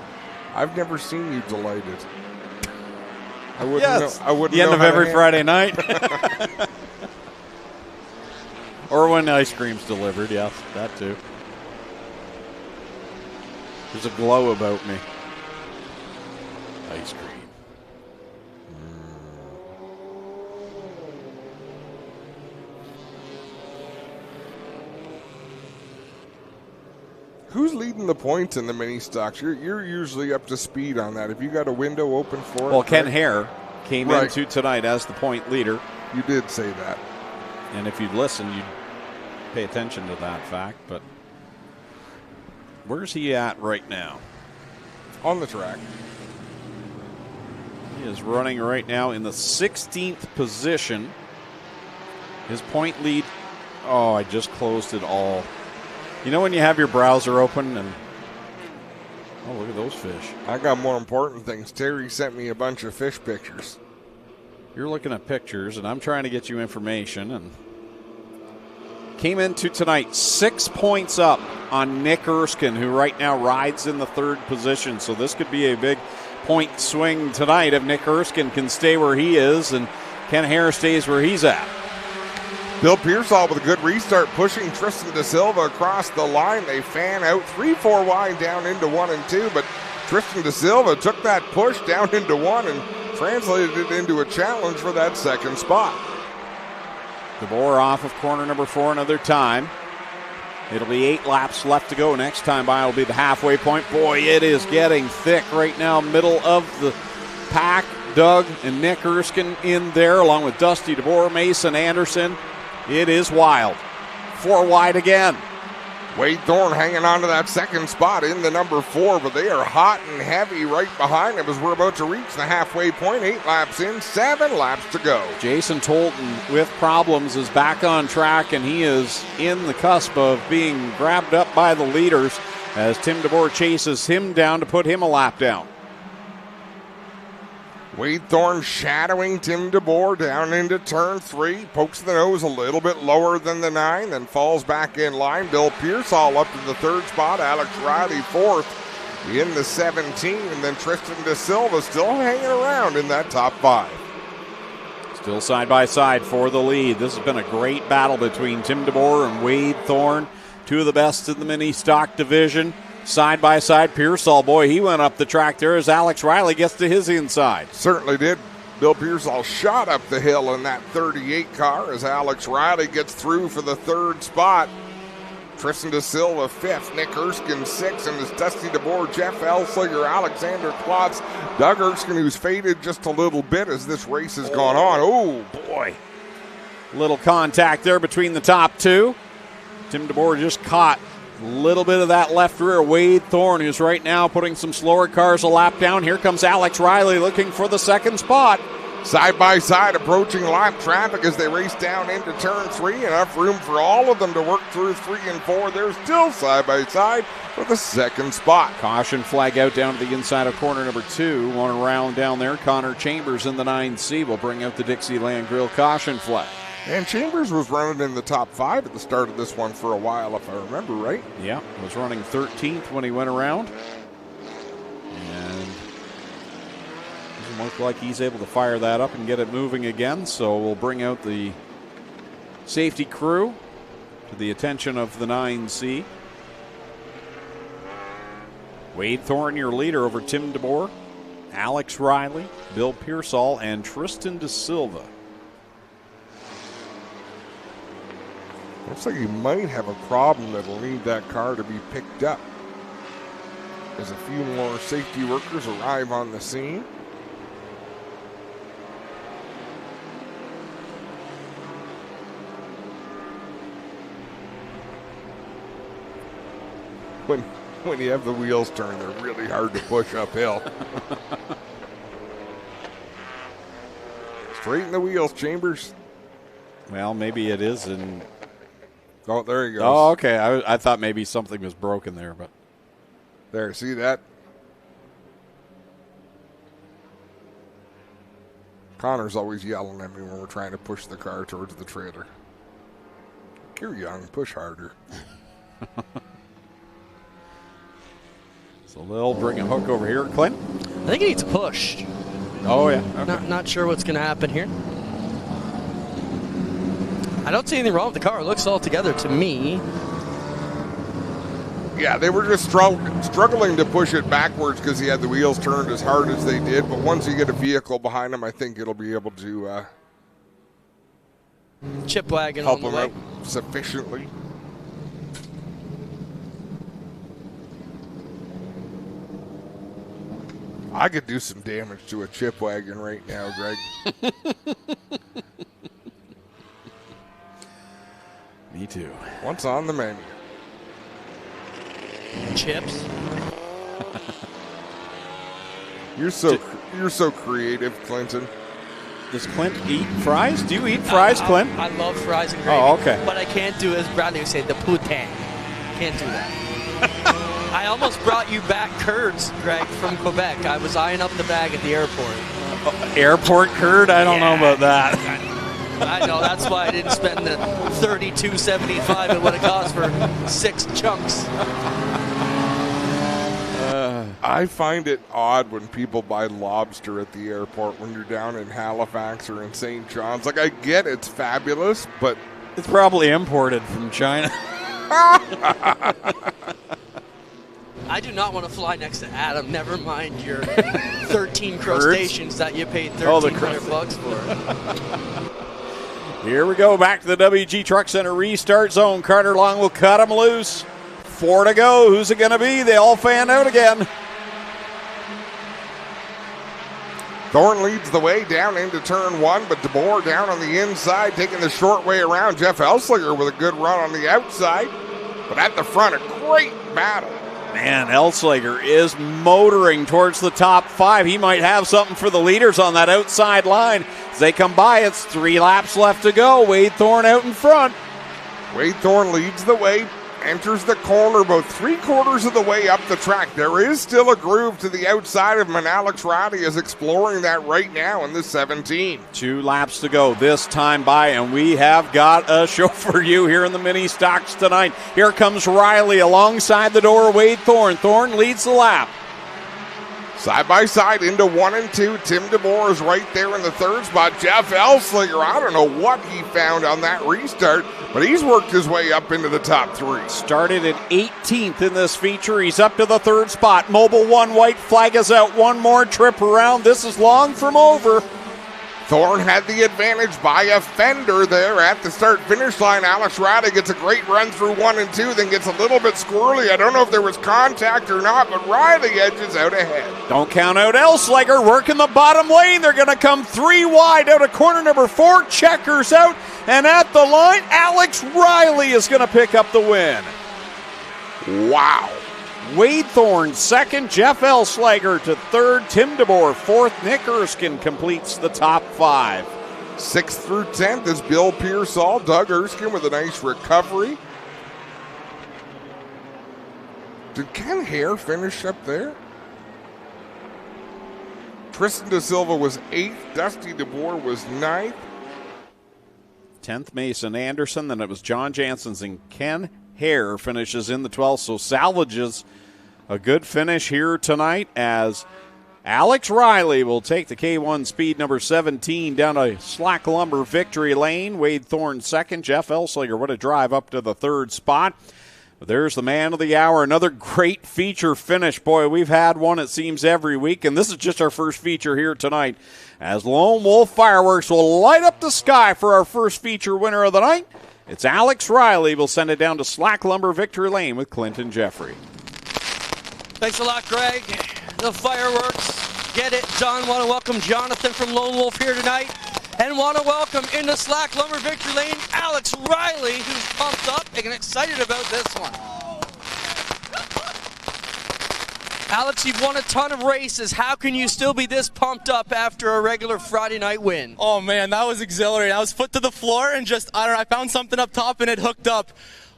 B: I've never seen you delighted. I wouldn't
A: yes.
B: know. I wouldn't
A: the end
B: know
A: of
B: how
A: every
B: to
A: Friday night. Or when ice cream's delivered, yes, that too. There's a glow about me. Ice cream.
B: Who's leading the points in the mini stocks? You're usually up to speed on that. Have you got a window open for it?
A: Well, Ken Hare came into tonight as the point leader.
B: You did say that.
A: And if you'd listen, you'd pay attention to that fact. But where's he at right now?
B: On the track.
A: He is running right now in the 16th position. His point lead, oh, I just closed it all. You know when you have your browser open and, oh, look at those fish.
B: I got more important things. Terry sent me a bunch of fish pictures.
A: You're looking at pictures, and I'm trying to get you information. And came into tonight 6 points up on Nick Erskine, who right now rides in the 3rd position. So this could be a big point swing tonight if Nick Erskine can stay where he is and Ken Hare stays where he's at.
B: Bill Pearsall with a good restart, pushing Tristan De Silva across the line. They fan out 3-4 wide down into 1 and 2, but Tristan De Silva took that push down into 1 and translated it into a challenge for that 2nd spot.
A: DeBoer off of corner number 4 another time. It'll be 8 laps left to go. Next time by will be the halfway point. Boy, it is getting thick right now, middle of the pack. Doug and Nick Erskine in there, along with Dusty DeBoer, Mason Anderson. It is wild. 4 wide again.
B: Wade Thorne hanging on to that 2nd spot in the number 4, but they are hot and heavy right behind them as we're about to reach the halfway point. 8 laps in, 7 laps to go.
A: Jason Tolton with problems is back on track, and he is in the cusp of being grabbed up by the leaders as Tim DeBoer chases him down to put him a lap down.
B: Wade Thorne shadowing Tim DeBoer down into turn 3. Pokes the nose a little bit lower than the 9, then falls back in line. Bill Pearsall up to the 3rd spot. Alex Riley 4th in the 17. And then Tristan De Silva still hanging around in that top 5.
A: Still side by side for the lead. This has been a great battle between Tim DeBoer and Wade Thorne. 2 of the best in the mini stock division. Side by side, Pearsall, boy, he went up the track there as Alex Riley gets to his inside.
B: Certainly did. Bill Pearsall shot up the hill in that 38 car as Alex Riley gets through for the 3rd spot. Tristan De Silva 5th, Nick Erskine 6th, and it's Dusty DeBoer, Jeff Elsiger, Alexander Klotz, Doug Erskine, who's faded just a little bit as this race has gone on. Oh, boy.
A: Little contact there between the top 2. Tim DeBoer just caught Little bit of that left rear. Wade Thorne, who's right now putting some slower cars a lap down. Here comes Alex Riley looking for the second spot.
B: Side by side, approaching lap traffic as they race down into turn 3. Enough room for all of them to work through 3 and 4. They're still side by side for the second spot.
A: Caution flag out down to the inside of corner number 2. One round down there. Connor Chambers in the 9C will bring out the Dixieland Grill caution flag.
B: And Chambers was running in the top 5 at the start of this one for a while, if I remember right.
A: Yeah, was running 13th when he went around. And doesn't look like he's able to fire that up and get it moving again. So we'll bring out the safety crew to the attention of the 9C. Wade Thorne, your leader, over Tim DeBoer, Alex Riley, Bill Pearsall, and Tristan De Silva.
B: Looks like he might have a problem that'll need that car to be picked up as a few more safety workers arrive on the scene. When you have the wheels turn, they're really hard to push uphill. Straighten the wheels, Chambers.
A: Well, maybe it is in...
B: Oh, there he goes.
A: Oh, okay. I thought maybe something was broken there, but
B: there. See that? Connor's always yelling at me when we're trying to push the car towards the trailer. You're young. Push harder.
A: So they'll bring a hook over here, Clint.
C: I think he needs pushed.
A: Oh yeah. Okay.
C: Not sure what's going to happen here. I don't see anything wrong with the car. It looks all together to me.
B: Yeah, they were just struggling to push it backwards because he had the wheels turned as hard as they did. But once you get a vehicle behind him, I think it'll be able to
C: chip wagon
B: help
C: on the
B: him
C: way.
B: out sufficiently. I could do some damage to a chip wagon right now, Greg.
A: Me too.
B: What's on the menu?
C: Chips.
B: You're so creative, Clinton.
A: Does Clint eat fries? Do you eat fries, Clint?
C: I love fries and gravy.
A: Oh, okay.
C: But I can't do, as Bradley would say, the poutine. Can't do that. I almost brought you back curds, Greg, from Quebec. I was eyeing up the bag at the airport.
A: Airport curd? I don't know about that.
C: I know, that's why I didn't spend the $32.75 it would have cost for 6 chunks.
B: I find it odd when people buy lobster at the airport when you're down in Halifax or in St. John's. Like, I get it's fabulous, but...
A: It's probably imported from China.
C: I do not want to fly next to Adam. Never mind your 13 crustaceans that you paid $1,300 for.
A: Here we go, back to the WG Truck Center restart zone. Carter Long will cut him loose. 4 to go. Who's it going to be? They all fan out again.
B: Thorne leads the way down into turn 1, but DeBoer down on the inside, taking the short way around. Jeff Elslinger with a good run on the outside, but at the front, a great battle.
A: Man, Elslinger is motoring towards the top 5. He might have something for the leaders on that outside line. As they come by, it's 3 laps left to go. Wade Thorne out in front.
B: Wade Thorne leads the way, enters the corner about 3/4 of the way up the track. There is still a groove to the outside of him, and Alex Riley is exploring that right now in the 17.
A: 2 laps to go this time by, and we have got a show for you here in the mini stocks tonight. Here comes Riley alongside the door of Wade Thorne. Thorne leads the lap.
B: Side by side into 1 and 2. Tim DeBoer is right there in the 3rd spot. Jeff Elslinger, I don't know what he found on that restart, but he's worked his way up into the top 3.
A: Started at 18th in this feature. He's up to the 3rd spot. Mobile 1 white flag is out. One more trip around. This is long from over.
B: Thorne had the advantage by a fender there at the start-finish line. Alex Riley gets a great run through 1 and 2, then gets a little bit squirrely. I don't know if there was contact or not, but Riley edges out ahead.
A: Don't count out Elslinger working the bottom lane. They're going to come 3 wide out of corner number 4. Checkers out, and at the line, Alex Riley is going to pick up the win.
B: Wow.
A: Wade Thorne second, Jeff Elslager to third, Tim DeBoer fourth, Nick Erskine completes the top 5.
B: 6th through 10th is Bill Pearsall. Doug Erskine with a nice recovery. Did Ken Hare finish up there? Tristan De Silva was 8th. Dusty DeBoer was 9th.
A: 10th, Mason Anderson. Then it was John Janssens, and Ken Hare finishes in the 12th. So salvages a good finish here tonight as Alex Riley will take the K1 Speed number 17 down a Slack Lumber victory lane. Wade Thorne second. Jeff Elslager, what a drive up to the 3rd spot. But there's the man of the hour. Another great feature finish. Boy, we've had one, it seems, every week, and this is just our first feature here tonight as Lone Wolf Fireworks will light up the sky for our first feature winner of the night. It's Alex Riley. We'll send it down to Slack Lumber Victory Lane with Clinton Jeffrey.
C: Thanks a lot, Greg. The fireworks get it done. Want to welcome Jonathan from Lone Wolf here tonight. And want to welcome into Slack Lumber Victory Lane, Alex Riley, who's pumped up and excited about this one. Alex, you've won a ton of races. How can you still be this pumped up after a regular Friday night win?
E: Oh man, that was exhilarating. I was foot to the floor and just, I found something up top and it hooked up.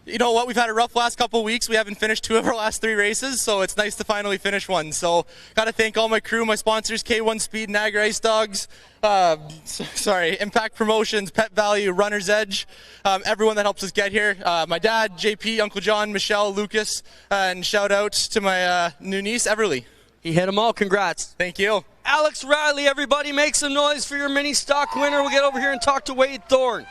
E: You know what, we've had a rough last couple weeks. We haven't finished 2 of our last 3 races, so it's nice to finally finish one. So got to thank all my crew, my sponsors, K1 Speed, Niagara Ice Dogs, Impact Promotions, Pet Value, Runner's Edge, everyone that helps us get here. My dad, JP, Uncle John, Michelle, Lucas, and shout out to my new niece, Everly.
C: He hit them all. Congrats.
E: Thank you.
C: Alex Riley, everybody, make some noise for your mini stock winner. We'll get over here and talk to Wade Thorne.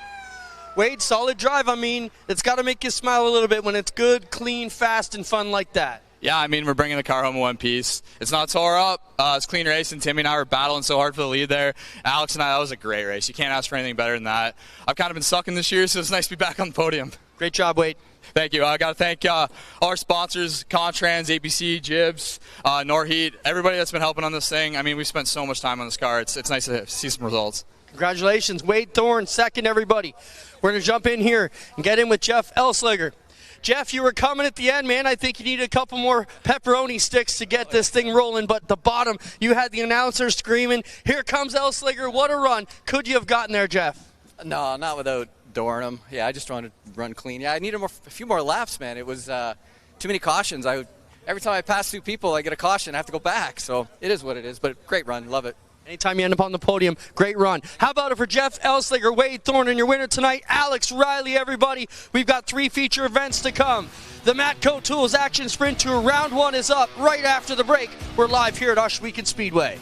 C: Wade, solid drive. I mean, it's got to make you smile a little bit when it's good, clean, fast, and fun like that.
V: Yeah, I mean, we're bringing the car home in one piece. It's not tore up. It's clean racing. Timmy and I were battling so hard for the lead there. Alex and I, that was a great race. You can't ask for anything better than that. I've kind of been sucking this year, so it's nice to be back on the podium.
C: Great job, Wade.
V: Thank you. I got to thank our sponsors, Contrans, ABC, Jibs, Norheat, everybody that's been helping on this thing. I mean, we've spent so much time on this car. It's nice to see some results.
C: Congratulations, Wade Thorne, second, everybody. We're going to jump in here and get in with Jeff Elslager. Jeff, you were coming at the end, man. I think you needed a couple more pepperoni sticks to get this thing rolling, but the bottom, you had the announcer screaming, here comes Elslager, what a run. Could you have gotten there, Jeff?
W: No, not without Dornham. Yeah, I just wanted to run clean. Yeah, I needed a few more laps, man. It was too many cautions. Every time I pass through people, I get a caution. I have to go back, so it is what it is, but great run. Love it.
C: Anytime you end up on the podium, great run. How about it for Jeff Elslager, Wade Thorne, and your winner tonight, Alex Riley, everybody. We've got 3 feature events to come. The Matco Tools Action Sprint Tour, round 1 is up right after the break. We're live here at Ohsweken Speedway.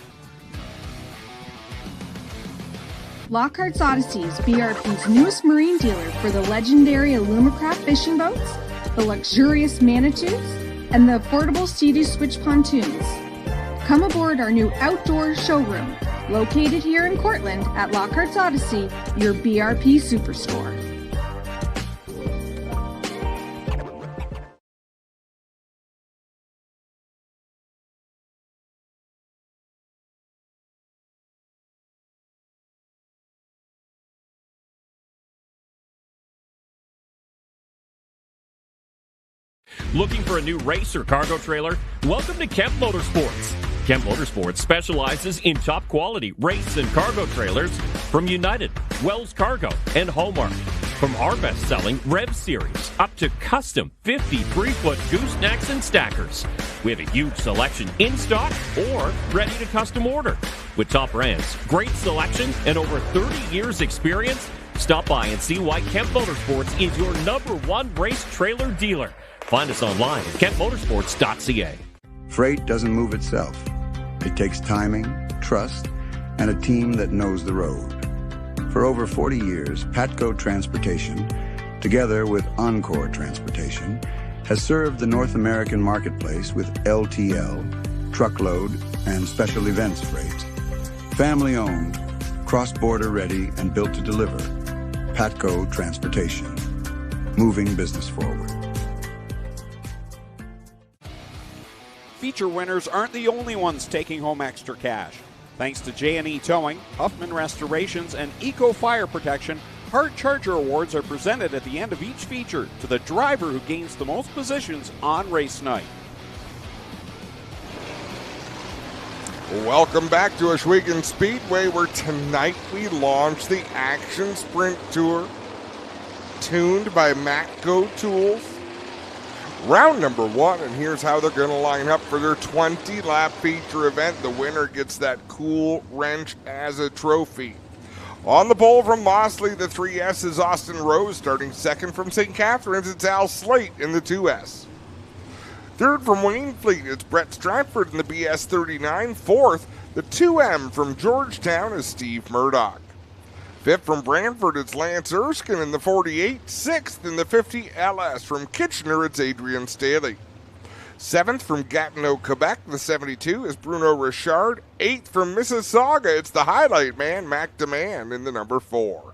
X: Lockhart's Odyssey is BRP's newest marine dealer for the legendary Alumacraft fishing boats, the luxurious Manitous, and the affordable Sea-Doo Switch pontoons. Come aboard our new outdoor showroom, located here in Cortland at Lockhart's Odyssey, your BRP superstore.
H: Looking for a new race or cargo trailer? Welcome to Kemp Motorsports. Kemp Motorsports specializes in top quality race and cargo trailers from United, Wells Cargo, and Hallmark. From our best-selling Rev Series up to custom 53-foot goosenecks and stackers. We have a huge selection in stock or ready to custom order. With top brands, great selection, and over 30 years experience, stop by and see why Kemp Motorsports is your #1 race trailer dealer. Find us online at kempmotorsports.ca.
I: Freight doesn't move itself. It takes timing, trust, and a team that knows the road. For over 40 years, Patco Transportation, together with Encore Transportation, has served the North American marketplace with LTL, truckload, and special events freight. Family-owned, cross-border ready, and built to deliver. Patco Transportation, moving business forward.
A: Feature winners aren't the only ones taking home extra cash. Thanks to J&E Towing, Huffman Restorations, and Eco Fire Protection, Hard Charger Awards are presented at the end of each feature to the driver who gains the most positions on race night.
B: Welcome back to Ohsweken Speedway, where tonight we launch the Action Sprint Tour, tuned by Matco Tools. Round number 1, and here's how they're going to line up for their 20-lap feature event. The winner gets that cool wrench as a trophy. On the pole from Mosley, the 3S is Austin Rose. Starting second from St. Catharines, it's Al Slate in the 2S. Third from Waynfleet, it's Brett Stratford in the BS39. Fourth, the 2M from Georgetown is Steve Murdoch. Fifth from Brantford, it's Lance Erskine in the 48. Sixth in the 50 LS from Kitchener, it's Adrian Staley. Seventh from Gatineau, Quebec, the 72 is Bruno Richard. Eighth from Mississauga, it's the highlight man, Mac Demand in the number 4.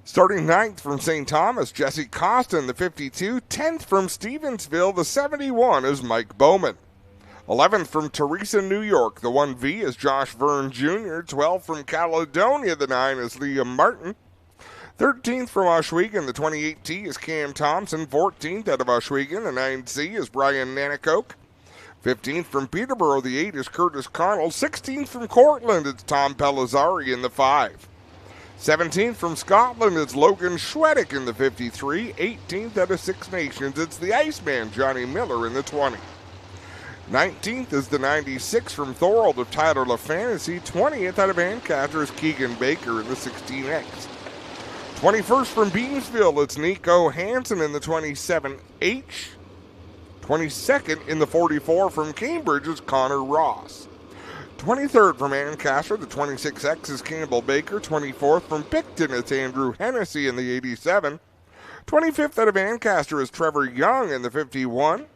B: Starting ninth from St. Thomas, Jesse Costa in the 52. 10th from Stevensville, the 71 is Mike Bowman. 11th from Teresa, New York, the 1V is Josh Verne Jr. 12th from Caledonia, the 9 is Liam Martin. 13th from Ohsweken, the 28T is Cam Thompson. 14th out of Ohsweken, the 9C is Brian Nanakoke. 15th from Peterborough, the 8 is Curtis Connell. 16th from Cortland, it's Tom Pellizzari in the 5. 17th from Scotland, it's Logan Schwedick in the 53. 18th out of Six Nations, it's the Iceman, Johnny Miller in the 20. 19th is the 96 from Thorold of Tyler LaFantasy. 20th out of Ancaster is Keegan Baker in the 16X. 21st from Beamsville, it's Nico Hansen in the 27H. 22nd in the 44 from Cambridge is Connor Ross. 23rd from Ancaster, the 26X is Campbell Baker. 24th from Picton, it's Andrew Hennessy in the 87. 25th out of Ancaster is Trevor Young in the 51.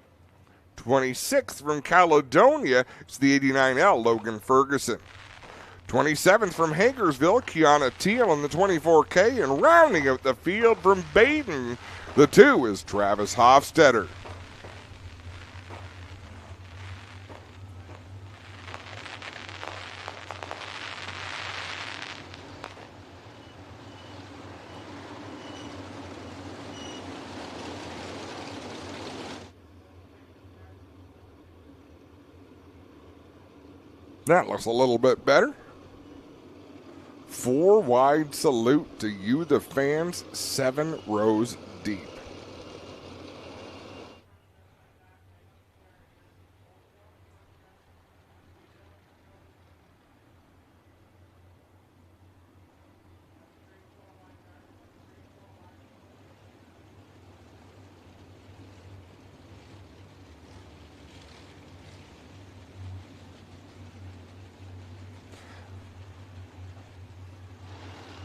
B: 26th from Caledonia, it's the 89L, Logan Ferguson. 27th from Hagersville, Kiana Teal in the 24K, and rounding out the field from Baden, the 2 is Travis Hofstetter. That looks a little bit better. 4 wide salute to you, the fans, 7 rows deep.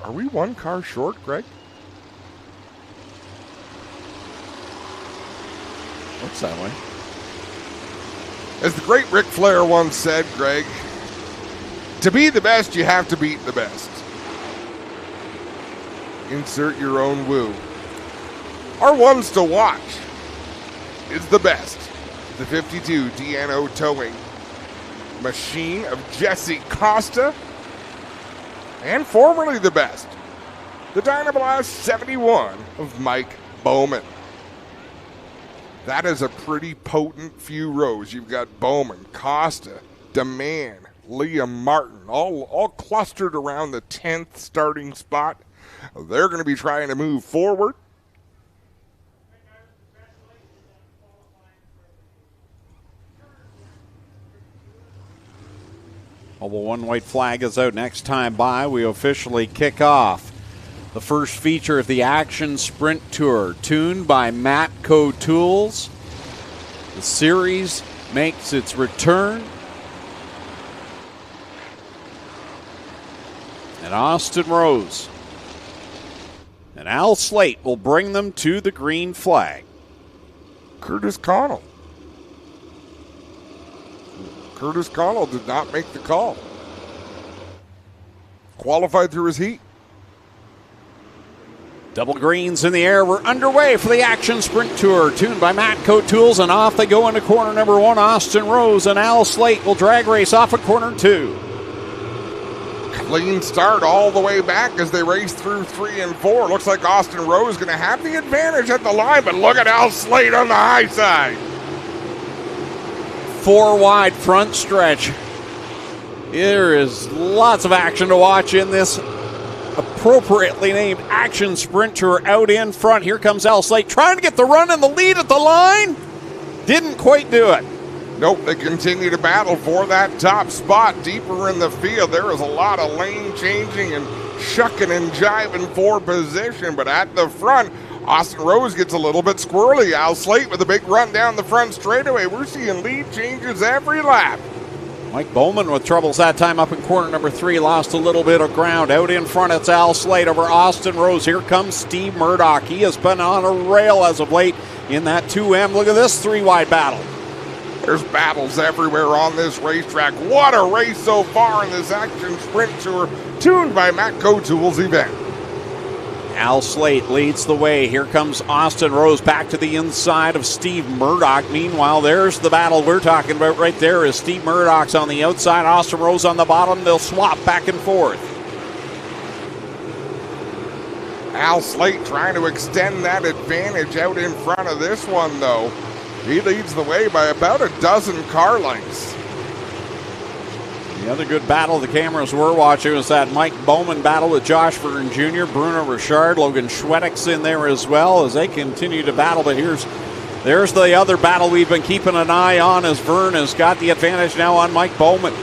B: Are we one car short, Greg?
A: Looks that way.
B: As the great Ric Flair once said, Greg, to be the best, you have to beat the best. Insert your own woo. Our ones to watch is the best. The 52 Deano Towing machine of Jesse Costa. And formerly the best, the Dynablast 71 of Mike Bowman. That is a pretty potent few rows. You've got Bowman, Costa, Demand, Liam Martin, all clustered around the 10th starting spot. They're going to be trying to move forward.
A: Although one white flag is out next time by, we officially kick off the first feature of the Action Sprint Tour, tuned by Matco Tools. The series makes its return. And Austin Rose and Al Slate will bring them to the green flag.
B: Curtis Connell. Curtis Connell did not make the call. Qualified through his heat.
A: Double greens in the air. We're underway for the Action Sprint Tour, tuned by Matco Tools, and off they go into corner number 1. Austin Rose and Al Slate will drag race off at corner 2.
B: Clean start all the way back as they race through 3 and 4. Looks like Austin Rowe is going to have the advantage at the line, but look at Al Slate on the high side.
A: 4 wide front stretch. There is lots of action to watch in this appropriately named Action Sprint Tour out in front. Here comes Al Slate trying to get the run and the lead at the line. Didn't quite do it.
B: Nope, they continue to battle for that top spot deeper in the field. There is a lot of lane changing and shucking and jiving for position, but at the front, Austin Rose gets a little bit squirrely. Al Slate with a big run down the front straightaway. We're seeing lead changes every lap.
A: Mike Bowman with troubles that time up in corner number 3, lost a little bit of ground. Out in front, it's Al Slate over Austin Rose. Here comes Steve Murdoch. He has been on a rail as of late in that 2M. Look at this 3-wide battle.
B: There's battles everywhere on this racetrack. What a race so far in this Action Sprint Tour, tuned by Matco Tools event.
A: Al Slate leads the way. Here comes Austin Rose back to the inside of Steve Murdoch. Meanwhile, there's the battle we're talking about right there as Steve Murdoch's on the outside, Austin Rose on the bottom. They'll swap back and forth.
B: Al Slate trying to extend that advantage out in front of this one, though. He leads the way by about a dozen car lengths.
A: The other good battle the cameras were watching was that Mike Bowman battle with Josh Verne Jr., Bruno Richard, Logan Schwedek's in there as well as they continue to battle. But there's the other battle we've been keeping an eye on as Verne has got the advantage now on Mike Bowman.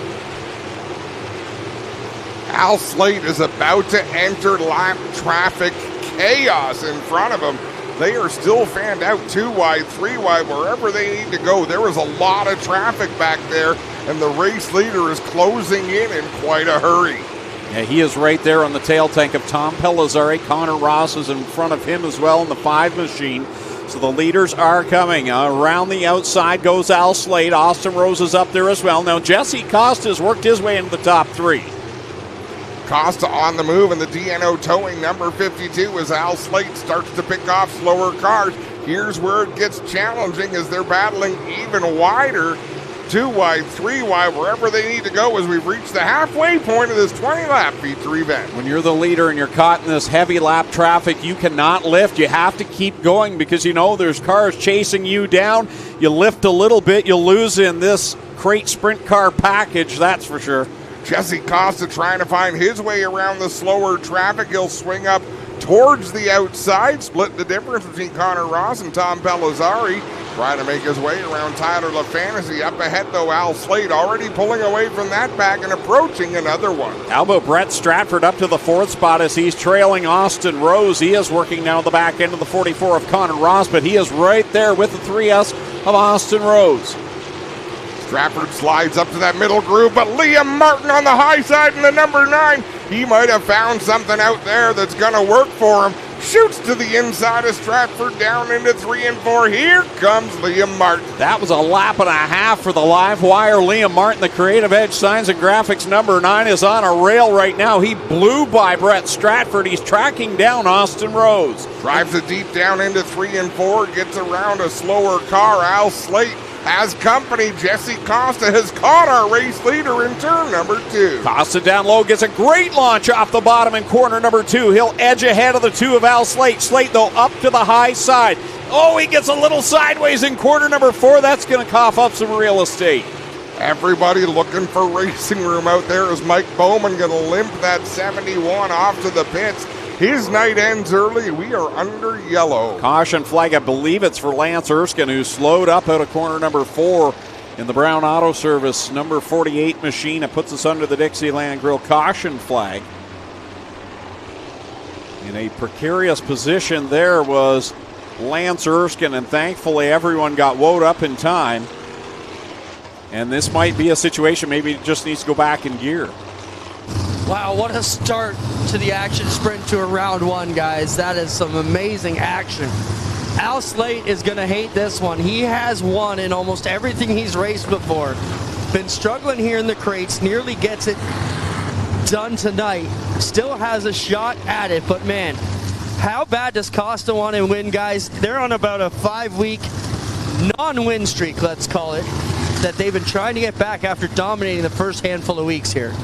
B: Al Slate is about to enter lap traffic chaos in front of him. They are still fanned out 2 wide, 3 wide, wherever they need to go. There is a lot of traffic back there, and the race leader is closing in quite a hurry.
A: Yeah, he is right there on the tail tank of Tom Pellizzari. Connor Ross is in front of him as well in the 5 machine. So the leaders are coming. Around the outside goes Al Slate. Austin Rose is up there as well. Now Jesse Costa has worked his way into the top 3.
B: Costa on the move, and the DNO towing number 52 as Al Slate starts to pick off slower cars. Here's where it gets challenging as they're battling even wider. 2 wide, 3 wide, wherever they need to go as we've reached the halfway point of this 20-lap feature event.
A: When you're the leader and you're caught in this heavy lap traffic, you cannot lift. You have to keep going because you know there's cars chasing you down. You lift a little bit, you'll lose in this crate sprint car package, that's for sure.
B: Jesse Costa trying to find his way around the slower traffic. He'll swing up towards the outside, split the difference between Connor Ross and Tom Pellizzari. Trying to make his way around Tyler LaFantasy. Up ahead, though, Al Slate already pulling away from that back and approaching another one.
A: How about Brett Stratford up to the 4th spot as he's trailing Austin Rose. He is working now the back end of the 44 of Connor Ross, but he is right there with the 3S of Austin Rose.
B: Stratford slides up to that middle groove, but Liam Martin on the high side in the number 9. He might have found something out there that's going to work for him. Shoots to the inside of Stratford down into 3 and 4. Here comes Liam Martin.
A: That was a lap and a half for the live wire. Liam Martin, the Creative Edge Signs and Graphics number 9, is on a rail right now. He blew by Brett Stratford. He's tracking down Austin Rose.
B: Drives it deep down into 3 and 4. Gets around a slower car. Al Slate has company. Jesse Costa has caught our race leader in turn number 2.
A: Costa down low gets a great launch off the bottom in corner number 2. He'll edge ahead of the 2 of Al Slate. Slate, though, up to the high side. Oh, he gets a little sideways in corner number 4. That's going to cough up some real estate.
B: Everybody looking for racing room out there as Mike Bowman going to limp that 71 off to the pits. His night ends early. We are under yellow.
A: Caution flag, I believe it's for Lance Erskine, who slowed up out of corner number 4 in the Brown Auto Service number 48 machine. It puts us under the Dixieland Grill caution flag. In a precarious position there was Lance Erskine, and thankfully everyone got woed up in time. And this might be a situation, maybe it just needs to go back in gear.
C: Wow, what a start to the Action Sprint Tour round 1, guys. That is some amazing action. Al Slate is going to hate this one. He has won in almost everything he's raced before. Been struggling here in the crates, nearly gets it done tonight. Still has a shot at it, but man, how bad does Costa want to win, guys? They're on about a 5-week non-win streak, let's call it, that they've been trying to get back after dominating the first handful of weeks here.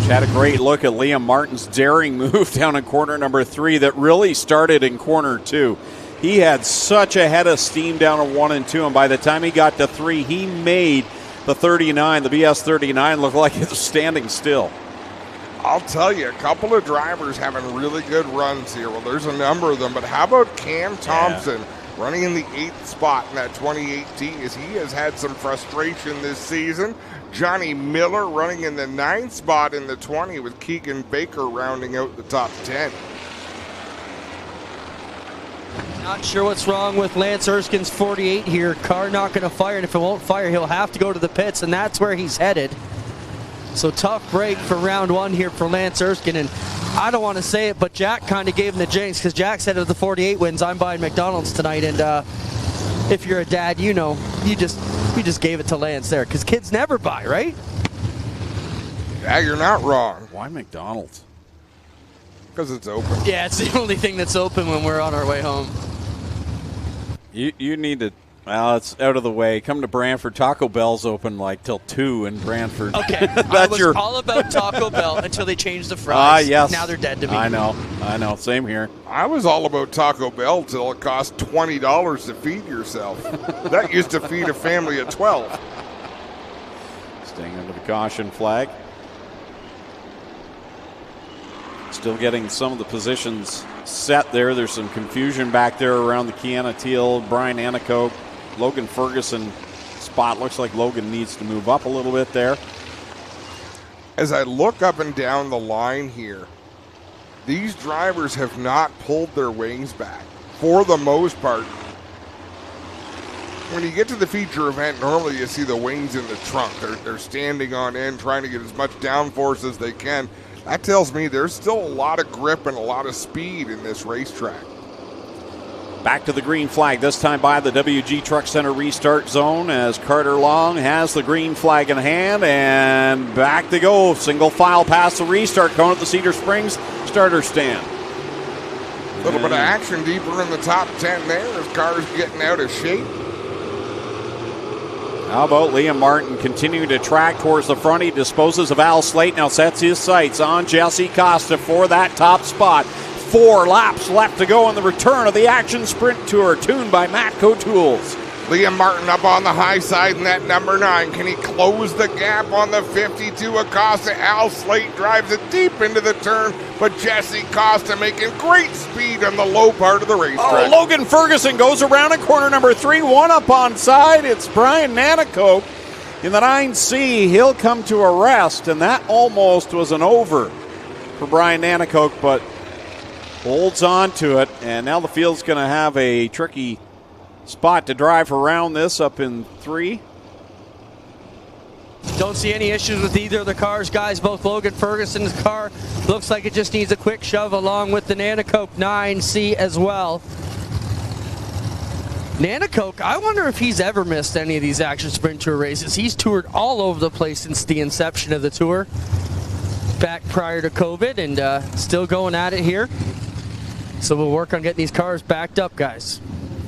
A: Had a great look at Liam Martin's daring move down in corner number 3 that really started in corner 2. He had such a head of steam down in 1 and 2, and by the time he got to 3, he made the 39, the BS 39, look like it was standing still.
B: I'll tell you, a couple of drivers having really good runs here. Well, there's a number of them, but how about Cam Thompson running in the 8th spot in that 2018 as he has had some frustration this season. Johnny Miller running in the 9th spot in the 20 with Keegan Baker rounding out the top 10.
C: Not sure what's wrong with Lance Erskine's 48 here. Car not going to fire, and if it won't fire, he'll have to go to the pits, and that's where he's headed. So tough break for round 1 here for Lance Erskine, and I don't want to say it, but Jack kind of gave him the jinx because Jack said of the 48 wins, I'm buying McDonald's tonight, and if you're a dad, you know, you just gave it to Lance there because kids never buy, right?
B: Yeah, you're not wrong.
A: Why McDonald's?
B: Because it's open.
C: Yeah, it's the only thing that's open when we're on our way home.
A: You need to, well, it's out of the way. Come to Brantford. Taco Bell's open like till 2 in Brantford.
C: Okay, I was all about Taco Bell until they changed the fries.
A: Yes.
C: Now they're dead to me.
A: I know. Same here.
B: I was all about Taco Bell till it cost $20 to feed yourself. That used to feed a family of 12.
A: Staying under the caution flag. Still getting some of the positions set there. There's some confusion back there around the Kiana Teal, Brian Anico, Logan Ferguson spot. Looks like Logan needs to move up a little bit there.
B: As I look up and down the line here, these drivers have not pulled their wings back for the most part. When you get to the feature event, normally you see the wings in the trunk. They're standing on end, trying to get as much downforce as they can. That tells me there's still a lot of grip and a lot of speed in this racetrack.
A: Back to the green flag, this time by the WG Truck Center restart zone as Carter Long has the green flag in hand, and back to go. Single file past the restart cone at the Cedar Springs starter stand.
B: A little bit of action deeper in the top 10 there as cars getting out of shape.
A: How about Liam Martin continuing to track towards the front? He disposes of Al Slate, now sets his sights on Jesse Costa for that top spot. 4 laps left to go in the return of the Action Sprint Tour, tuned by Matco Tools.
B: Liam Martin up on the high side in that number 9. Can he close the gap on the 52 Acosta? Al Slate drives it deep into the turn, but Jesse Costa making great speed on the low part of the racetrack.
A: Logan Ferguson goes around in corner number 3, 1 up on side. It's Brian Nanico in the 9C. He'll come to a rest, and that almost was an over for Brian Nanico, but holds on to it, and now the field's going to have a tricky spot to drive around this up in 3.
C: Don't see any issues with either of the cars, guys. Both Logan Ferguson's car looks like it just needs a quick shove, along with the Nanacoke 9C as well. Nanacoke, I wonder if he's ever missed any of these Action Sprint Tour races. He's toured all over the place since the inception of the tour, back prior to COVID, and still going at it here. So we'll work on getting these cars backed up, guys.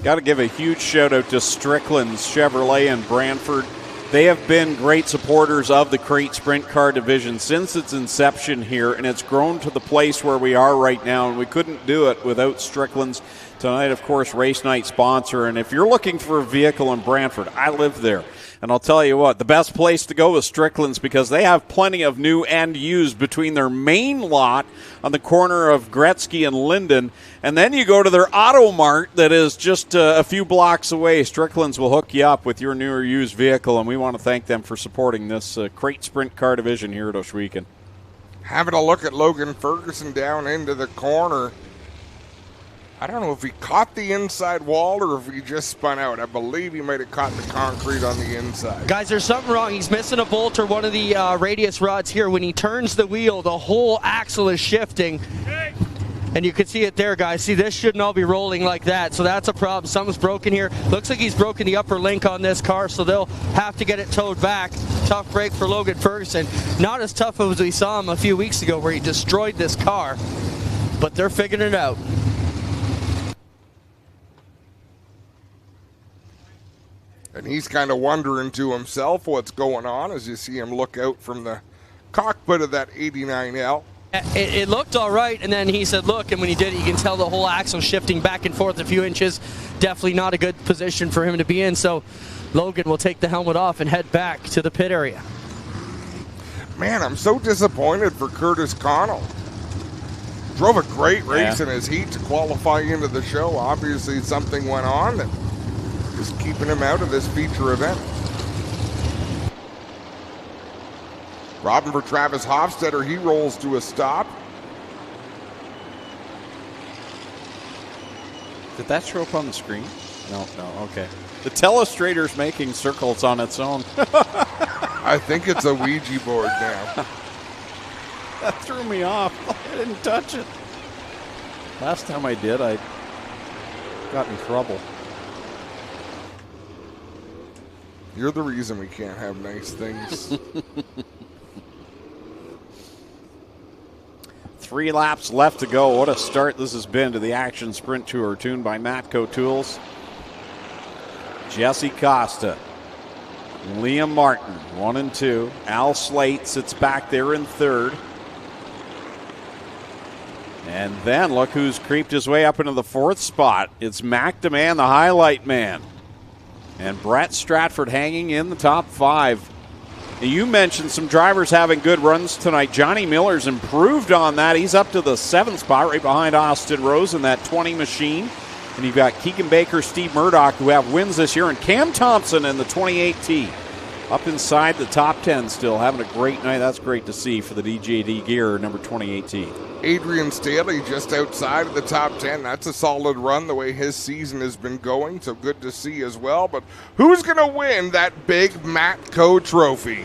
A: Got to give a huge shout out to Strickland's Chevrolet in Brantford. They have been great supporters of the crate sprint car division since its inception here, and it's grown to the place where we are right now, and we couldn't do it without Strickland's. Tonight, of course, race night sponsor, and if you're looking for a vehicle in Brantford, I live there. And I'll tell you what, the best place to go is Strickland's because they have plenty of new and used between their main lot on the corner of Gretzky and Linden. And then you go to their Auto Mart that is just a few blocks away. Strickland's will hook you up with your new or used vehicle, and we want to thank them for supporting this crate sprint car division here at Ohsweken.
B: Having a look at Logan Ferguson down into the corner. I don't know if he caught the inside wall or if he just spun out. I believe he might have caught the concrete on the inside.
C: Guys, there's something wrong. He's missing a bolt or one of the radius rods here. When he turns the wheel, the whole axle is shifting. And you can see it there, guys. See, this shouldn't all be rolling like that. So that's a problem. Something's broken here. Looks like he's broken the upper link on this car, so they'll have to get it towed back. Tough break for Logan Ferguson. Not as tough as we saw him a few weeks ago where he destroyed this car. But they're figuring it out.
B: And he's kind of wondering to himself what's going on as you see him look out from the cockpit of that 89L.
C: It looked all right, and then he said, look, and when he did it, you can tell the whole axle shifting back and forth a few inches. Definitely not a good position for him to be in, so Logan will take the helmet off and head back to the pit area.
B: Man, I'm so disappointed for Curtis Connell. Drove a great race in his heat to qualify into the show. Obviously, something went on that is keeping him out of this feature event. Robbing for Travis Hofstetter, he rolls to a stop.
A: Did that show up on the screen? No, okay. The telestrator's making circles on its own.
B: I think it's a Ouija board now.
A: That threw me off. I didn't touch it. Last time I did, I got in trouble.
B: You're the reason we can't have nice things.
A: 3 laps left to go. What a start this has been to the Action Sprint Tour, tuned by Matco Tools. Jesse Costa, Liam Martin, 1 and 2. Al Slate sits back there in 3rd. And then look who's creeped his way up into the 4th spot. It's Mac DeMann, the highlight man. And Brett Stratford hanging in the top 5. You mentioned some drivers having good runs tonight. Johnny Miller's improved on that. He's up to the 7th spot, right behind Austin Rose in that 20 machine. And you've got Keegan Baker, Steve Murdoch, who have wins this year, and Cam Thompson in the 28T. Up inside the top 10 still, having a great night. That's great to see for the DJD Gear, number 28T.
B: Adrian Staley just outside of the top 10. That's a solid run the way his season has been going, so good to see as well. But who's going to win that big Matco trophy?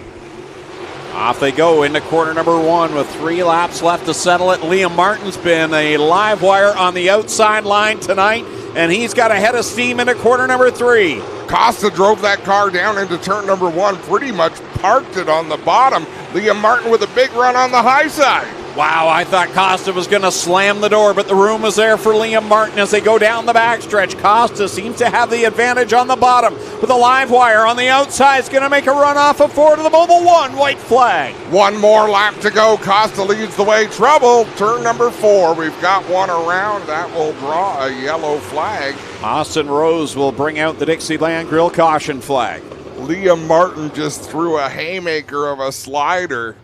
A: Off they go into corner number 1 with 3 laps left to settle it. Liam Martin's been a live wire on the outside line tonight, and he's got a head of steam into corner number 3.
B: Costa drove that car down into turn number 1, pretty much parked it on the bottom. Liam Martin with a big run on the high side.
A: Wow, I thought Costa was going to slam the door, but the room was there for Liam Martin as they go down the backstretch. Costa seems to have the advantage on the bottom with a live wire on the outside. Is going to make a run off of 4 to the Mobile 1, white flag.
B: 1 more lap to go. Costa leads the way. Trouble, turn number 4. We've got one around. That will draw a yellow flag.
A: Austin Rose will bring out the Dixieland Grill caution flag.
B: Liam Martin just threw a haymaker of a slider.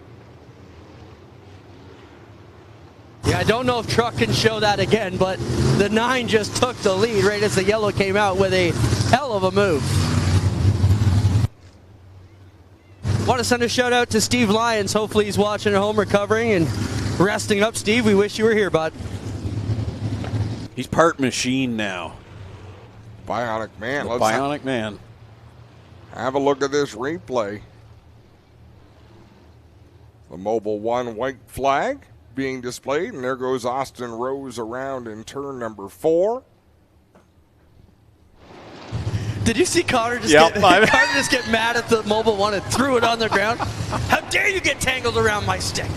C: Yeah, I don't know if Truck can show that again, but the 9 just took the lead right as the yellow came out with a hell of a move. Want to send a shout out to Steve Lyons. Hopefully he's watching at home, recovering and resting up. Steve, we wish you were here, bud.
A: He's part machine now.
B: Bionic man.
A: Bionic man.
B: Have a look at this replay. The Mobile 1 white flag being displayed, and there goes Austin Rose around in turn number 4.
C: Did you see Connor just get mad at the Mobile 1 and threw it on the ground? How dare you get tangled around my stick?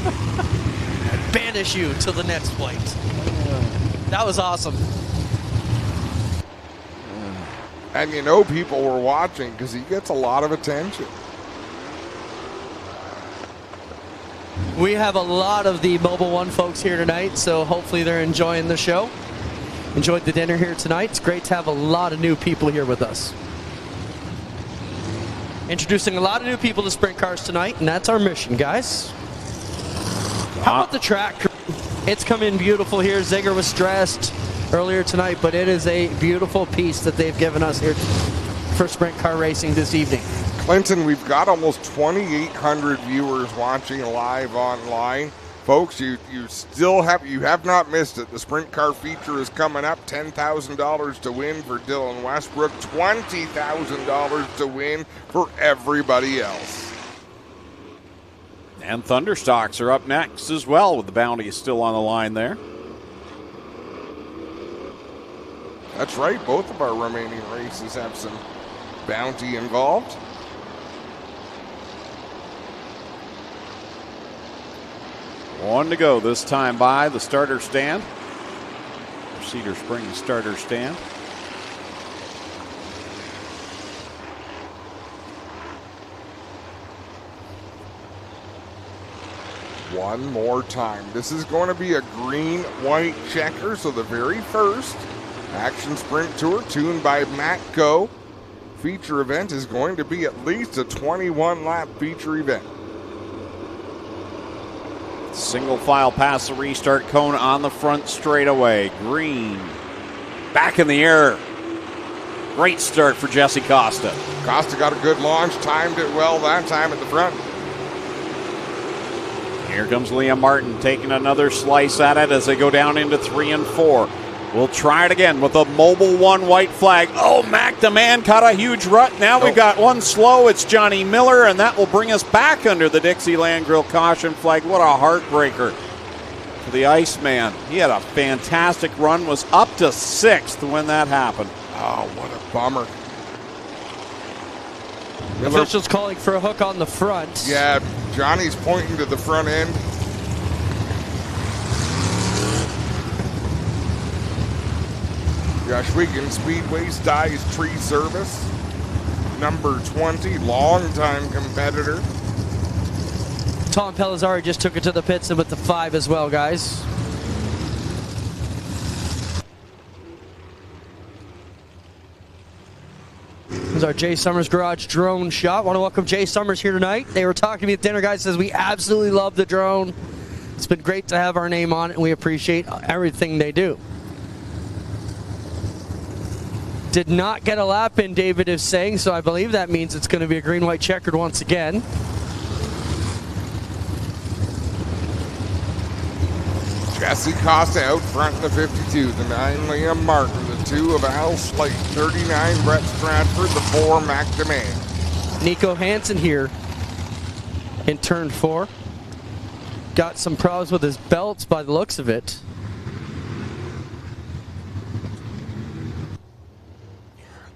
C: I banish you till the next flight. That was awesome.
B: And you know people were watching because he gets a lot of attention.
C: We have a lot of the Mobile 1 folks here tonight, so hopefully they're enjoying the show. Enjoyed the dinner here tonight. It's great to have a lot of new people here with us. Introducing a lot of new people to sprint cars tonight, and that's our mission, guys. How about the track? It's come in beautiful here. Ziegler was stressed earlier tonight, but it is a beautiful piece that they've given us here for sprint car racing this evening.
B: Clinton, we've got almost 2,800 viewers watching live online. Folks, you have not missed it. The sprint car feature is coming up. $10,000 to win for Dylan Westbrook. $20,000 to win for everybody else.
A: And Thunderstocks are up next as well, with the bounty still on the line there.
B: That's right. Both of our remaining races have some bounty involved.
A: One to go this time by the starter stand. Cedar Springs starter stand.
B: one more time. This is going to be a green-white checker, so the very first Action Sprint Tour tuned by Matco feature event is going to be at least a 21-lap feature event.
A: Single file past the restart cone on the front straightaway. Green back in the air. Great start for Jesse Costa.
B: Costa got a good launch, timed it well that time at the front.
A: Here comes Liam Martin taking another slice at it as they go down into 3 and 4. We'll try it again with a Mobile 1 white flag. Oh, Mac DeMann caught a huge rut. Now we've got one slow. It's Johnny Miller, and that will bring us back under the Dixieland Grill caution flag. What a heartbreaker for the Iceman. He had a fantastic run, was up to 6th when that happened.
B: Oh, what a bummer.
C: Officials calling for a hook on the front.
B: Yeah, Johnny's pointing to the front end. Ohsweken Speedway Styes Tree Service, number 20, longtime competitor.
C: Tom Pellizzari just took it to the pits with the 5 as well, guys. This is our Jay Summers Garage drone shot. Want to welcome Jay Summers here tonight. They were talking to me at dinner, guys. Says we absolutely love the drone. It's been great to have our name on it, and we appreciate everything they do. Did not get a lap in, David is saying, so I believe that means it's going to be a green-white checkered once again.
B: Jesse Costa out front in the 52, the 9 Liam Martin, the 2 of Al Slate, 39 Brett Stratford, the 4 Mac DeMann.
C: Nico Hansen here in turn 4. Got some problems with his belts by the looks of it.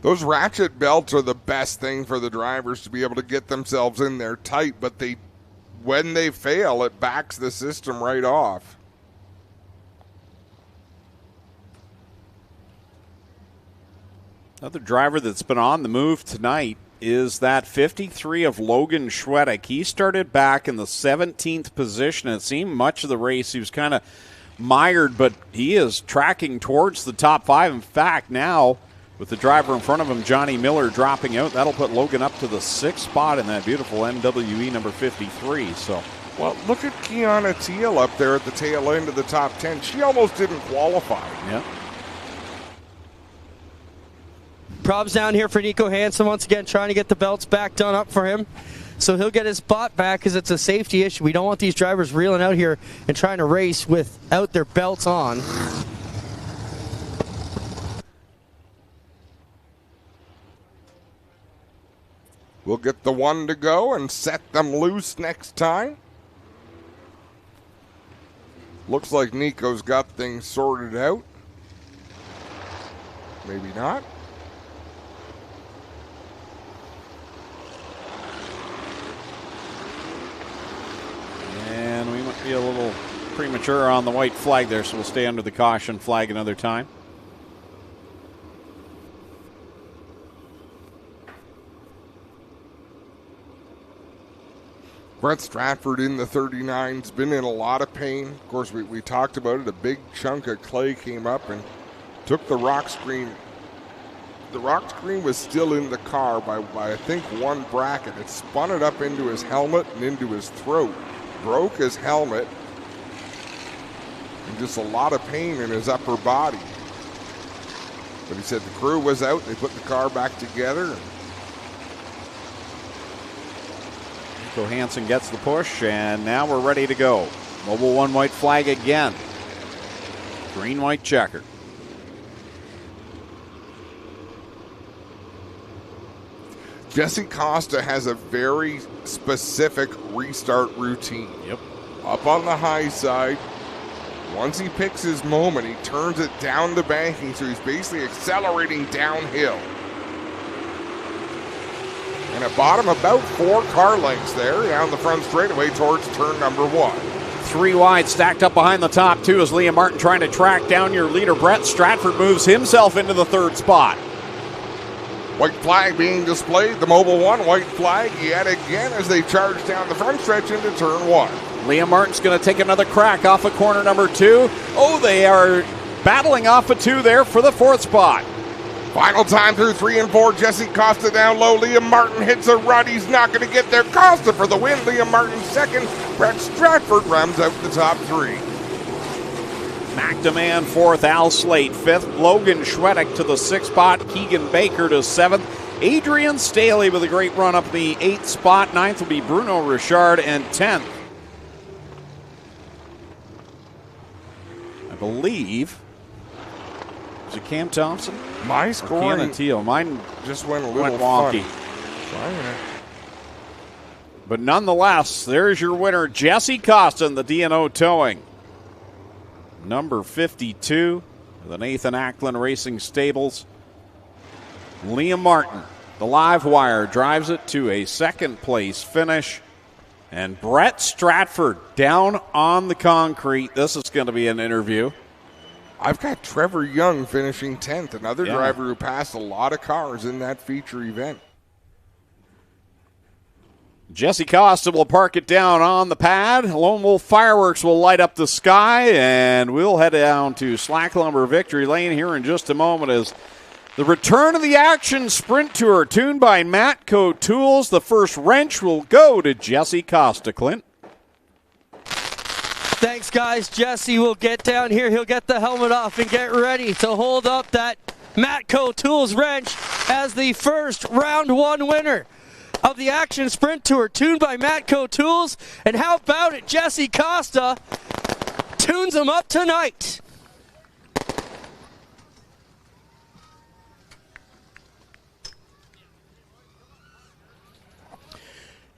B: Those ratchet belts are the best thing for the drivers to be able to get themselves in there tight, but when they fail, it backs the system right off.
A: Another driver that's been on the move tonight is that 53 of Logan Schwedek. He started back in the 17th position. It seemed much of the race he was kind of mired, but he is tracking towards the top 5. In fact, now with the driver in front of him, Johnny Miller, dropping out, that'll put Logan up to the 6th spot in that beautiful MWE number 53. So,
B: well, look at Kiana Teal up there at the tail end of the top 10. She almost didn't qualify.
A: Yeah.
C: Probs down here for Nico Hansen once again, trying to get the belts back done up for him. So he'll get his spot back because it's a safety issue. We don't want these drivers reeling out here and trying to race without their belts on.
B: We'll get the 1 to go and set them loose next time. Looks like Nico's got things sorted out. Maybe not.
A: And we might be a little premature on the white flag there, so we'll stay under the caution flag another time.
B: Brett Stratford in the 39's been in a lot of pain. Of course, we talked about it. A big chunk of clay came up and took the rock screen. The rock screen was still in the car by I think 1 bracket. It spun it up into his helmet and into his throat. Broke his helmet. And just a lot of pain in his upper body. But he said the crew was out. They put the car back together.
A: Nico Hansen gets the push, and now we're ready to go. Mobile 1 white flag again. Green-white checker.
B: Jesse Costa has a very specific restart routine.
A: Yep.
B: Up on the high side. Once he picks his moment, he turns it down the banking, so he's basically accelerating downhill. And at bottom, about 4 car lengths there down the front straightaway towards turn number 1.
A: 3 wide, stacked up behind the top 2 as Liam Martin trying to track down your leader. Brett Stratford moves himself into the 3rd spot.
B: White flag being displayed, the Mobile 1 white flag yet again as they charge down the front stretch into turn 1.
A: Liam Martin's going to take another crack off of corner number 2. Oh, they are battling off of 2 there for the 4th spot.
B: Final time through 3 and 4. Jesse Costa down low. Liam Martin hits a rut. He's not going to get there. Costa for the win. Liam Martin second. Brett Stratford rounds out the top 3.
A: McDeman 4th. Al Slate 5th. Logan Schwedick to the 6th spot. Keegan Baker to 7th. Adrian Staley with a great run up the 8th spot. 9th will be Bruno Richard, and 10th, I believe, is it Cam Thompson?
B: My scoring
A: mine
B: just went a little
A: wonky. But nonetheless, there's your winner, Jesse Costa in the D&O Towing. Number 52, the Nathan Ackland Racing Stables. Liam Martin, the live wire, drives it to a 2nd place finish. And Brett Stratford down on the concrete. This is going to be an interview.
B: I've got Trevor Young finishing 10th, another driver who passed a lot of cars in that feature event.
A: Jesse Costa will park it down on the pad. Lone Wolf Fireworks will light up the sky, and we'll head down to Slack Lumber Victory Lane here in just a moment as the return of the Action Sprint Tour, tuned by Matco Tools. The first wrench will go to Jesse Costa, Clint.
C: Thanks, guys. Jesse will get down here. He'll get the helmet off and get ready to hold up that Matco Tools wrench as the first round 1 winner of the Action Sprint Tour, tuned by Matco Tools. And how about it? Jesse Costa tunes him up tonight.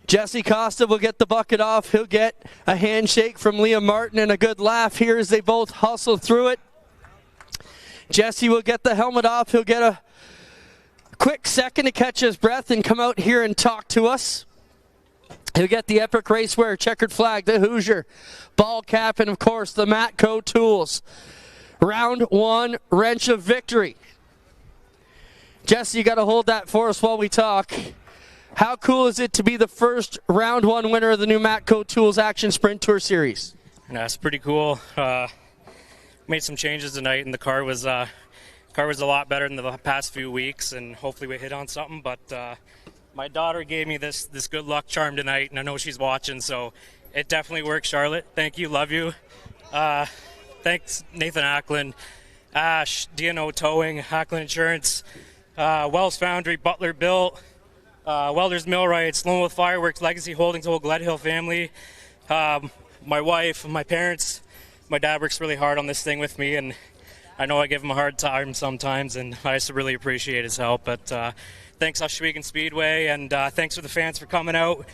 C: Jesse Costa will get the bucket off. He'll get a handshake from Liam Martin and a good laugh here as they both hustle through it. Jesse will get the helmet off. He'll get a quick second to catch his breath and come out here and talk to us. He'll get the Epic Racewear, checkered flag, the Hoosier, ball cap, and of course the Matco Tools. Round 1 wrench of victory. Jesse, you got to hold that for us while we talk. How cool is it to be the first round 1 winner of the new Matco Tools Action Sprint Tour Series?
F: Yeah, it's pretty cool. Made some changes tonight, and the car was a lot better than the past few weeks, and hopefully we hit on something. But my daughter gave me this good luck charm tonight, and I know she's watching, so it definitely worked. Charlotte, thank you, love you. Thanks, Nathan Ackland, Ash, D&O Towing, Ackland Insurance, Wells Foundry, Butler Built, Welders Millwrights, Lone Wolf Fireworks, Legacy Holdings, whole Gledhill family, my wife, my parents. My dad works really hard on this thing with me, and I know I give him a hard time sometimes, and I just really appreciate his help. But thanks, Ohsweken Speedway, and thanks for the fans for coming out.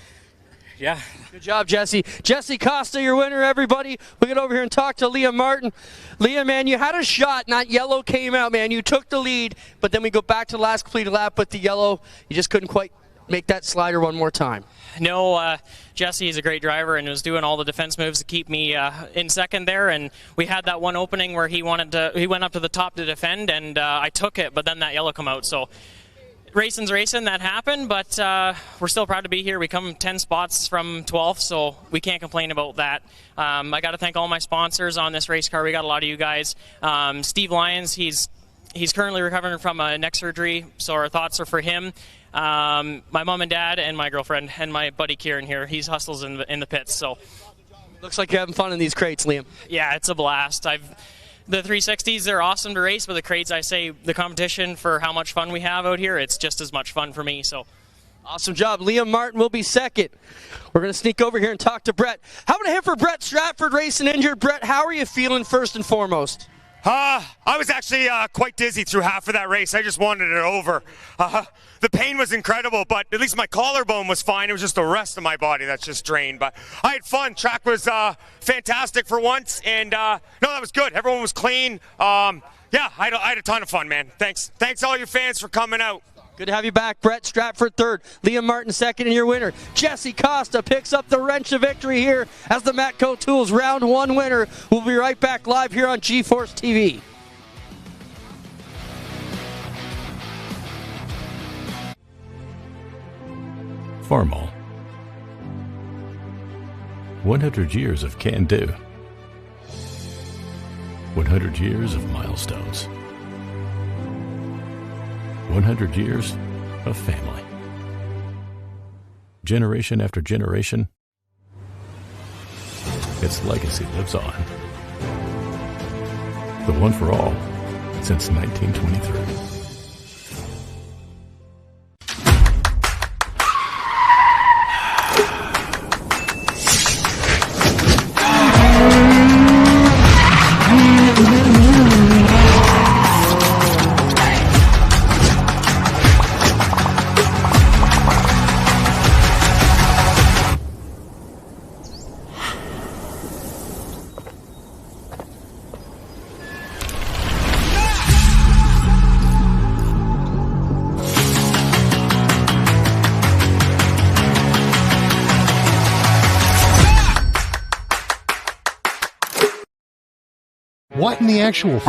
F: Yeah.
C: Good job, Jesse. Jesse Costa, your winner, everybody. We'll get over here and talk to Liam Martin. Liam, man, you had a shot, and that yellow came out, man. You took the lead, but then we go back to the last completed lap with the yellow. You just couldn't quite make that slider one more time.
J: No, Jesse is a great driver and was doing all the defense moves to keep me in second there. And we had that one opening where he went up to the top to defend, and I took it, but then that yellow come out. So racing's racing, that happened, but we're still proud to be here. We come 10 spots from 12th, so we can't complain about that. I got to thank all my sponsors on this race car. We got a lot of you guys. Steve Lyons, he's currently recovering from a neck surgery, so our thoughts are for him. My mom and dad and my girlfriend and my buddy Kieran here. He's hustles in the pits. So
C: looks like you're having fun in these crates, Liam.
J: Yeah, it's a blast. The 360s, they're awesome to race, but the crates, I say the competition for how much fun we have out here, it's just as much fun for me. So
C: awesome job. Liam Martin will be second. We're going to sneak over here and talk to Brett. How about a hit for Brett Stratford racing injured? Brett, how are you feeling first and foremost?
K: I was actually quite dizzy through half of that race. I just wanted it over. The pain was incredible, but at least my collarbone was fine. It was just the rest of my body that's just drained. But I had fun. Track was fantastic for once, and no, that was good. Everyone was clean. Yeah, I had a ton of fun, man. Thanks all you fans for coming out.
C: Good to have you back. Brett Stratford third, Liam Martin second, and your winner, Jesse Costa, picks up the wrench of victory here as the Matco Tools round 1 winner. We'll be right back live here on G-Force TV.
L: Formal.
Q: 100 years of can-do. 100 years of milestones. 100 years of family. Generation after generation, its legacy lives on. The one for all since 1923.
D: What in the actual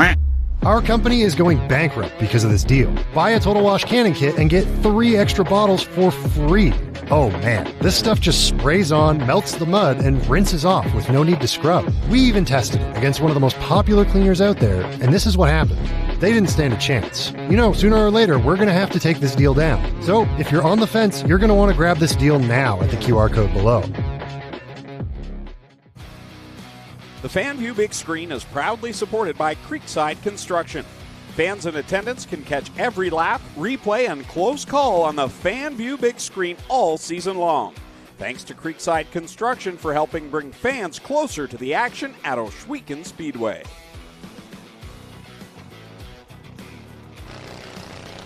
D: Our company is going bankrupt because of this deal. Buy a Total Wash Cannon Kit and get 3 extra bottles for free. Oh man, this stuff just sprays on, melts the mud, and rinses off with no need to scrub. We even tested it against one of the most popular cleaners out there, and this is what happened. They didn't stand a chance. You know, sooner or later, we're going to have to take this deal down. So, if you're on the fence, you're going to want to grab this deal now at the QR code below.
A: The FanView Big Screen is proudly supported by Creekside Construction. Fans in attendance can catch every lap, replay, and close call on the FanView Big Screen all season long. Thanks to Creekside Construction for helping bring fans closer to the action at Ohsweken Speedway.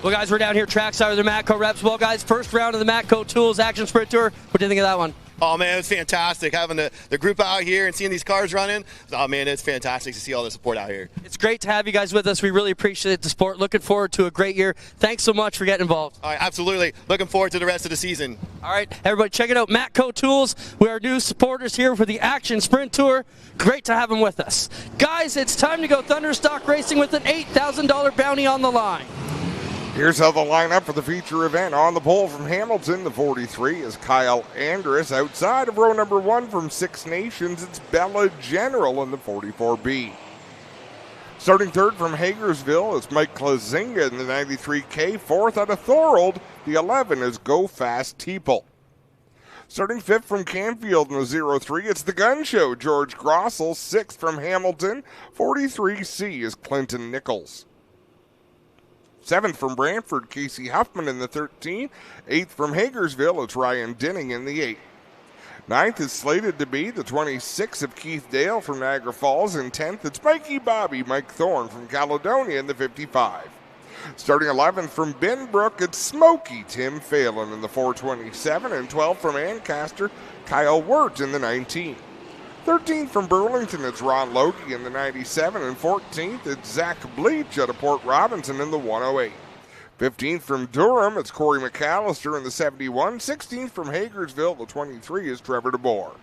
C: Well, guys, we're down here trackside with the Matco reps. Well, guys, first round of the Matco Tools Action Sprint Tour. What do you think of that one?
G: Oh, man, it's fantastic. Having the group out here and seeing these cars running, oh, man, it's fantastic to see all the support out here.
C: It's great to have you guys with us. We really appreciate the support. Looking forward to a great year. Thanks so much for getting involved.
G: All right, absolutely. Looking forward to the rest of the season.
C: All right, everybody, check it out. Matco Tools. We are new supporters here for the Action Sprint Tour. Great to have them with us. Guys, it's time to go Thunderstock Racing with an $8,000 bounty on the line.
B: Here's how the lineup for the feature event. On the pole from Hamilton, the 43 is Kyle Andrus. Outside of row number 1 from Six Nations, it's Bella General in the 44B. Starting third from Hagersville is Mike Klazinga in the 93K. Fourth out of Thorold, the 11 is Go Fast Teeple. Starting fifth from Canfield in the 03, it's the Gun Show, George Grossel. Sixth from Hamilton, 43C is Clinton Nichols. 7th from Brantford, Casey Huffman in the 13. 8th from Hagersville, it's Ryan Dinning in the 8. 9th is slated to be the 26 of Keith Dale from Niagara Falls. And 10th, it's Mikey Bobby, Mike Thorne from Caledonia in the 55. Starting 11th from Benbrook, it's Smokey Tim Phelan in the 427. And 12th from Ancaster, Kyle Wirt in the 19. 13th from Burlington, it's Ron Logie in the 97, and 14th, it's Zach Bleach out of Port Robinson in the 108. 15th from Durham, it's Corey McAllister in the 71. 16th from Hagersville, the 23 is Trevor DeBoer.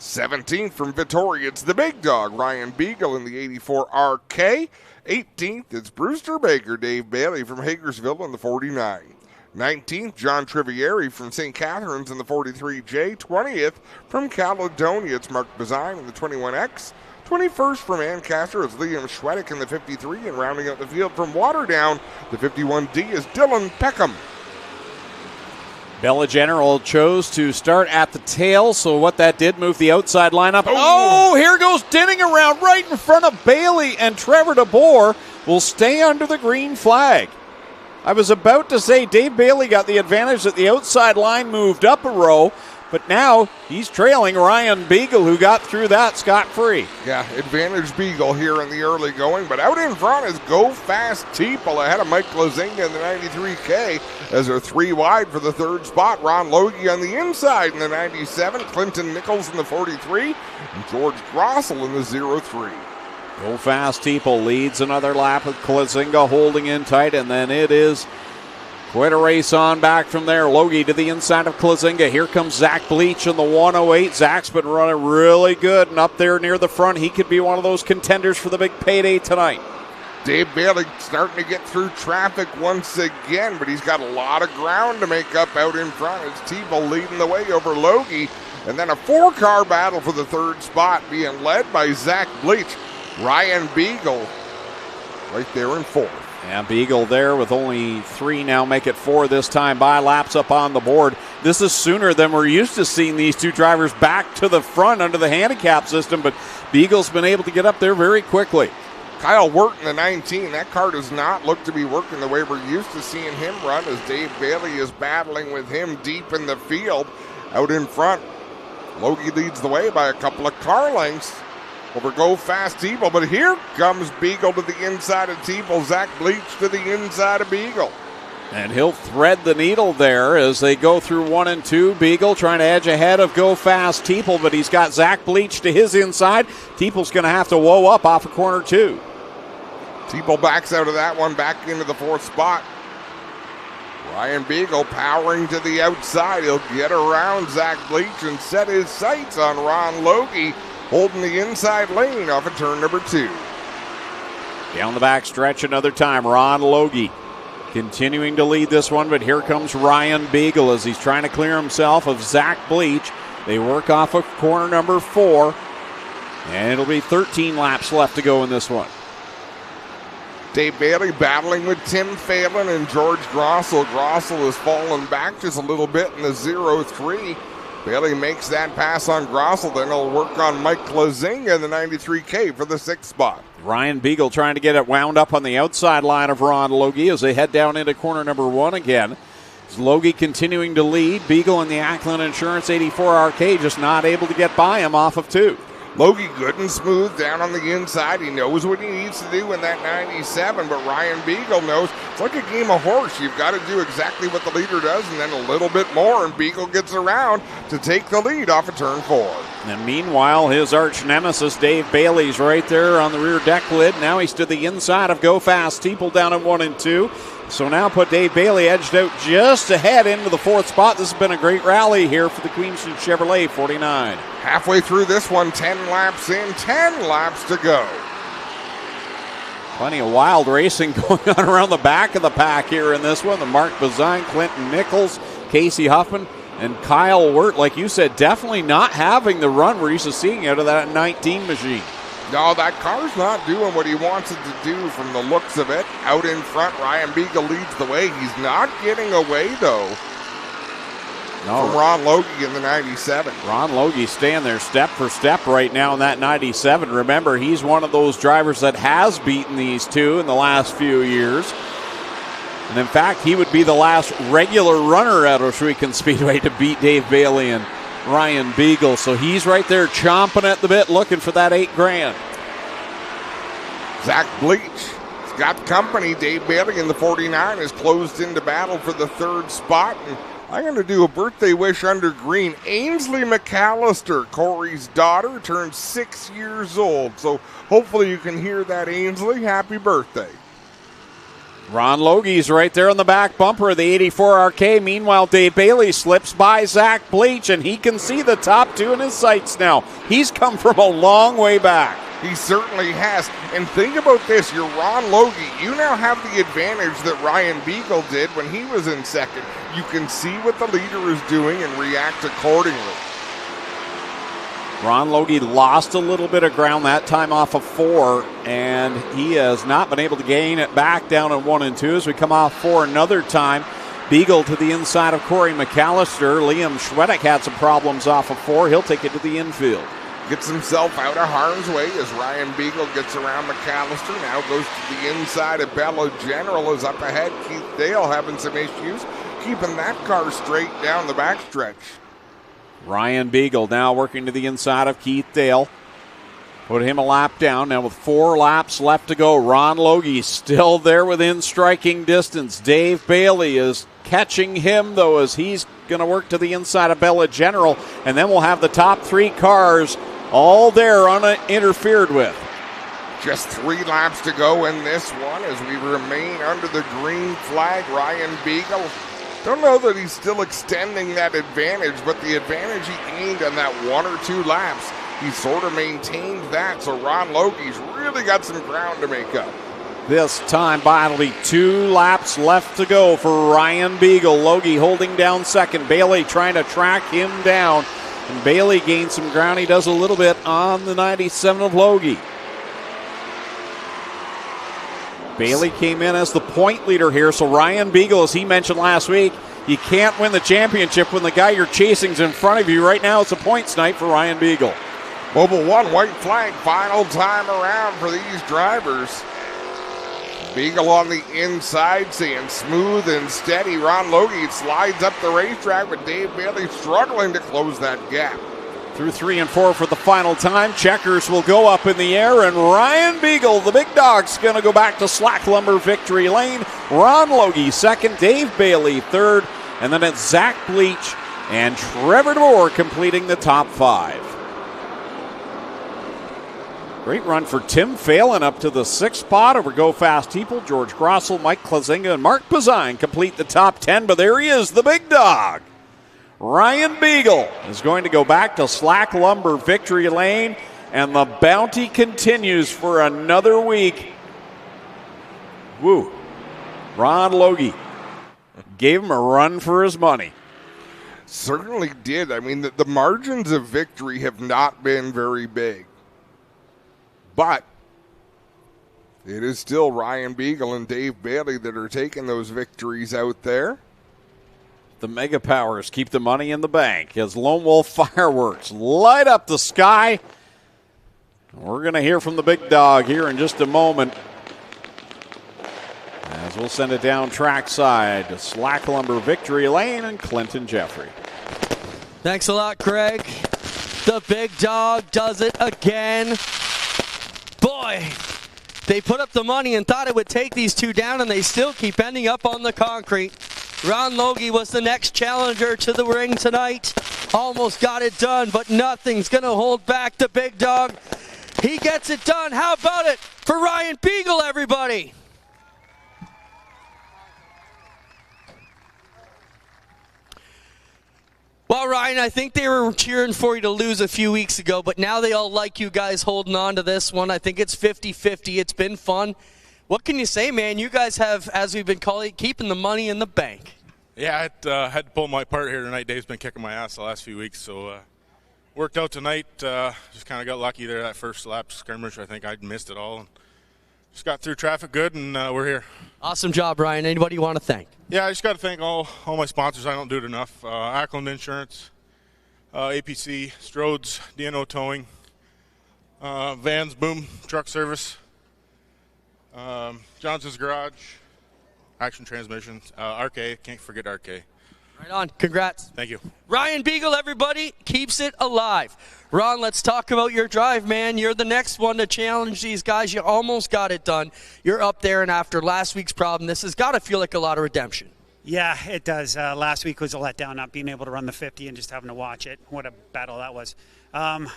B: 17th from Victoria, it's the big dog, Ryan Beagle in the 84 RK. 18th, it's Brewster Baker, Dave Bailey from Hagersville in the 49. 19th, John Trivieri from St. Catharines in the 43J. 20th from Caledonia, it's Mark Bazine in the 21X. 21st from Ancaster is Liam Schwedick in the 53, and rounding out the field from Waterdown, the 51D is Dylan Peckham.
A: Bella General chose to start at the tail, so what that did, move the outside lineup. Oh, here goes Dinning around right in front of Bailey, and Trevor DeBoer will stay under the green flag. I was about to say Dave Bailey got the advantage that the outside line moved up a row, but now he's trailing Ryan Beagle, who got through that scot-free.
B: Yeah, advantage Beagle here in the early going, but out in front is Go Fast Teeple ahead of Mike Lazinga in the 93K as they're 3 wide for the third spot. Ron Logie on the inside in the 97, Clinton Nichols in the 43, and George Grossel in the 03.
A: Go Fast Teeple leads another lap with Klazinga holding in tight, and then it is quite a race on back from there. Logie to the inside of Klazinga. Here comes Zach Bleach in the 108. Zach's been running really good, and up there near the front, he could be one of those contenders for the big payday tonight.
B: Dave Bailey starting to get through traffic once again, but he's got a lot of ground to make up out in front. It's Teeple leading the way over Logie. And then a 4-car battle for the 3rd spot being led by Zach Bleach. Ryan Beagle right there in 4th.
A: And Beagle there with only 3 now, make it 4 this time by laps up on the board. This is sooner than we're used to seeing these two drivers back to the front under the handicap system, but Beagle's been able to get up there very quickly.
B: Kyle Wirt in the 19. That car does not look to be working the way we're used to seeing him run, as Dave Bailey is battling with him deep in the field. Out in front, Logie leads the way by a couple of car lengths over Go Fast Teeble, but here comes Beagle to the inside of Teeble. Zach Bleach to the inside of Beagle.
A: And he'll thread the needle there as they go through 1 and 2. Beagle trying to edge ahead of Go Fast Teeple, but he's got Zach Bleach to his inside. Teeple's going to have to whoa up off of corner 2.
B: Teeple backs out of that one, back into the 4th spot. Ryan Beagle powering to the outside. He'll get around Zach Bleach and set his sights on Ron Logie, holding the inside lane off of turn number 2.
A: Down the back stretch another time, Ron Logie continuing to lead this one, but here comes Ryan Beagle as he's trying to clear himself of Zach Bleach. They work off of corner number 4, and it'll be 13 laps left to go in this one.
B: Dave Bailey battling with Tim Phelan and George Grossel. Grossel has fallen back just a little bit in the 0-3. Bailey makes that pass on Grossel, then he'll work on Mike Lazinga in the 93K for the 6th spot.
A: Ryan Beagle trying to get it wound up on the outside line of Ron Logie as they head down into corner number 1 again. As Logie continuing to lead, Beagle in the Ackland Insurance 84 RK just not able to get by him off of 2.
B: Logie good and smooth down on the inside. He knows what he needs to do in that 97, but Ryan Beagle knows it's like a game of horse. You've got to do exactly what the leader does and then a little bit more, and Beagle gets around to take the lead off of turn 4.
A: And meanwhile, his arch nemesis, Dave Bailey's right there on the rear deck lid. Now he's to the inside of Go Fast Teeple down in 1 and 2. So now put Dave Bailey edged out just ahead into the 4th spot. This has been a great rally here for the Queenston Chevrolet 49.
B: Halfway through this one, 10 laps in, 10 laps to go.
A: Plenty of wild racing going on around the back of the pack here in this one. The Mark Bazine, Clinton Nichols, Casey Huffman, and Kyle Wirt, like you said, definitely not having the run we're used to seeing out of that 19 machine.
B: No, that car's not doing what he wants it to do from the looks of it. Out in front, Ryan Beagle leads the way. He's not getting away, though, from Ron Logie in the 97.
A: Ron Logie staying there step for step right now in that 97. Remember, he's one of those drivers that has beaten these two in the last few years. And in fact, he would be the last regular runner at Ohsweken Speedway to beat Dave Bailey and Ryan Beagle. So he's right there chomping at the bit looking for that $8,000.
B: Zach Bleach has got company. Dave Bailey in the 49 is closed into battle for the 3rd spot. And I'm going to do a birthday wish under green. Ainsley McAllister, Corey's daughter, turned 6 years old. So hopefully you can hear that, Ainsley. Happy birthday.
A: Ron Logie's right there on the back bumper of the 84 RK. Meanwhile, Dave Bailey slips by Zach Bleach, and he can see the top 2 in his sights now. He's come from a long way back.
B: He certainly has. And think about this. You're Ron Logie. You now have the advantage that Ryan Beagle did when he was in second. You can see what the leader is doing and react accordingly.
A: Ron Logie lost a little bit of ground that time off of 4, and he has not been able to gain it back down in 1 and 2 as we come off 4 another time. Beagle to the inside of Corey McAllister. Liam Schwedek had some problems off of 4. He'll take it to the infield.
B: Gets himself out of harm's way as Ryan Beagle gets around McAllister. Now goes to the inside of Bella General. Is up ahead. Keith Dale having some issues keeping that car straight down the backstretch.
A: Ryan Beagle now working to the inside of Keith Dale. Put him a lap down. Now with 4 laps left to go, Ron Logie still there within striking distance. Dave Bailey is catching him, though, as he's going to work to the inside of Bella General. And then we'll have the top 3 cars all there uninterfered with.
B: Just 3 laps to go in this one as we remain under the green flag. Ryan Beagle, don't know that he's still extending that advantage, but the advantage he gained on that 1 or 2 laps, he sort of maintained that. So Ron Logie's really got some ground to make up.
A: This time by it'll be 2 laps left to go for Ryan Beagle. Logie holding down second. Bailey trying to track him down. And Bailey gained some ground. He does a little bit on the 97 of Logie. Bailey came in as the point leader here. So Ryan Beagle, as he mentioned last week, you can't win the championship when the guy you're chasing is in front of you. Right now it's a points night for Ryan Beagle.
B: Mobile 1 white flag, final time around for these drivers. Beagle on the inside, saying smooth and steady. Ron Logie slides up the racetrack, but Dave Bailey struggling to close that gap.
A: Through 3 and 4 for the final time. Checkers will go up in the air, and Ryan Beagle, the big dog's going to go back to Slack Lumber victory lane. Ron Logie second, Dave Bailey third, and then it's Zach Bleach and Trevor DeBoer completing the top 5. Great run for Tim Phelan up to the 6th spot over Go Fast People. George Grossel, Mike Klazinga, and Mark Pazine complete the top 10, but there he is, the big dog. Ryan Beagle is going to go back to Slack Lumber victory lane, and the bounty continues for another week. Woo. Ron Logie gave him a run for his money.
B: Certainly did. I mean, the margins of victory have not been very big. But it is still Ryan Beagle and Dave Bailey that are taking those victories out there.
A: The Mega Powers keep the money in the bank as Lone Wolf Fireworks light up the sky. We're going to hear from the big dog here in just a moment, as we'll send it down trackside to Slack Lumber victory lane and Clinton Jeffrey.
C: Thanks a lot, Craig. The big dog does it again. Boy, they put up the money and thought it would take these two down, and they still keep ending up on the concrete. Ron Logie was the next challenger to the ring tonight. Almost got it done, but nothing's going to hold back the big dog. He gets it done. How about it for Ryan Beagle, everybody? Well, Ryan, I think they were cheering for you to lose a few weeks ago, but now they all like you guys holding on to this one. I think it's 50-50. It's been fun. What can you say, man? You guys have, as we've been calling it, keeping the money in the bank.
L: Yeah, I had to pull my part here tonight. Dave's been kicking my ass the last few weeks, so worked out tonight. Just kind of got lucky there that first lap skirmish. I think I'd missed it all. And just got through traffic good, and we're here.
C: Awesome job, Ryan. Anybody you want to thank?
L: Yeah, I just got to thank all my sponsors. I don't do it enough. Ackland Insurance, APC, Strode's, DNO Towing, Vans Boom Truck Service, Johnson's Garage, Action Transmission, RK, can't forget RK.
C: Right on. Congrats.
L: Thank you.
C: Ryan Beagle, everybody, keeps it alive. Ron, let's talk about your drive, man. You're the next one to challenge these guys. You almost got it done. You're up there, and after last week's problem, this has got to feel like a lot of redemption.
M: Yeah, it does. Last week was a letdown, not being able to run the 50 and just having to watch it. What a battle that was. And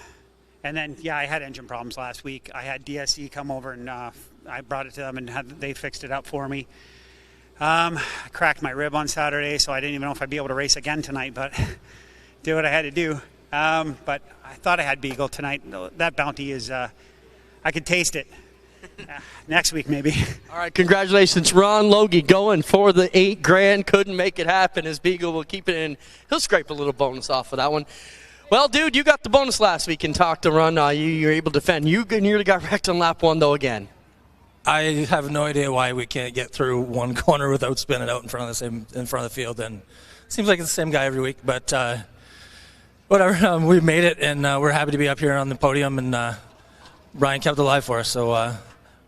M: then, yeah, I had engine problems last week. I had DSE come over, and I brought it to them, and they fixed it up for me. I cracked my rib on Saturday, so I didn't even know if I'd be able to race again tonight, but do what I had to do. But I thought I had Beagle tonight. That bounty is, I could taste it. Next week, maybe.
C: All right, congratulations. Ron Logie going for the $8,000. Couldn't make it happen, as Beagle will keep it in. He'll scrape a little bonus off of that one. Well, dude, you got the bonus last week and talked to Ron. You were able to defend. You nearly got wrecked on lap 1, though, again.
N: I have no idea why we can't get through one corner without spinning out in front of the field. And it seems like it's the same guy every week, but whatever. We made it, and we're happy to be up here on the podium. And Brian kept it alive for us, so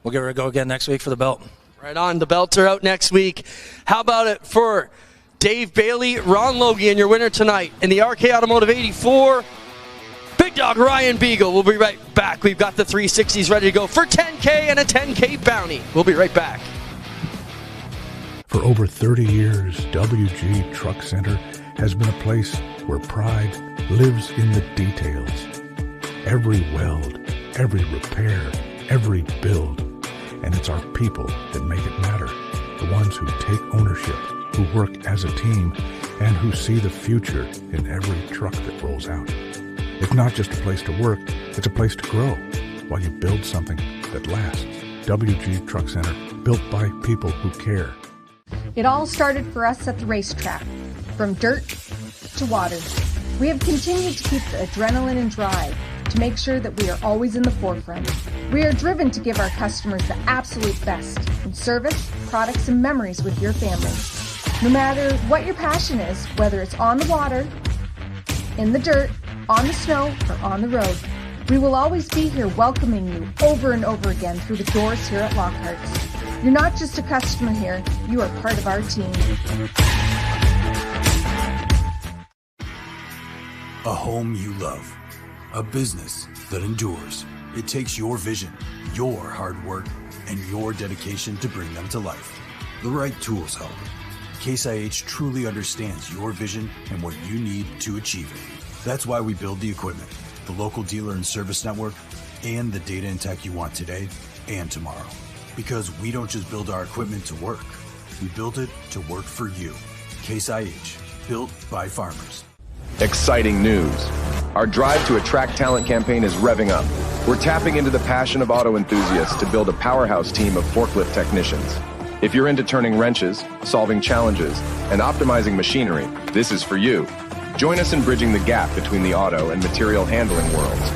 N: we'll give her a go again next week for the belt.
C: Right on. The belts are out next week. How about it for Dave Bailey, Ron Logie, and your winner tonight in the RK Automotive 84? Big dog Ryan Beagle. We'll be right back. We've got the 360s ready to go for $10K and a $10K bounty. We'll be right back.
O: For over 30 years, WG Truck Center has been a place where pride lives in the details. Every weld, every repair, every build. And it's our people that make it matter. The ones who take ownership, who work as a team, and who see the future in every truck that rolls out. It's not just a place to work, it's a place to grow while you build something that lasts. WG Truck Center, built by people who care.
X: It all started for us at the racetrack, from dirt to water. We have continued to keep the adrenaline and drive to make sure that we are always in the forefront. We are driven to give our customers the absolute best in service, products, and memories with your family. No matter what your passion is, whether it's on the water, in the dirt, on the snow, or on the road, we will always be here welcoming you over and over again through the doors here at Lockhart's. You're not just a customer here, you are part of our team.
P: A home you love. A business that endures. It takes your vision, your hard work, and your dedication to bring them to life. The right tools help. Case IH truly understands your vision and what you need to achieve it. That's why we build the equipment, the local dealer and service network, and the data and tech you want today and tomorrow. Because we don't just build our equipment to work. We build it to work for you. Case IH, built by farmers.
R: Exciting news. Our Drive to Attract Talent campaign is revving up. We're tapping into the passion of auto enthusiasts to build a powerhouse team of forklift technicians. If you're into turning wrenches, solving challenges, and optimizing machinery, this is for you. Join us in bridging the gap between the auto and material handling worlds.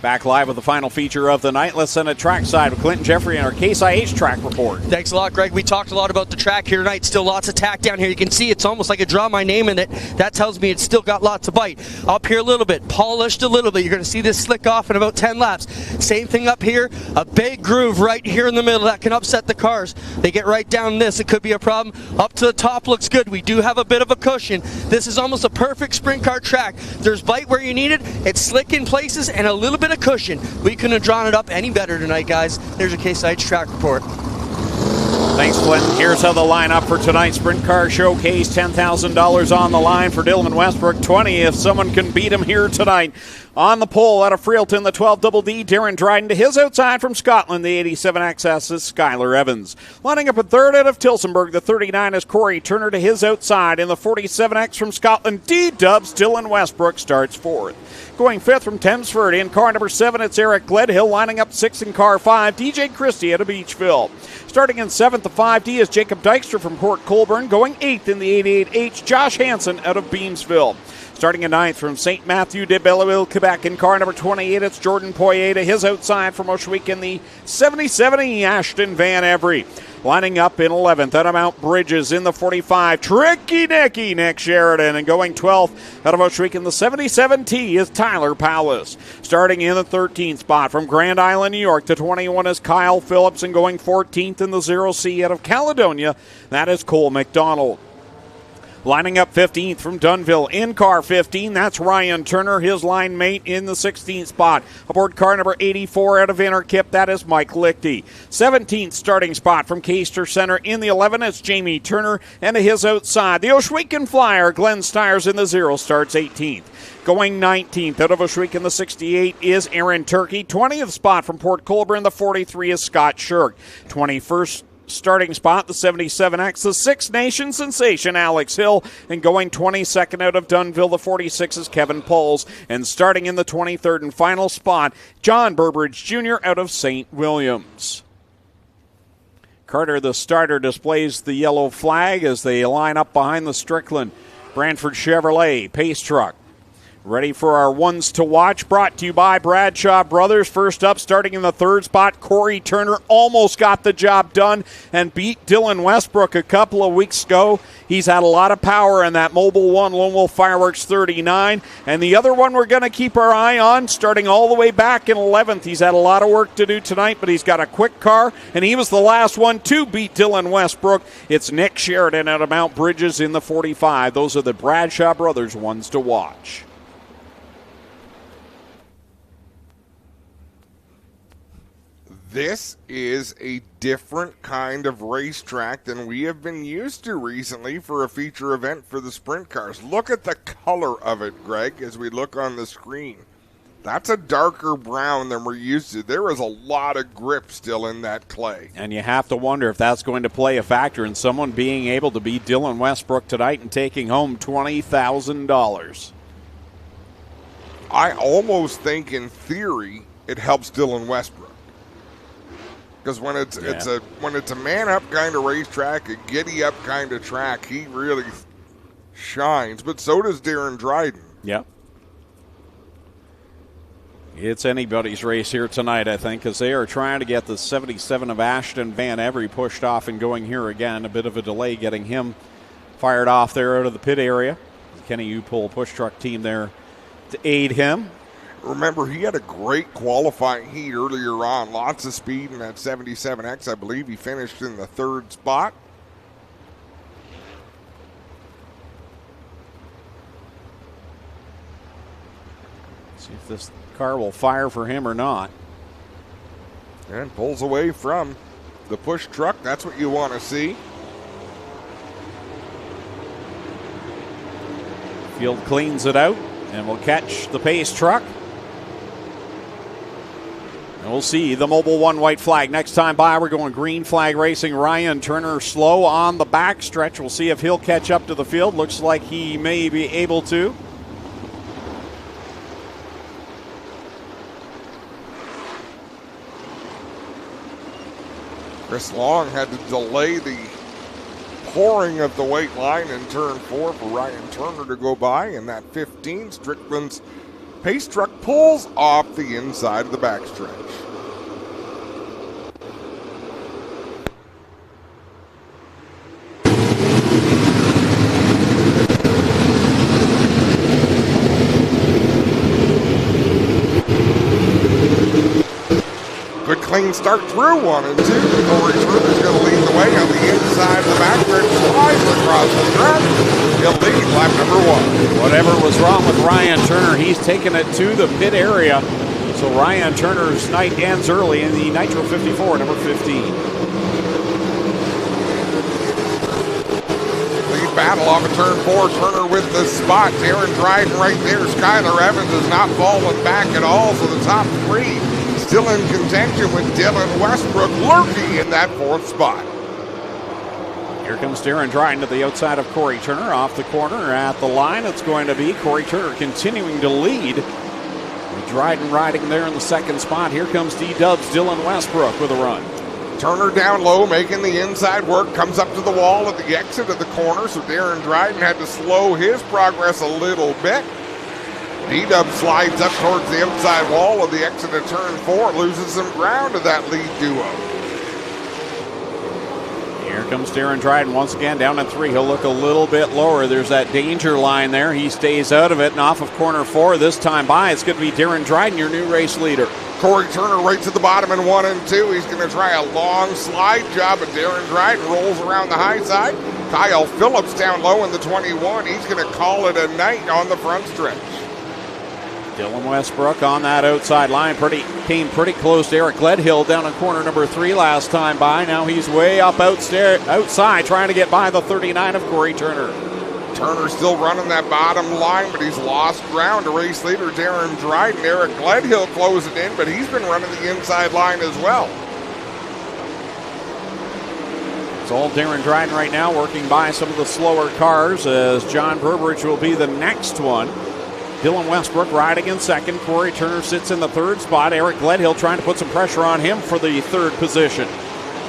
A: Back live with the final feature of the night. Let's send a trackside with Clinton Jeffrey and our Case IH track report.
C: Thanks a lot, Greg. We talked a lot about the track here tonight. Still lots of tack down here. You can see it's almost like I draw my name in it. That tells me it's still got lots of bite. Up here a little bit, polished a little bit. You're going to see this slick off in about 10 laps. Same thing up here, a big groove right here in the middle that can upset the cars. They get right down this, it could be a problem. Up to the top looks good. We do have a bit of a cushion. This is almost a perfect sprint car track. There's bite where you need it. It's slick in places and a little bit of cushion. We couldn't have drawn it up any better tonight, guys. There's a Case IH track report.
A: Thanks, Clinton. Here's how the lineup for tonight's Sprint Car Showcase. $10,000 on the line for Dylan Westbrook. $20,000 if someone can beat him here tonight. On the pole out of Freelton, the 12 Double D, Darren Dryden. To his outside from Scotland, the 87 XS is Skylar Evans. Lining up in third out of Tilsonburg, the 39 is Corey Turner. To his outside in the 47X from Scotland, D-Dubs, Dylan Westbrook starts fourth. Going fifth from Thamesford in car number 7, it's Eric Gledhill. Lining up sixth in car 5, DJ Christie out of Beachville. Starting in 7th, the 5D is Jacob Dykstra from Port Colborne. Going 8th in the 88H, Josh Hansen out of Beamsville. Starting in 9th from St. Matthew de Belleville, Quebec. In car number 28, it's Jordan Poirier. To his outside from Ohsweken, the 7070 Ashton Van Every. Lining up in 11th out of Mount Bridges in the 45, Tricky Nicky, Nick Sheridan. And going 12th out of Ohsweken, the 77T is Tyler Powlis. Starting in the 13th spot from Grand Island, New York, to 21 is Kyle Phillips. And going 14th in the 0C out of Caledonia, that is Cole McDonald. Lining up 15th from Dunville in car 15, that's Ryan Turner, his line mate in the 16th spot. Aboard car number 84 out of Interkip, that is Mike Lichty. 17th starting spot from Caister Center in the 11, it's Jamie Turner, and to his outside, the Ohsweken Flyer, Glenn Stiers in the 0, starts 18th. Going 19th out of Ohsweken, the 68 is Aaron Turkey. 20th spot from Port Colborne, the 43 is Scott Shirk. 21st starting spot, the 77X, the Six Nation sensation, Alex Hill. And going 22nd out of Dunville, the 46 is Kevin Pauls. And starting in the 23rd and final spot, John Burbridge Jr. out of St. Williams. Carter, the starter, displays the yellow flag as they line up behind the Strickland Brantford Chevrolet Pace Truck. Ready for our ones to watch, brought to you by Bradshaw Brothers. First up, starting in the 3rd spot, Corey Turner almost got the job done and beat Dylan Westbrook a couple of weeks ago. He's had a lot of power in that Mobile 1 Lone Wolf Fireworks 39. And the other one we're going to keep our eye on, starting all the way back in 11th. He's had a lot of work to do tonight, but he's got a quick car, and he was the last one to beat Dylan Westbrook. It's Nick Sheridan out of Mount Bridges in the 45. Those are the Bradshaw Brothers ones to watch.
B: This is a different kind of racetrack than we have been used to recently for a feature event for the sprint cars. Look at the color of it, Greg, as we look on the screen. That's a darker brown than we're used to. There is a lot of grip still in that clay.
A: And you have to wonder if that's going to play a factor in someone being able to beat Dylan Westbrook tonight and taking home $20,000.
B: I almost think, in theory, it helps Dylan Westbrook. Because when it's a man up kind of racetrack, a giddy up kind of track, he really shines, but so does Darren Dryden.
A: Yep. It's anybody's race here tonight, I think, because they are trying to get the 77 of Ashton Van Every pushed off and going here again. A bit of a delay getting him fired off there out of the pit area. Kenny Upole push truck team there to aid him.
B: Remember, he had a great qualifying heat earlier on. Lots of speed in that 77X. I believe he finished in the 3rd spot.
A: See if this car will fire for him or not.
B: And pulls away from the push truck. That's what you want to see.
A: Field cleans it out and will catch the pace truck. And we'll see the Mobile 1 white flag. Next time by, we're going green flag racing. Ryan Turner slow on the back stretch. We'll see if he'll catch up to the field. Looks like he may be able to.
B: Chris Long had to delay the pouring of the white line in turn 4 for Ryan Turner to go by. And that 15, Strickland's pace truck pulls off the inside of the backstretch. Good clean start through 1 and 2. Corey Turner's going to lead the way on the inside of the backstretch, slides across the track. He'll lead lap number 1.
A: Whatever was wrong with Ryan Turner, he's taken it to the pit area. So Ryan Turner's night ends early in the Nitro 54, number 15.
B: Lead battle off of turn 4. Turner with the spot. Darren Dryden right there. Skylar Evans has not fallen back at all. So the top 3 still in contention with Dylan Westbrook lurking in that 4th spot.
A: Here comes Darren Dryden to the outside of Corey Turner. Off the corner at the line, it's going to be Corey Turner continuing to lead. With Dryden riding there in the 2nd spot. Here comes D-Dub's Dylan Westbrook with a run.
B: Turner down low, making the inside work, comes up to the wall at the exit of the corner, so Darren Dryden had to slow his progress a little bit. D-Dub slides up towards the outside wall of the exit of turn 4, loses some ground to that lead duo.
A: Here comes Darren Dryden once again down at 3. He'll look a little bit lower. There's that danger line there. He stays out of it and off of corner 4 this time by. It's going to be Darren Dryden, your new race leader.
B: Corey Turner right to the bottom in 1 and 2. He's going to try a long slide job, but Darren Dryden rolls around the high side. Kyle Phillips down low in the 21. He's going to call it a night on the front stretch.
A: Dylan Westbrook on that outside line came pretty close to Eric Gledhill down in corner number 3 last time by. Now he's way up outside trying to get by the 39 of Corey Turner.
B: Turner's still running that bottom line, but he's lost ground to race leader Darren Dryden. Eric Gledhill closing in, but he's been running the inside line as well.
A: It's all Darren Dryden right now, working by some of the slower cars as John Burbridge will be the next one. Dylan Westbrook riding in 2nd. Corey Turner sits in the 3rd spot. Eric Gledhill trying to put some pressure on him for the 3rd position.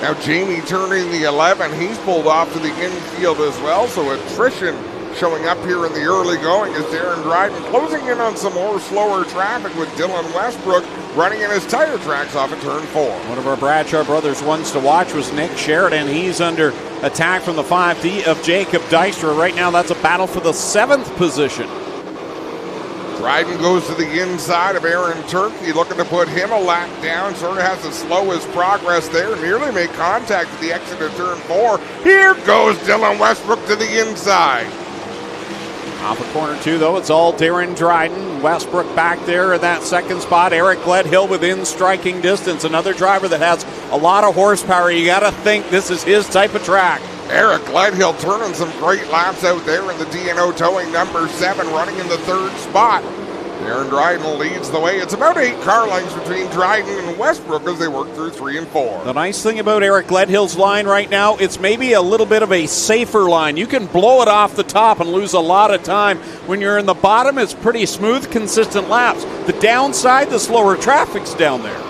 B: Now Jamie turning the 11. He's pulled off to the infield as well. So attrition showing up here in the early going as Darren Dryden closing in on some more slower traffic with Dylan Westbrook running in his tire tracks off of turn 4.
A: One of our Bradshaw brothers ones to watch was Nick Sheridan. He's under attack from the 5D of Jacob Dystra. Right now that's a battle for the 7th position.
B: Dryden goes to the inside of Aaron Turkey, looking to put him a lap down. Sort of has to slow his progress there. Nearly made contact at the exit of turn 4. Here goes Dylan Westbrook to the inside.
A: Off of corner 2, though, it's all Darren Dryden. Westbrook back there in that 2nd spot. Eric Gledhill within striking distance. Another driver that has a lot of horsepower. You got to think this is his type of track.
B: Eric Gledhill turning some great laps out there in the D&O towing number 7, running in the 3rd spot. Darren Dryden leads the way. It's about 8 car lengths between Dryden and Westbrook as they work through 3 and 4.
A: The nice thing about Eric Gledhill's line right now, it's maybe a little bit of a safer line. You can blow it off the top and lose a lot of time. When you're in the bottom, it's pretty smooth, consistent laps. The downside, the slower traffic's down there.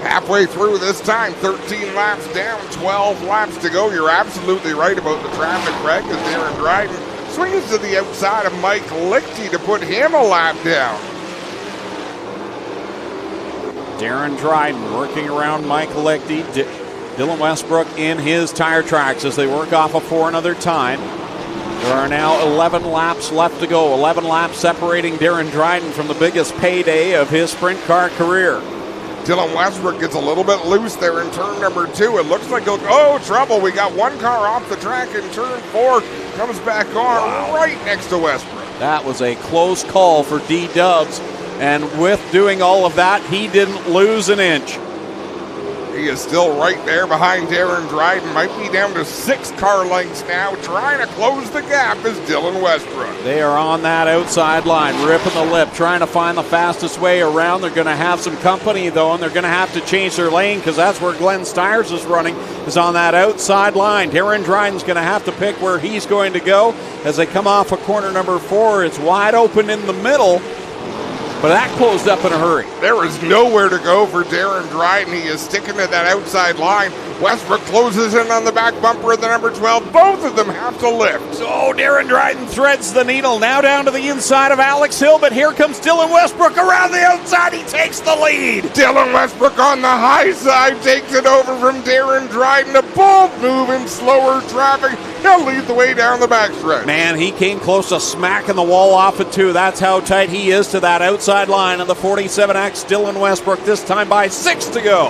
B: Halfway through this time, 13 laps down, 12 laps to go. You're absolutely right about the traffic, Greg, as Darren Dryden Swings to the outside of Mike Lichty to put him a lap down.
A: Darren Dryden working around Mike Lichty. Dylan Westbrook in his tire tracks as they work off of 4 another time. There are now 11 laps left to go. 11 laps separating Darren Dryden from the biggest payday of his sprint car career.
B: Dylan Westbrook gets a little bit loose there in turn number 2. It looks like, oh, trouble. We got one car off the track in turn 4. Comes back on right next to Westbrook.
A: That was a close call for D-Dubs. And with doing all of that, he didn't lose an inch.
B: He is still right there behind Darren Dryden. Might be down to 6 car lengths now. Trying to close the gap is Dylan Westbrook.
A: They are on that outside line, ripping the lip, trying to find the fastest way around. They're going to have some company, though, and they're going to have to change their lane because that's where Glenn Stiers is running, is on that outside line. Darren Dryden's going to have to pick where he's going to go. As they come off of corner number 4, it's wide open in the middle. But that closed up in a hurry.
B: There is nowhere to go for Darren Dryden. He is sticking to that outside line. Westbrook closes in on the back bumper of the number 12. Both of them have to lift.
A: So Darren Dryden threads the needle. Now down to the inside of Alex Hill, but here comes Dylan Westbrook around the outside. He takes the lead.
B: Dylan Westbrook on the high side takes it over from Darren Dryden. A bold move in slower traffic. He'll lead the way down the backstretch.
A: Man, he came close to smacking the wall off it, too. That's how tight he is to that outside line of the 47X. Dylan Westbrook, this time by 6 to go.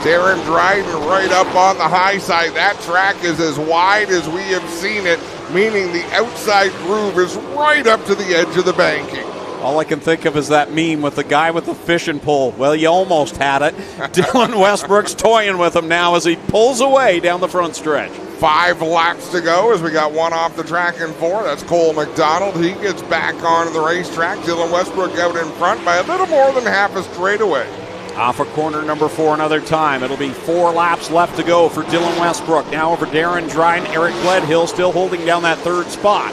B: Darren Dryden right up on the high side. That track is as wide as we have seen it, meaning the outside groove is right up to the edge of the banking.
A: All I can think of is that meme with the guy with the fishing pole. Well, you almost had it. Dylan Westbrook's toying with him now as he pulls away down the front stretch.
B: 5 laps to go as we got one off the track in 4. That's Cole McDonald. He gets back onto the racetrack. Dylan Westbrook out in front by a little more than half a straightaway.
A: Off of corner number 4 another time. It'll be 4 laps left to go for Dylan Westbrook. Now over Darren Dryden. Eric Gledhill still holding down that 3rd spot.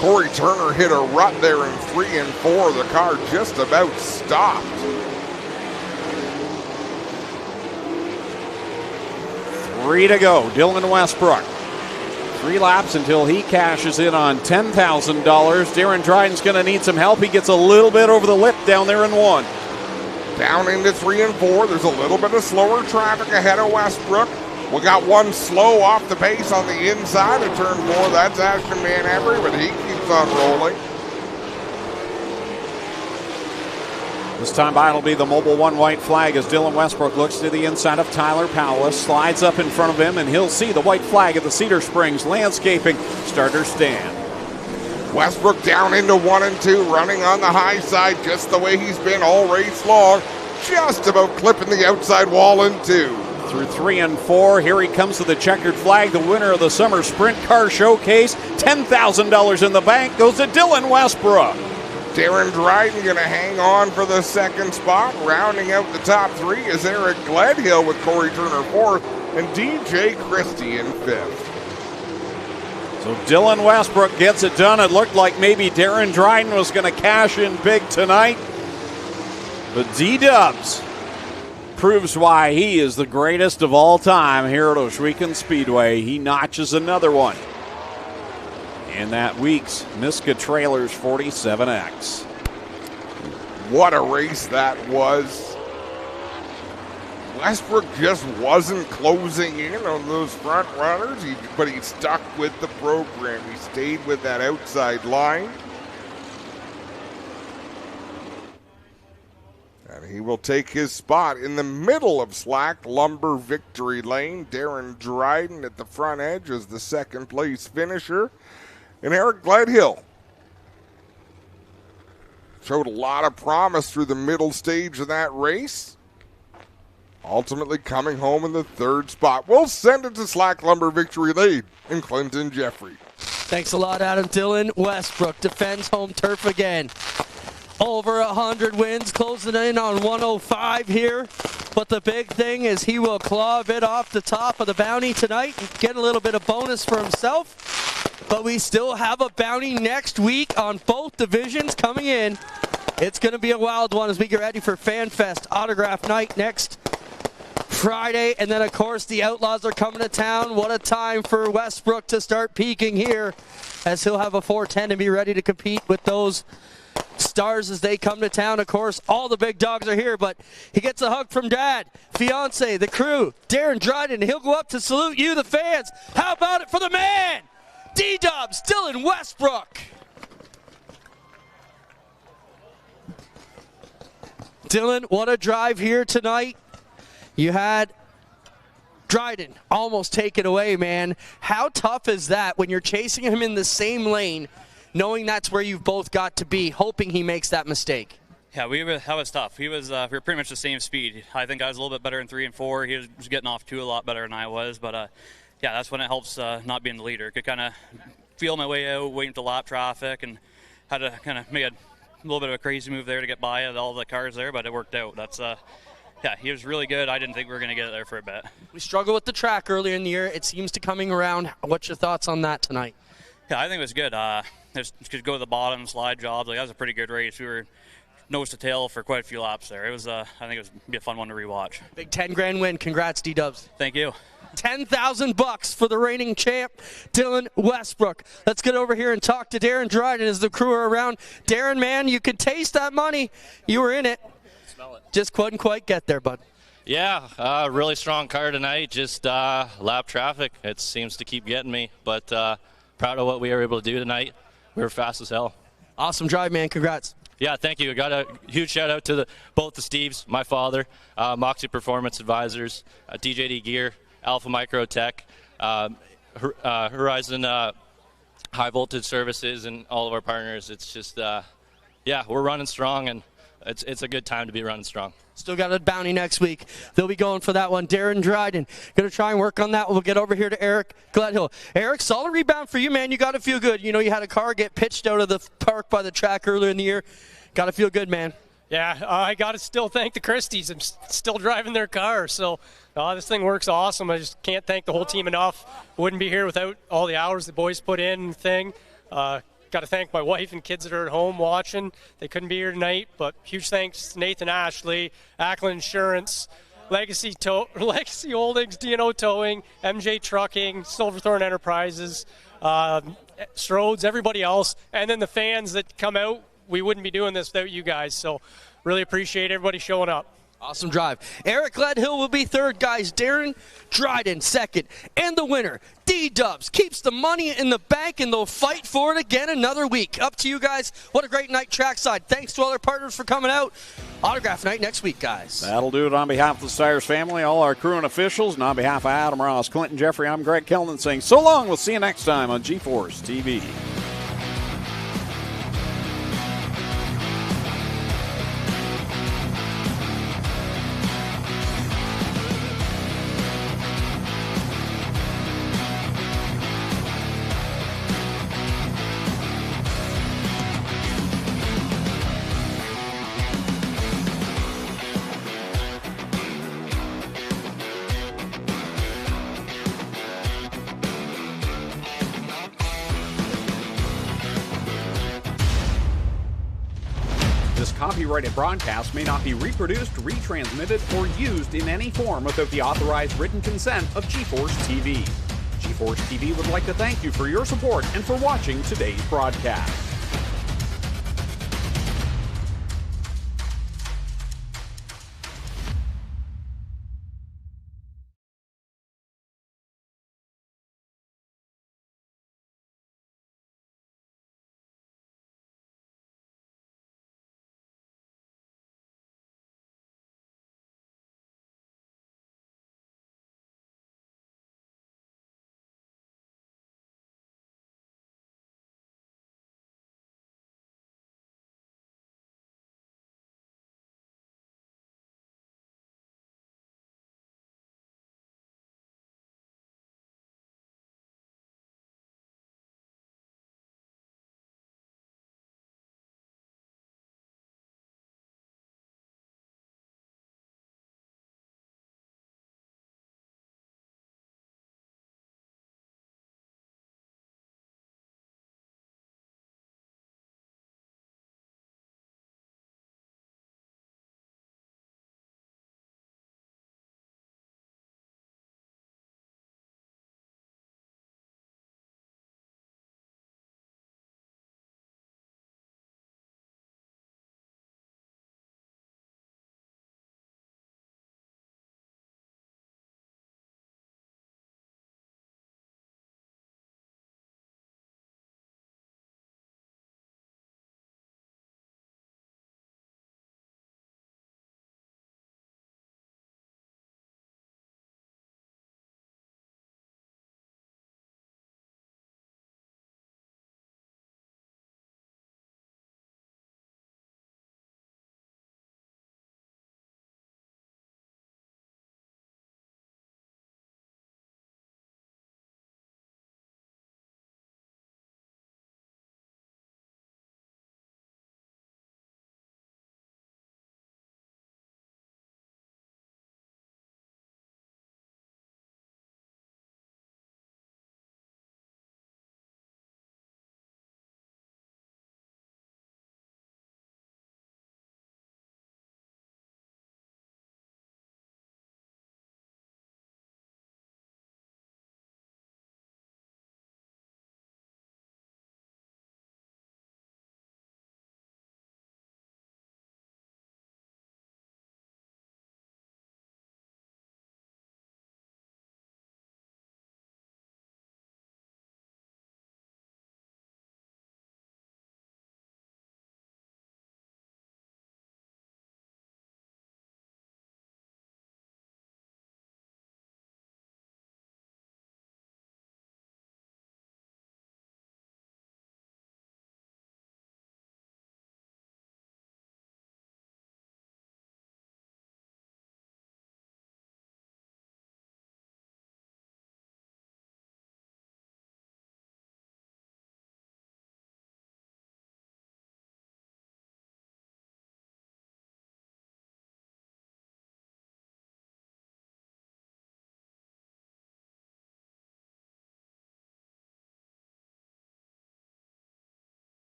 B: Corey Turner hit a rut there in 3 and 4. The car just about stopped.
A: 3 to go. Dylan Westbrook. 3 laps until he cashes in on $10,000. Darren Dryden's going to need some help. He gets a little bit over the lip down there in 1.
B: Down into 3 and 4. There's a little bit of slower traffic ahead of Westbrook. We got one slow off the pace on the inside of turn 4. That's Ashton Van Every, but he keeps on rolling.
A: This time by it'll be the Mobil 1 white flag as Dylan Westbrook looks to the inside of Tyler Powell, slides up in front of him, and he'll see the white flag at the Cedar Springs Landscaping starter stand.
B: Westbrook down into 1 and 2, running on the high side just the way he's been all race long, just about clipping the outside wall in 2.
A: Through 3 and 4, here he comes to the checkered flag, the winner of the Summer Sprint Car Showcase. $10,000 in the bank goes to Dylan Westbrook.
B: Darren Dryden going to hang on for the 2nd spot. Rounding out the top 3 is Eric Gledhill with Corey Turner 4th and DJ Christie in 5th.
A: So Dylan Westbrook gets it done. It looked like maybe Darren Dryden was going to cash in big tonight. But D-Dubs proves why he is the greatest of all time here at Ohsweken Speedway. He notches another one in that week's Miska Trailers 47X.
B: What a race that was. Westbrook just wasn't closing in on those front runners, but he stuck with the program. He stayed with that outside line. And he will take his spot in the middle of Slack Lumber Victory Lane. Darren Dryden at the front edge as the 2nd place finisher. And Eric Gledhill showed a lot of promise through the middle stage of that race. Ultimately coming home in the 3rd spot. We'll send it to Slack Lumber Victory Lane in Clinton Jeffrey.
C: Thanks a lot, Adam. Dylan Westbrook defends home turf again. Over 100 wins, closing in on 105 here. But the big thing is he will claw a bit off the top of the bounty tonight and get a little bit of bonus for himself. But we still have a bounty next week on both divisions coming in. It's going to be a wild one as we get ready for FanFest Autograph Night next Friday, and then of course the Outlaws are coming to town. What a time for Westbrook to start peaking here, as he'll have a 410 and be ready to compete with those Stars as they come to town. Of course, all the big dogs are here, but he gets a hug from Dad, fiance, the crew, Darren Dryden. He'll go up to salute you, the fans. How about it for the man, D-Dub, still in Westbrook. Dylan, what a drive here tonight. You had Dryden almost take it away, man. How tough is that when you're chasing him in the same lane, knowing that's where you've both got to be, hoping he makes that mistake?
E: Yeah, that was tough. We were pretty much the same speed. I think I was a little bit better in 3 and 4. He was getting off 2 a lot better than I was. But, yeah, that's when it helps not being the leader. Could kind of feel my way out, waiting for lap traffic, and had to kind of make a little bit of a crazy move there to get by all the cars there, but it worked out. That's yeah, he was really good. I didn't think we were going to get it there for a bit.
C: We struggled with the track earlier in the year. It seems to coming around. What's your thoughts on that tonight?
E: Yeah, I think it was good. Just could go to the bottom, slide jobs. Like, that was a pretty good race. We were nose to tail for quite a few laps there. It was, I think it was be a fun one to rewatch.
C: Big 10 grand win. Congrats, D-Dubs.
E: Thank you.
C: $10,000 for the reigning champ, Dylan Westbrook. Let's get over here and talk to Darren Dryden as the crew are around. Darren, man, you could taste that money. You were in it.
S: Smell it.
C: Just couldn't quite get there, bud.
S: Yeah, really strong car tonight. Just lap traffic. It seems to keep getting me, but proud of what we were able to do tonight. We were fast as hell.
C: Awesome drive, man. Congrats.
S: Yeah, thank you. I got a huge shout out to both the Steves, my father, Moxie Performance Advisors, DJD Gear, Alpha Microtech, Horizon High Voltage Services, and all of our partners. It's just, yeah, we're running strong, and it's a good time to be running strong.
C: Still got a bounty next week. They'll be going for that one. Darren Dryden going to try and work on that. We'll get over here to Eric Gledhill. Eric, solid rebound for you, man. You got to feel good. You know, you had a car get pitched out of the park by the track earlier in the year. Got to feel good, man.
T: Yeah, I got to still thank the Christies. I'm still driving their car, so this thing works awesome. I just can't thank the whole team enough. Wouldn't be here without all the hours the boys put in. Got to thank my wife and kids that are at home watching. They couldn't be here tonight, but huge thanks to Nathan Ashley, Ackland Insurance, Legacy Holdings, D&O Towing, MJ Trucking, Silverthorne Enterprises, Strodes, everybody else, and then the fans that come out. We wouldn't be doing this without you guys, so really appreciate everybody showing up.
C: Awesome drive. Eric Gledhill will be third, guys. Darren Dryden second. And the winner, D-Dubs, keeps the money in the bank, and they'll fight for it again another week. Up to you guys. What a great night trackside. Thanks to all our partners for coming out. Autograph night next week, guys.
A: That'll do it on behalf of the Stires family, all our crew and officials, and on behalf of Adam Ross, Clinton Jeffrey, I'm Greg Kellnan saying so long. We'll see you next time on G-Force TV. Copyrighted broadcast may not be reproduced, retransmitted, or used in any form without the authorized written consent of G-Force TV. G-Force TV would like to thank you for your support and for watching today's broadcast.